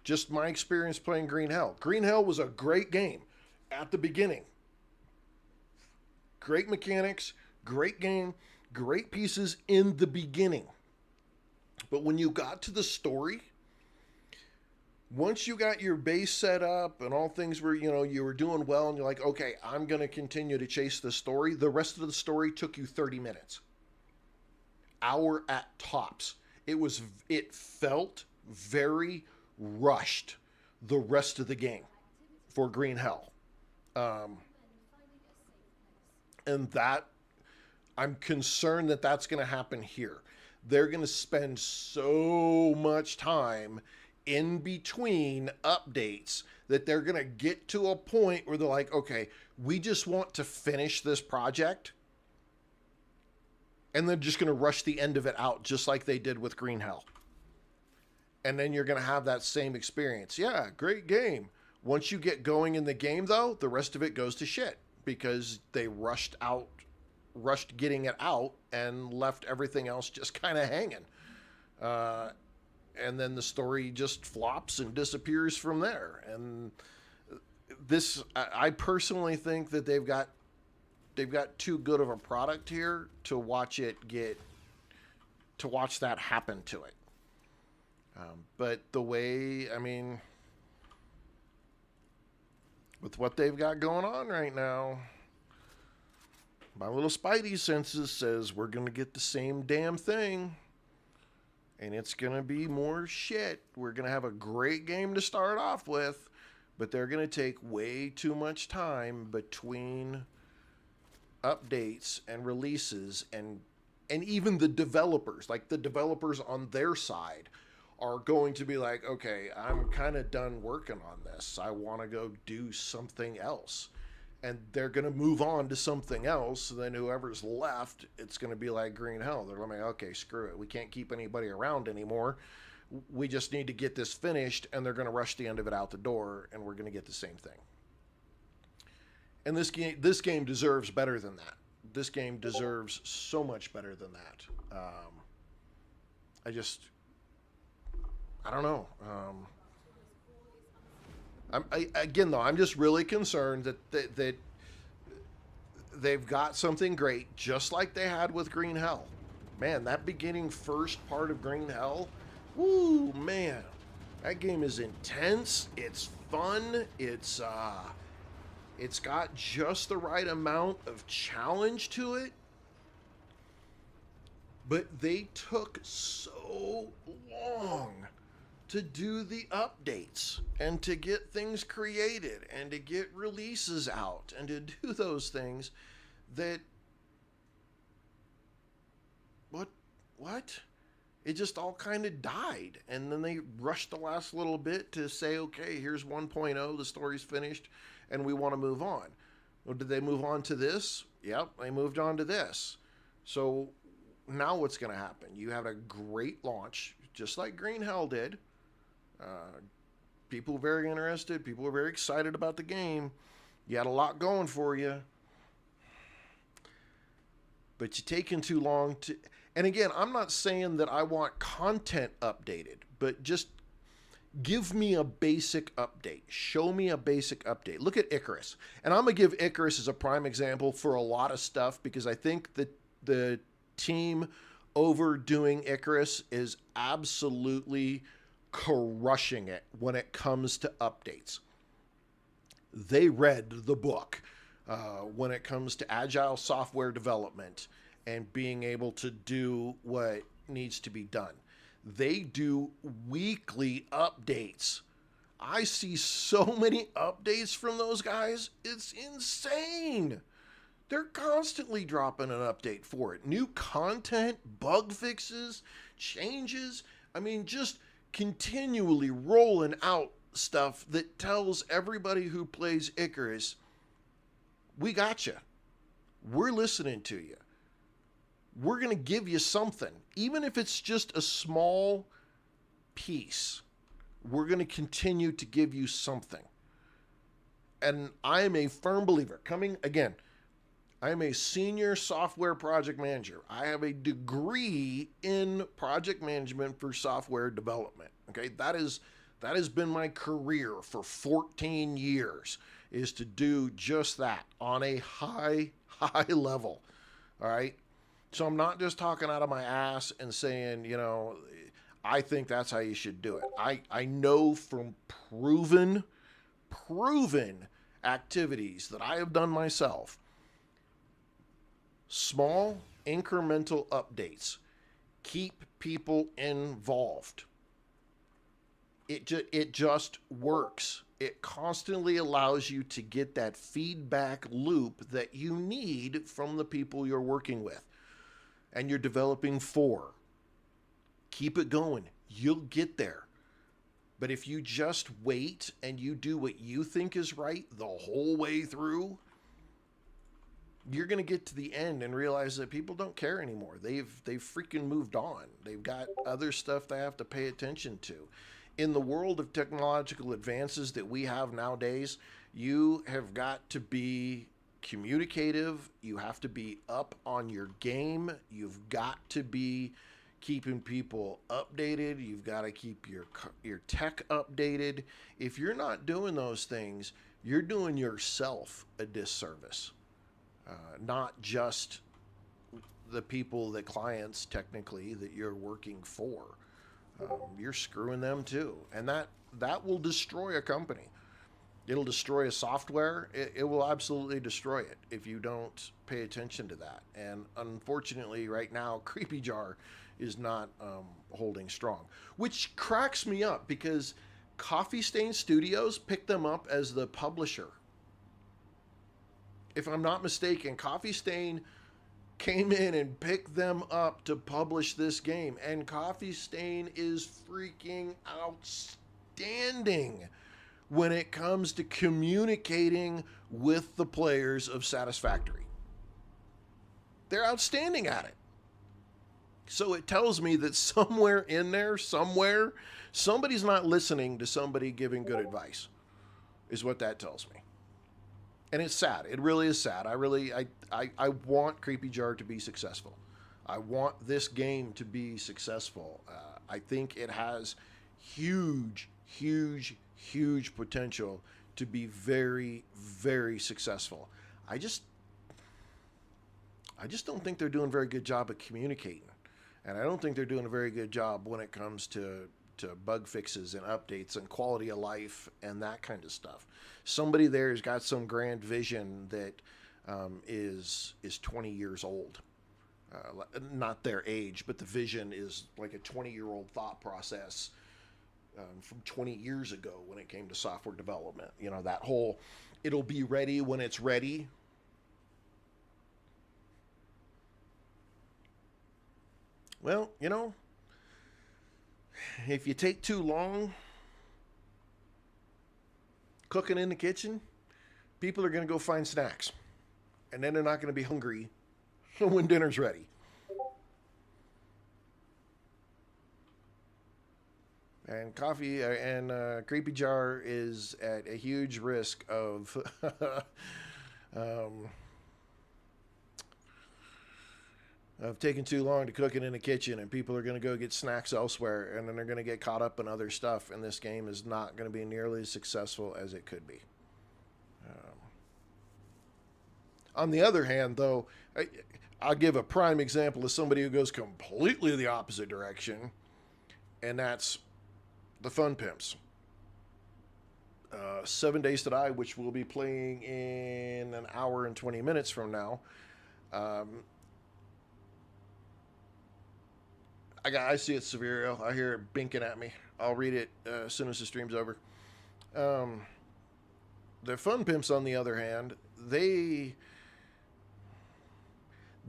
just my experience playing Green Hell. Green Hell was a great game at the beginning. Great mechanics, great game, great pieces in the beginning. But when you got to the story, Once you got your base set up and all things were, you were doing well, and you're like, okay, I'm going to continue to chase the story. The rest of the story took you 30 minutes, hour at tops. It felt very rushed the rest of the game for Green Hell. Um, and that I'm concerned that that's going to happen here. They're going to spend so much time in between updates that they're going to get to a point where they're like, okay, we just want to finish this project. And they're just going to rush the end of it out, just like they did with Green Hell. And then you're going to have that same experience. Yeah, great game. Once you get going in the game, though, the rest of it goes to shit because they rushed getting it out and left everything else just kind of hanging. And then the story just flops and disappears from there. And I personally think that they've got too good of a product here to watch that happen to it. But the way, I mean, with what they've got going on right now, my little spidey senses says we're going to get the same damn thing. And it's going to be more shit. We're going to have a great game to start off with, but they're going to take way too much time between updates and releases, and even the developers, like the developers on their side, are going to be like, okay, I'm kind of done working on this. I want to go do something else. And they're going to move on to something else. So then whoever's left, it's going to be like Green Hell. They're going to be, okay, screw it. We can't keep anybody around anymore. We just need to get this finished, and they're going to rush the end of it out the door, and we're going to get the same thing. And this game deserves better than that. This game deserves so much better than that. I don't know. Again, though, I'm just really concerned that they've got something great, just like they had with Green Hell. Man, that beginning first part of Green Hell, woo, man, that game is intense. It's fun. It's got just the right amount of challenge to it. But they took so long to do the updates and to get things created and to get releases out and to do those things that what it just all kind of died. And then they rushed the last little bit to say, okay, here's 1.0, the story's finished and we want to move on. Well, did they move on to this? Yep, they moved on to this. So now what's going to happen? You have a great launch, just like Green Hell did. People were very interested. People were very excited about the game. You had a lot going for you. But you're taking too long to... And again, I'm not saying that I want content updated, but just give me a basic update. Show me a basic update. Look at Icarus. And I'm going to give Icarus as a prime example for a lot of stuff because I think that the team overdoing Icarus is absolutely crushing it when it comes to updates. They read the book when it comes to agile software development and being able to do what needs to be done. They do weekly updates. I see so many updates from those guys. It's insane. They're constantly dropping an update for it. New content, bug fixes, changes. I mean, just continually rolling out stuff that tells everybody who plays Icarus, we got you. We're listening to you. We're going to give you something. Even if it's just a small piece, we're going to continue to give you something. And I am a firm believer. I am a senior software project manager. I have a degree in project management for software development. Okay, that has been my career for 14 years, is to do just that on a high level. All right. So I'm not just talking out of my ass and saying, I think that's how you should do it. I know from proven activities that I have done myself, small incremental updates keep people involved. It just works. It constantly allows you to get that feedback loop that you need from the people you're working with and you're developing for. Keep it going. You'll get there. But if you just wait and you do what you think is right the whole way through, you're going to get to the end and realize that people don't care anymore. They've freaking moved on. They've got other stuff they have to pay attention to. In the world of technological advances that we have nowadays, you have got to be communicative. You have to be up on your game. You've got to be keeping people updated. You've got to keep your tech updated. If you're not doing those things, you're doing yourself a disservice. Not just the people, the clients, technically, that you're working for. You're screwing them too, and that will destroy a company. It'll destroy a software. It will absolutely destroy it if you don't pay attention to that. And unfortunately, right now, Creepy Jar is not holding strong, which cracks me up because Coffee Stain Studios picked them up as the publisher. If I'm not mistaken, Coffee Stain came in and picked them up to publish this game, and Coffee Stain is freaking outstanding when it comes to communicating with the players of Satisfactory. They're outstanding at it. So it tells me that somewhere in there, somewhere, somebody's not listening to somebody giving good advice, is what that tells me. And it's sad. It really is sad. I want Creepy Jar to be successful. I want this game to be successful. I think it has huge, huge, huge potential to be very, very successful. I just don't think they're doing a very good job at communicating. And I don't think they're doing a very good job when it comes to bug fixes and updates and quality of life and that kind of stuff. Somebody there has got some grand vision that is 20 years old. Not their age, but the vision is like a 20-year-old thought process from 20 years ago when it came to software development. You know, that whole, it'll be ready when it's ready. Well, you know, if you take too long cooking in the kitchen, people are going to go find snacks. And then they're not going to be hungry when dinner's ready. And coffee and Creepy Jar is at a huge risk of of taking too long to cook it in the kitchen, and people are going to go get snacks elsewhere, and then they're going to get caught up in other stuff, and this game is not going to be nearly as successful as it could be. On the other hand, though, I'll give a prime example of somebody who goes completely the opposite direction, and that's the Fun Pimps. 7 Days to Die, which we'll be playing in an hour and 20 minutes from now. I see it, Severio. I hear it binking at me. I'll read it as soon as the stream's over. The Fun Pimps, on the other hand, they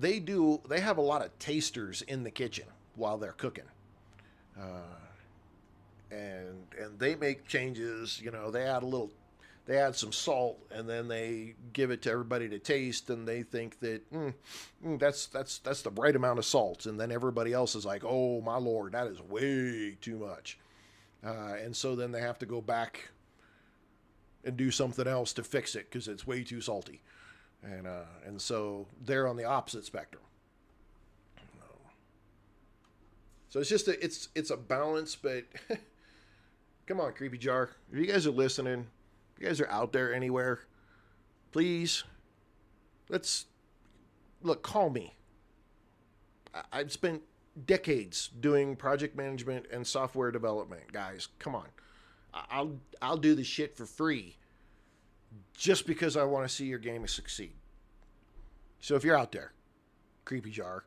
have a lot of tasters in the kitchen while they're cooking, and they make changes. You know, they add some salt, and then they give it to everybody to taste, and they think that that's the right amount of salt, and then everybody else is like, oh my lord, that is way too much, and so then they have to go back and do something else to fix it because it's way too salty, and so they're on the opposite spectrum. So it's just it's a balance, but come on, Creepy Jar, if you guys are listening. You guys are out there anywhere, please, call me. I've spent decades doing project management and software development, guys. Come on. I'll do the shit for free just because I want to see your game succeed. So if you're out there, Creepy Jar,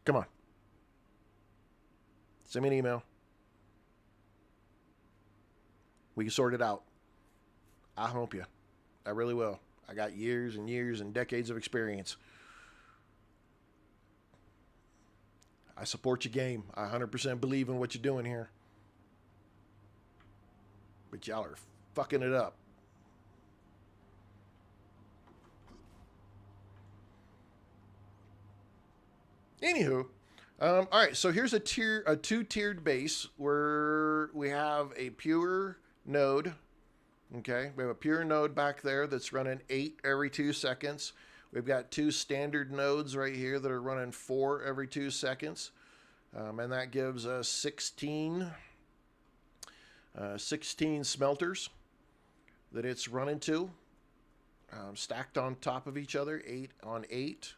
come on. Send me an email. We can sort it out. I'll help you. I really will. I got years and years and decades of experience. I support your game. I 100% believe in what you're doing here. But y'all are fucking it up. Anywho, all right. So here's a two-tiered base where we have a pure node. Okay, we have a pure node back there that's running 8 every 2 seconds. We've got 2 standard nodes right here that are running 4 every 2 seconds. And that gives us 16 smelters that it's running to, stacked on top of each other, 8 on 8.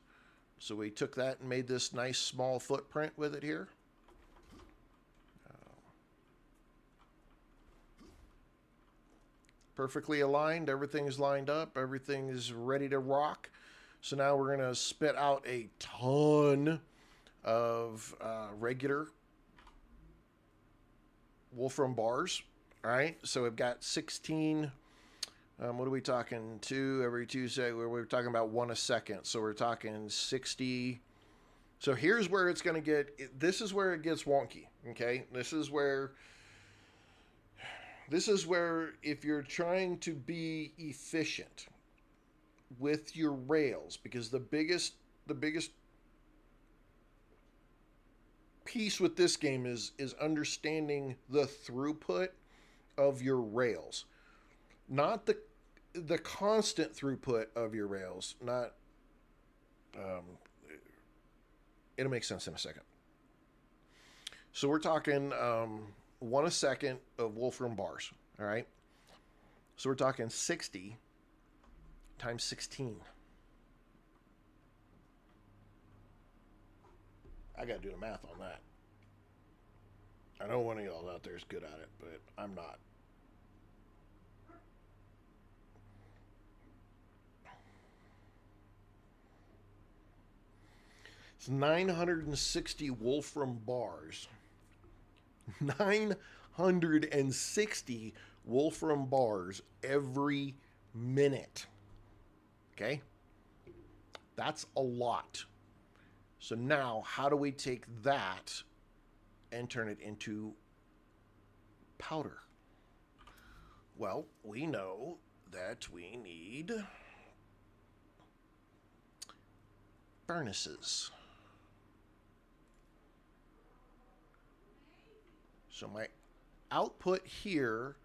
So we took that and made this nice small footprint with it here. Perfectly aligned, everything is lined up, everything is ready to rock. So now we're going to spit out a ton of regular Wolfram bars. All right, so we've got 16. What are we talking? 2 every 2 seconds. We're talking about 1 a second. So we're talking 60. So here's where it's going to get. This is where it gets wonky. Okay, this is where if you're trying to be efficient with your rails, because the biggest piece with this game is understanding the throughput of your rails, not the constant throughput of your rails. Not it'll make sense in a second. So we're talking 1 a second of Wolfram bars. All right, so we're talking 60 times 16. I gotta do the math on that. I know one of y'all out there is good at it, but I'm not. It's 960 Wolfram bars. 960 Wolfram bars every minute. Okay? That's a lot. So now, how do we take that and turn it into powder? Well, we know that we need furnaces. So my output here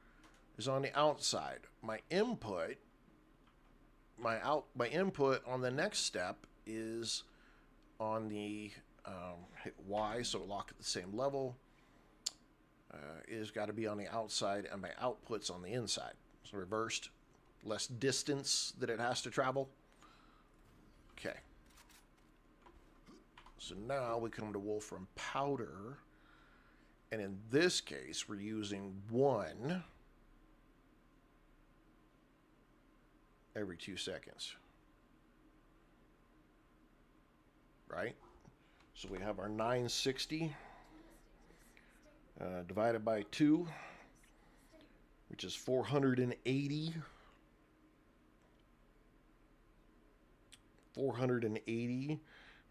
is on the outside. My input on the next step is on the hit Y, so lock at the same level. Is got to be on the outside, and my output's on the inside. So reversed, less distance that it has to travel. Okay. So now we come to Wolfram powder, and in this case, we're using 1 every 2 seconds. Right? So we have our 960 divided by 2, which is 480. 480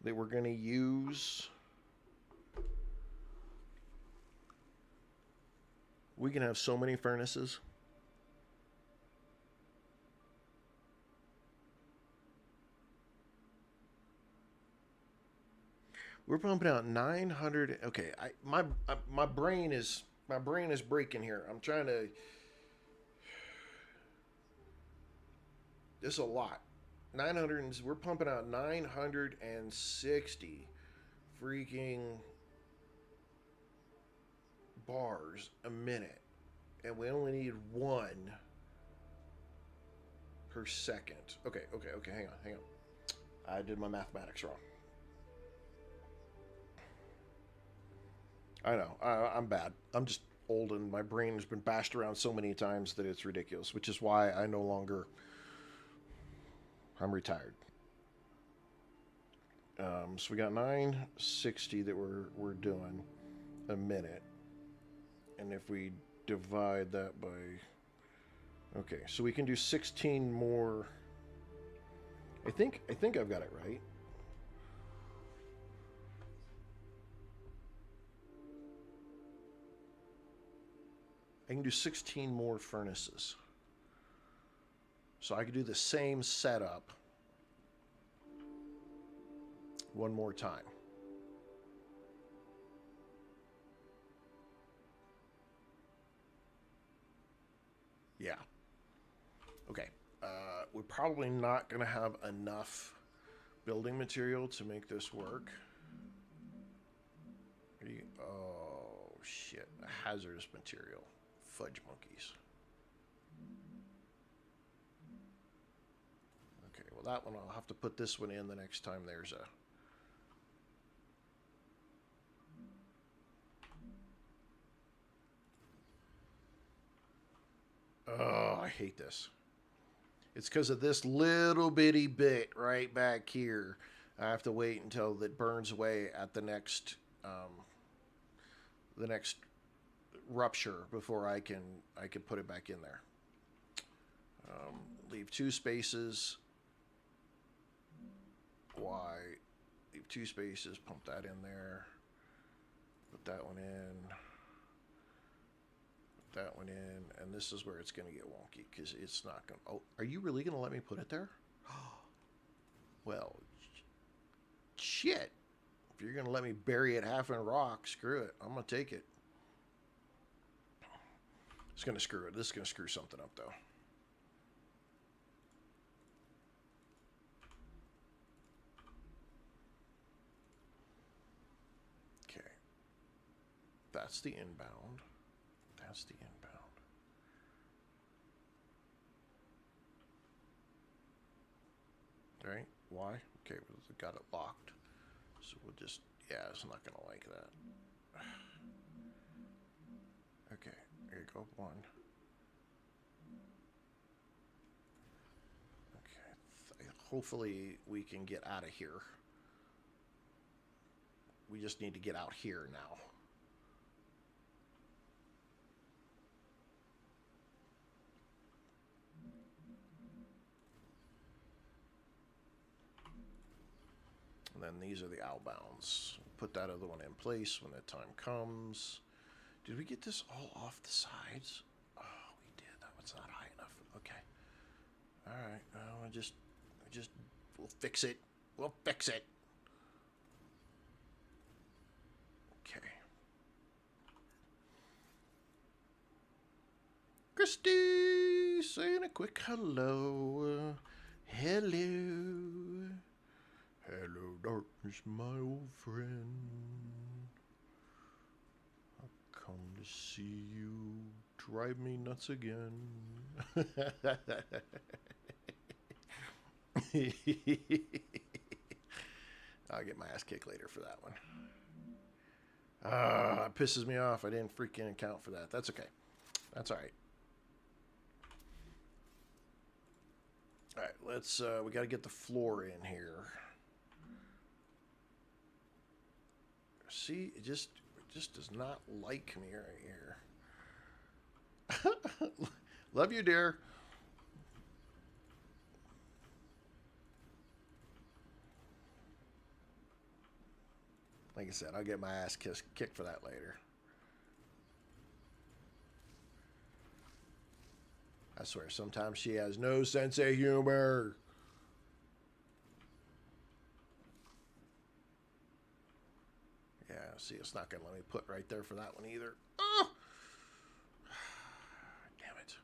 that we're going to use. We can have so many furnaces. We're pumping out 900. Okay, my brain is breaking here. I'm trying to. This is a lot. 900. We're pumping out 960 freaking bars a minute, and we only need 1 per second. Okay. Hang on. I did my mathematics wrong. I know. I'm bad. I'm just old and my brain has been bashed around so many times that it's ridiculous, which is why I no longer. I'm retired. So we got 960 that we're doing a minute, and if we divide that by, okay, so we can do 16 more. I think I've got it right. I can do 16 more furnaces. So I could do the same setup one more time. Yeah. Okay. We're probably not going to have enough building material to make this work. Oh, shit. Hazardous material. Fudge monkeys. Okay, well, that one, I'll have to put this one in the next time there's a... Oh, I hate this. It's because of this little bitty bit right back here. I have to wait until it burns away at the next rupture before I can put it back in there. Leave 2 spaces. Y. Leave 2 spaces. Pump that in there. Put that one in. That one in, and this is where it's going to get wonky because it's not going to... Oh, are you really going to let me put it there? Well, shit. If you're going to let me bury it half in rock, screw it. I'm going to take it. It's going to screw it. This is going to screw something up, though. Okay. That's the inbound. That's the inbound. All right, why? Okay, we got it locked. So we'll just, yeah, it's not going to like that. Okay, there you go, 1. Okay, hopefully we can get out of here. We just need to get out here now. And then these are the outbounds. Put that other one in place when the time comes. Did we get this all off the sides? Oh, we did. That was not high enough. Okay. All right. Well, we'll fix it. We'll fix it. Okay. Christy, saying a quick hello. Hello. Hello, darkness, my old friend. I've come to see you drive me nuts again. I'll get my ass kicked later for that one. It pisses me off. I didn't freaking account for that. That's okay. That's all right. All right, let's, we got to get the floor in here. See, it just does not like me right here. Love you, dear. Like I said, I'll get my ass kicked for that later. I swear, sometimes she has no sense of humor. Yeah, see, it's not going to let me put right there for that one either. Oh! Damn it.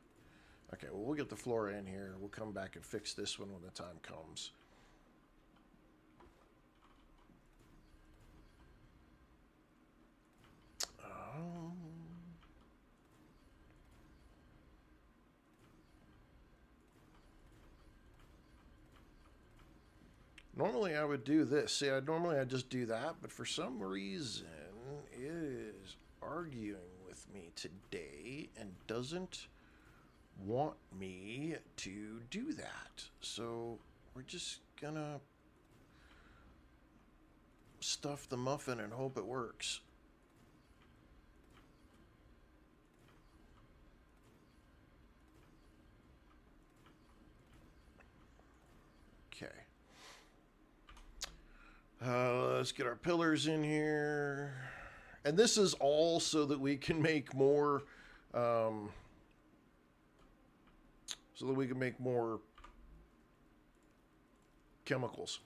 Okay, well, we'll get the floor in here. We'll come back and fix this one when the time comes. Normally I would do this. See, normally I just do that, but for some reason it is arguing with me today and doesn't want me to do that. So we're just gonna stuff the muffin and hope it works. Okay. Let's get our pillars in here. And this is all so that we can make more, chemicals.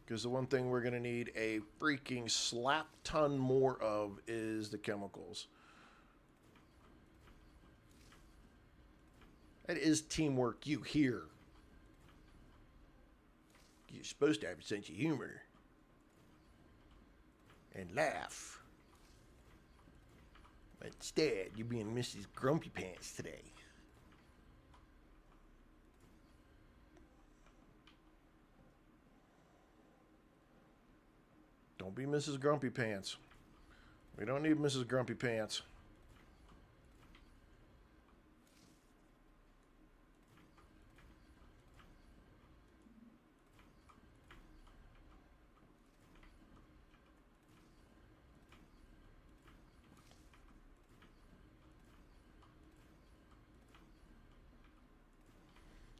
Because the one thing we're going to need a freaking slap ton more of is the chemicals. That is teamwork, you hear. You're supposed to have a sense of humor. And laugh. But instead, you're being Mrs. Grumpy Pants today. Don't be Mrs. Grumpy Pants. We don't need Mrs. Grumpy Pants.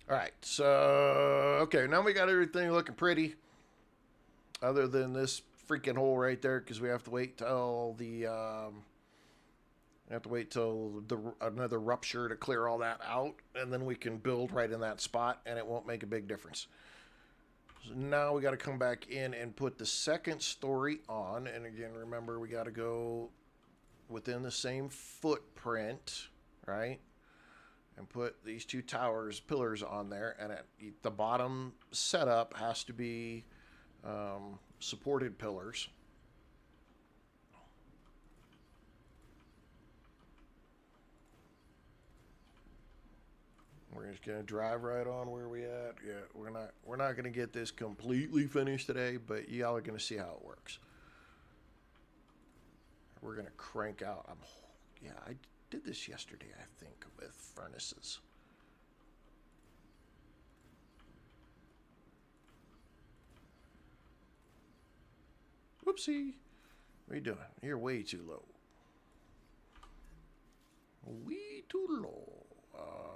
All right, so okay, now we got everything looking pretty, other than this freaking hole right there, because we have to wait till another rupture to clear all that out, and then we can build right in that spot, and it won't make a big difference. So now we got to come back in and put the second story on, and again, remember we got to go within the same footprint, right? And put these two pillars on there, and the bottom setup has to be supported pillars. We're just gonna drive right on where we at. Yeah, we're not gonna get this completely finished today, but y'all are gonna see how it works. We're gonna crank out. I did this yesterday, I think, with furnaces. Whoopsie. What are you doing? You're way too low. Way too low.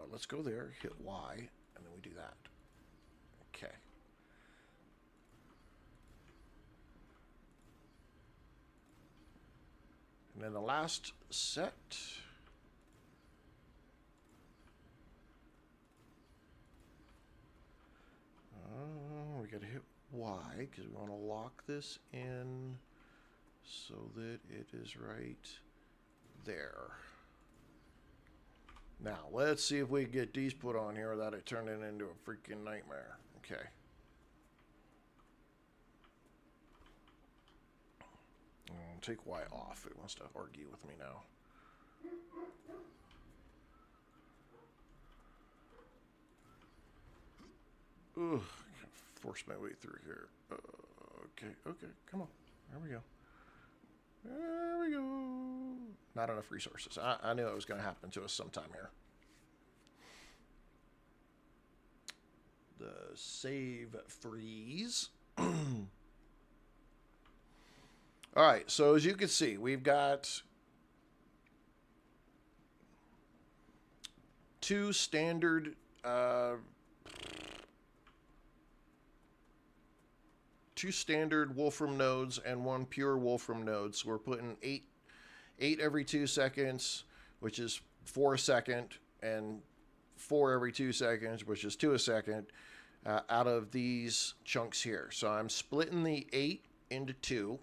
Let's go there, hit Y, and then we do that. Okay. And then the last set. We gotta hit Y because we want to lock this in so that it is right there. Now, let's see if we can get these put on here without it turning into a freaking nightmare. Okay. Take Y off. It wants to argue with me now. Ugh, I can't force my way through here. Okay, come on. There we go. There we go. Not enough resources. I knew it was going to happen to us sometime here. The save freeze. All right, so as you can see, we've got two standard Wolfram nodes and one pure Wolfram node. So we're putting eight every 2 seconds, which is 4 a second, and 4 every 2 seconds, which is 2 a second, out of these chunks here. So I'm splitting the 8 into 2,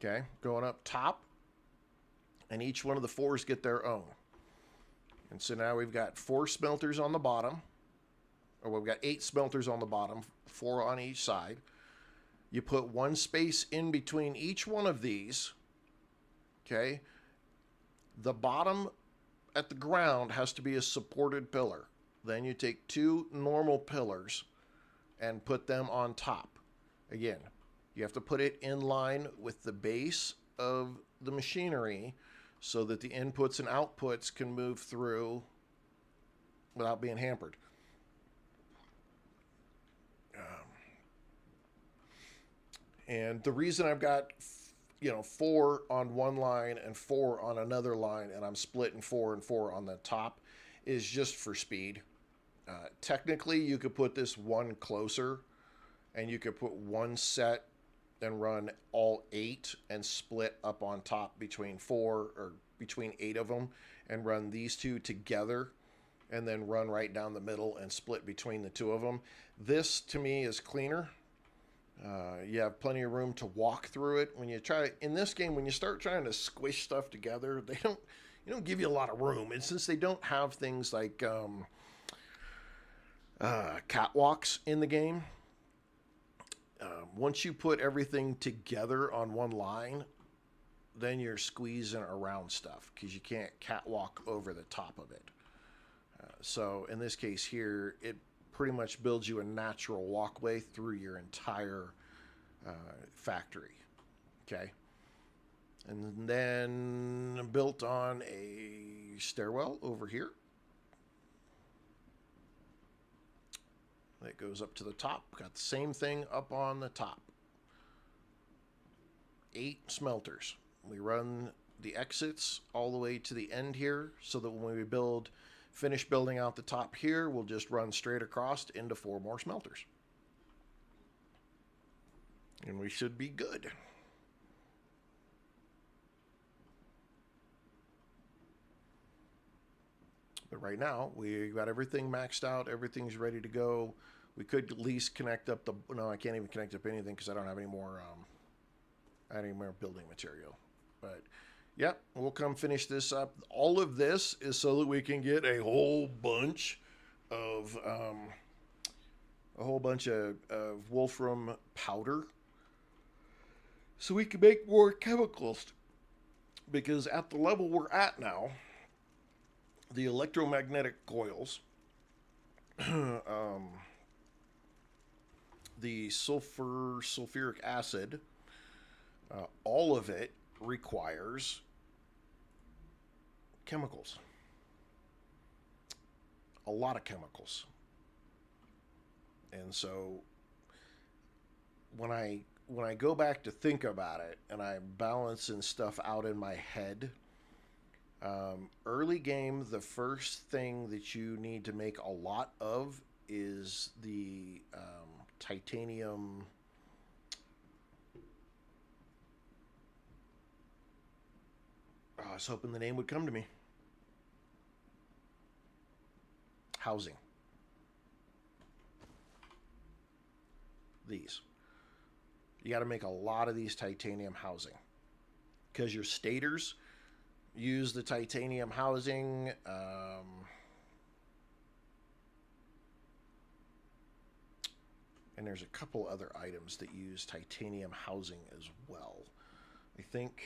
okay, going up top, and each one of the 4s get their own. And so now we've got 4 smelters on the bottom, or we've got 8 smelters on the bottom, 4 on each side. You put 1 space in between each one of these, okay? The bottom at the ground has to be a supported pillar. Then you take 2 normal pillars, and put them on top. Again, you have to put it in line with the base of the machinery so that the inputs and outputs can move through without being hampered. And the reason I've got, 4 on one line and 4 on another line, and I'm splitting 4 and 4 on the top, is just for speed. Technically, you could put this one closer, and you could put one set and run all 8 and split up on top between 4 or between 8 of them, and run these two together, and then run right down the middle and split between the two of them. This to me is cleaner. You have plenty of room to walk through it. When you try in this game, when you start trying to squish stuff together, they don't give you a lot of room. And since they don't have things like catwalks in the game, once you put everything together on one line, then you're squeezing around stuff because you can't catwalk over the top of it. So in this case here, it pretty much builds you a natural walkway through your entire factory. Okay. And then built on a stairwell over here that goes up to the top. Got the same thing up on the top. 8 smelters. We run the exits all the way to the end here so that when we finish building out the top here, we'll just run straight across into 4 more smelters. And we should be good. But right now, we got everything maxed out. Everything's ready to go. We could at least connect up the... No, I can't even connect up anything because I don't have any more building material. But... yep, we'll come finish this up. All of this is so that we can get a whole bunch of wolfram powder, so we can make more chemicals. Because at the level we're at now, the electromagnetic coils, the sulfuric acid, all of it requires chemicals. A lot of chemicals. And so when I go back to think about it and I'm balancing stuff out in my head, early game, the first thing that you need to make a lot of is the titanium. I was hoping the name would come to me. Housing. These. You got to make a lot of these titanium housing. Because your stators use the titanium housing. And there's a couple other items that use titanium housing as well. I think...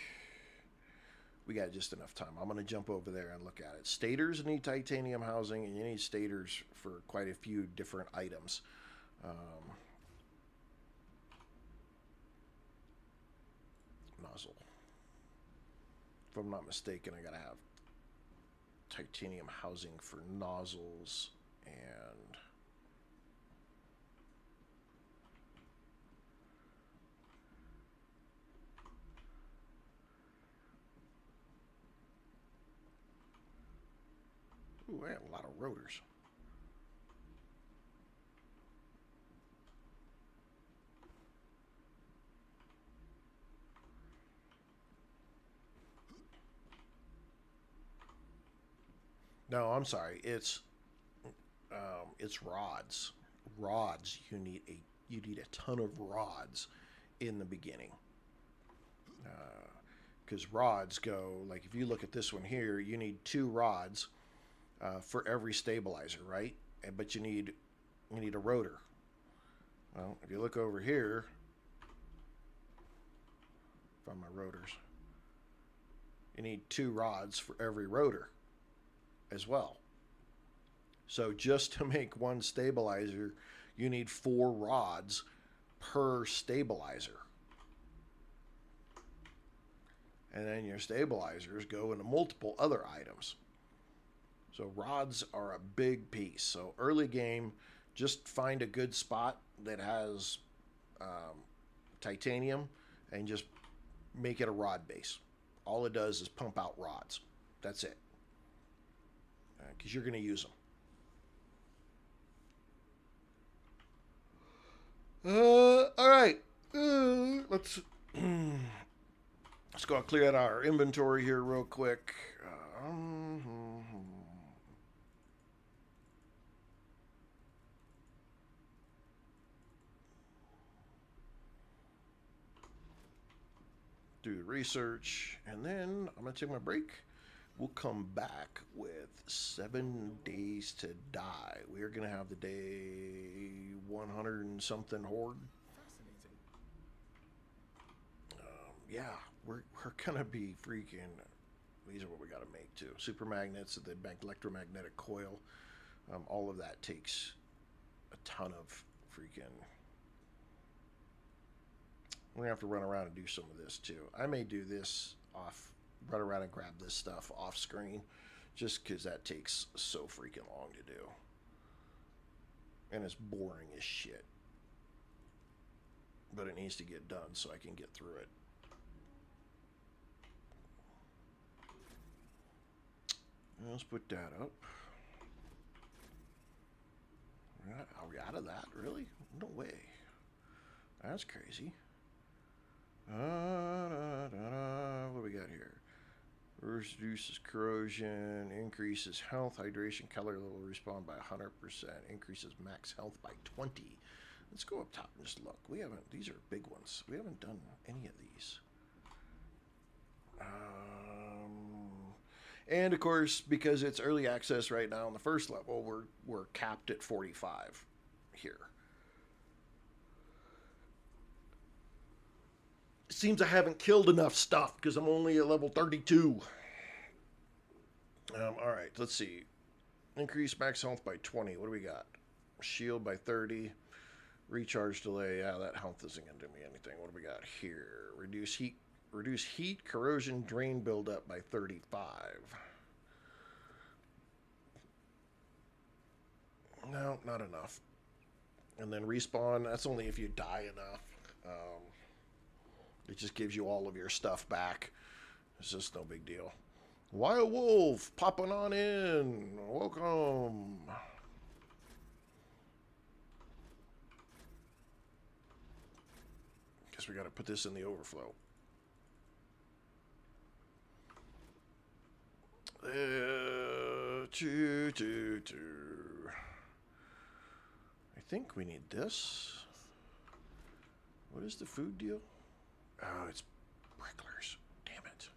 we got just enough time. I'm going to jump over there and look at it. Stators need titanium housing, and you need stators for quite a few different items. Nozzle. If I'm not mistaken, I got to have titanium housing for nozzles and... ooh, I have a lot of rotors. No, I'm sorry. It's rods. Rods. You need a ton of rods in the beginning. Because rods go, like if you look at this one here, you need 2 rods for every stabilizer, right? But you need a rotor. Well, if you look over here, find my rotors. You need 2 rods for every rotor as well. So just to make one stabilizer, you need 4 rods per stabilizer. And then your stabilizers go into multiple other items. So rods are a big piece. So early game, just find a good spot that has titanium and just make it a rod base. All it does is pump out rods. That's it. Because you're going to use them. All right. Let's let's go clear out our inventory here real quick. Do the research, and then I'm gonna take my break. We'll come back with 7 days to die. We are gonna have the day 100 and something horde. Fascinating. Yeah, we're gonna be freaking. These are what we gotta make too. Super magnets, the electromagnetic coil. All of that takes a ton of freaking. We're gonna have to run around and do some of this too. I may do this off, run around and grab this stuff off screen, just because that takes so freaking long to do, and it's boring as shit. But it needs to get done so I can get through it. Let's put that up. Are we out of that? Really? No way. That's crazy. What do we got here? Reduces corrosion, increases health, hydration, color level respawn by 100%, increases max health by 20. Let's go up top and just look. We haven't, these are big ones. We haven't done any of these. And of course, because it's early access right now on the first level, we're capped at 45 here. It seems I haven't killed enough stuff because I'm only at level 32. All right, let's see. Increase max health by 20. What do we got? Shield by 30. Recharge delay. Yeah, that health isn't going to do me anything. What do we got here? Reduce heat, corrosion, drain buildup by 35. No, not enough. And then respawn. That's only if you die enough. It just gives you all of your stuff back. It's just no big deal. Wild Wolf, popping on in. Welcome. Guess we got to put this in the overflow. I think we need this. What is the food deal? Oh, it's pricklers. Damn it.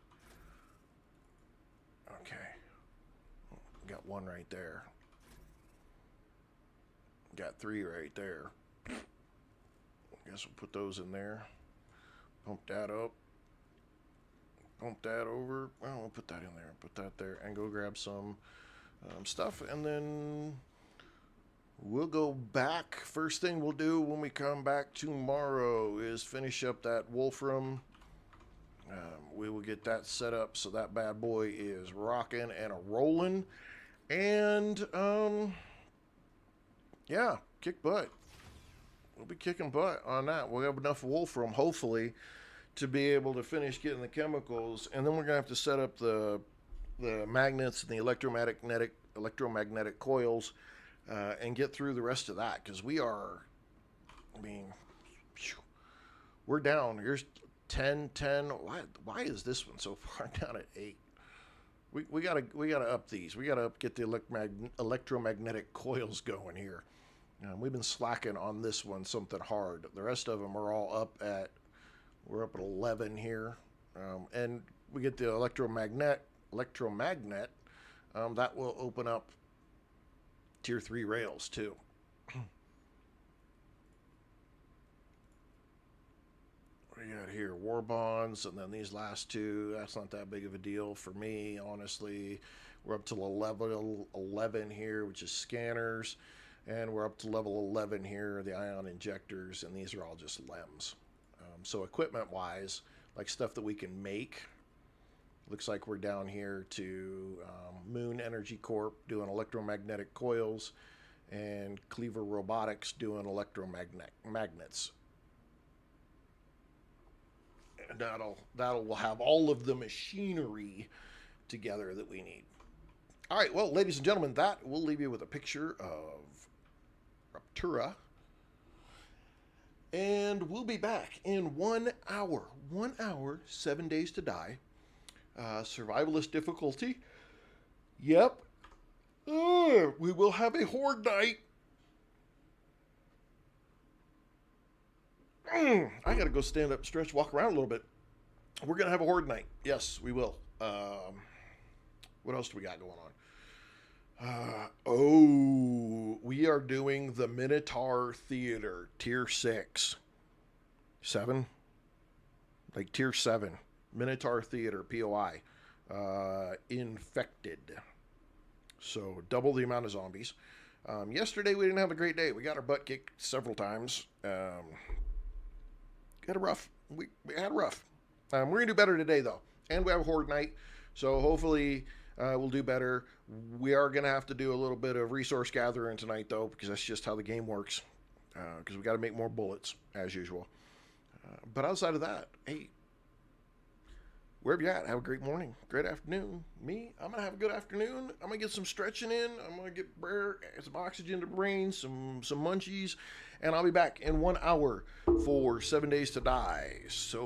Okay. Got one right there. Got 3 right there. Guess we'll put those in there. Pump that up. Pump that over. Well, we'll put that in there. Put that there. And go grab some stuff. And then we'll go back. First thing we'll do when we come back tomorrow is finish up that Wolfram. We will get that set up so that bad boy is rocking and a rolling. And, yeah, kick butt. We'll be kicking butt on that. We'll have enough Wolfram, hopefully, to be able to finish getting the chemicals. And then we're going to have to set up the magnets and the electromagnetic coils and get through the rest of that. Because we are, I mean, we're down. Here's 10. Why is this one so far down at 8? We gotta up these. We gotta get the electromagnetic coils going here. We've been slacking on this one something hard. The rest of them are all up at. We're up at 11 here, and we get the electromagnet. That will open up tier 3 rails too. We got here war bonds, and then these last 2. That's not that big of a deal for me, honestly. We're up to level 11 here, which is scanners. And we're up to level 11 here, the ion injectors, and these are all just LEMs. So equipment-wise, like stuff that we can make, looks like we're down here to Moon Energy Corp doing electromagnetic coils, and Cleaver Robotics doing electromagnets. And that'll have all of the machinery together that we need. All right, well, ladies and gentlemen, that will leave you with a picture of Raptura. And we'll be back in 1 hour. 1 hour, 7 days to die. Survivalist difficulty. Yep. We will have a horde night. I gotta go stand up, stretch, walk around a little bit. We're gonna have a horde night. Yes, we will. What else do we got going on? We are doing the Minotaur Theater, Tier 6. 7? Like Tier 7. Minotaur Theater, POI. Infected. So, double the amount of zombies. Yesterday, we didn't have a great day. We got our butt kicked several times. Got a rough. We had a rough. We're going to do better today, though. And we have a horde night. So, hopefully... we'll do better. We are going to have to do a little bit of resource gathering tonight, though, because that's just how the game works. Because we got to make more bullets, as usual. But outside of that, hey, wherever you're at, have a great morning, great afternoon. Me, I'm going to have a good afternoon. I'm going to get some stretching in. I'm going to get some oxygen to the brain, some munchies. And I'll be back in 1 hour for 7 days to die. So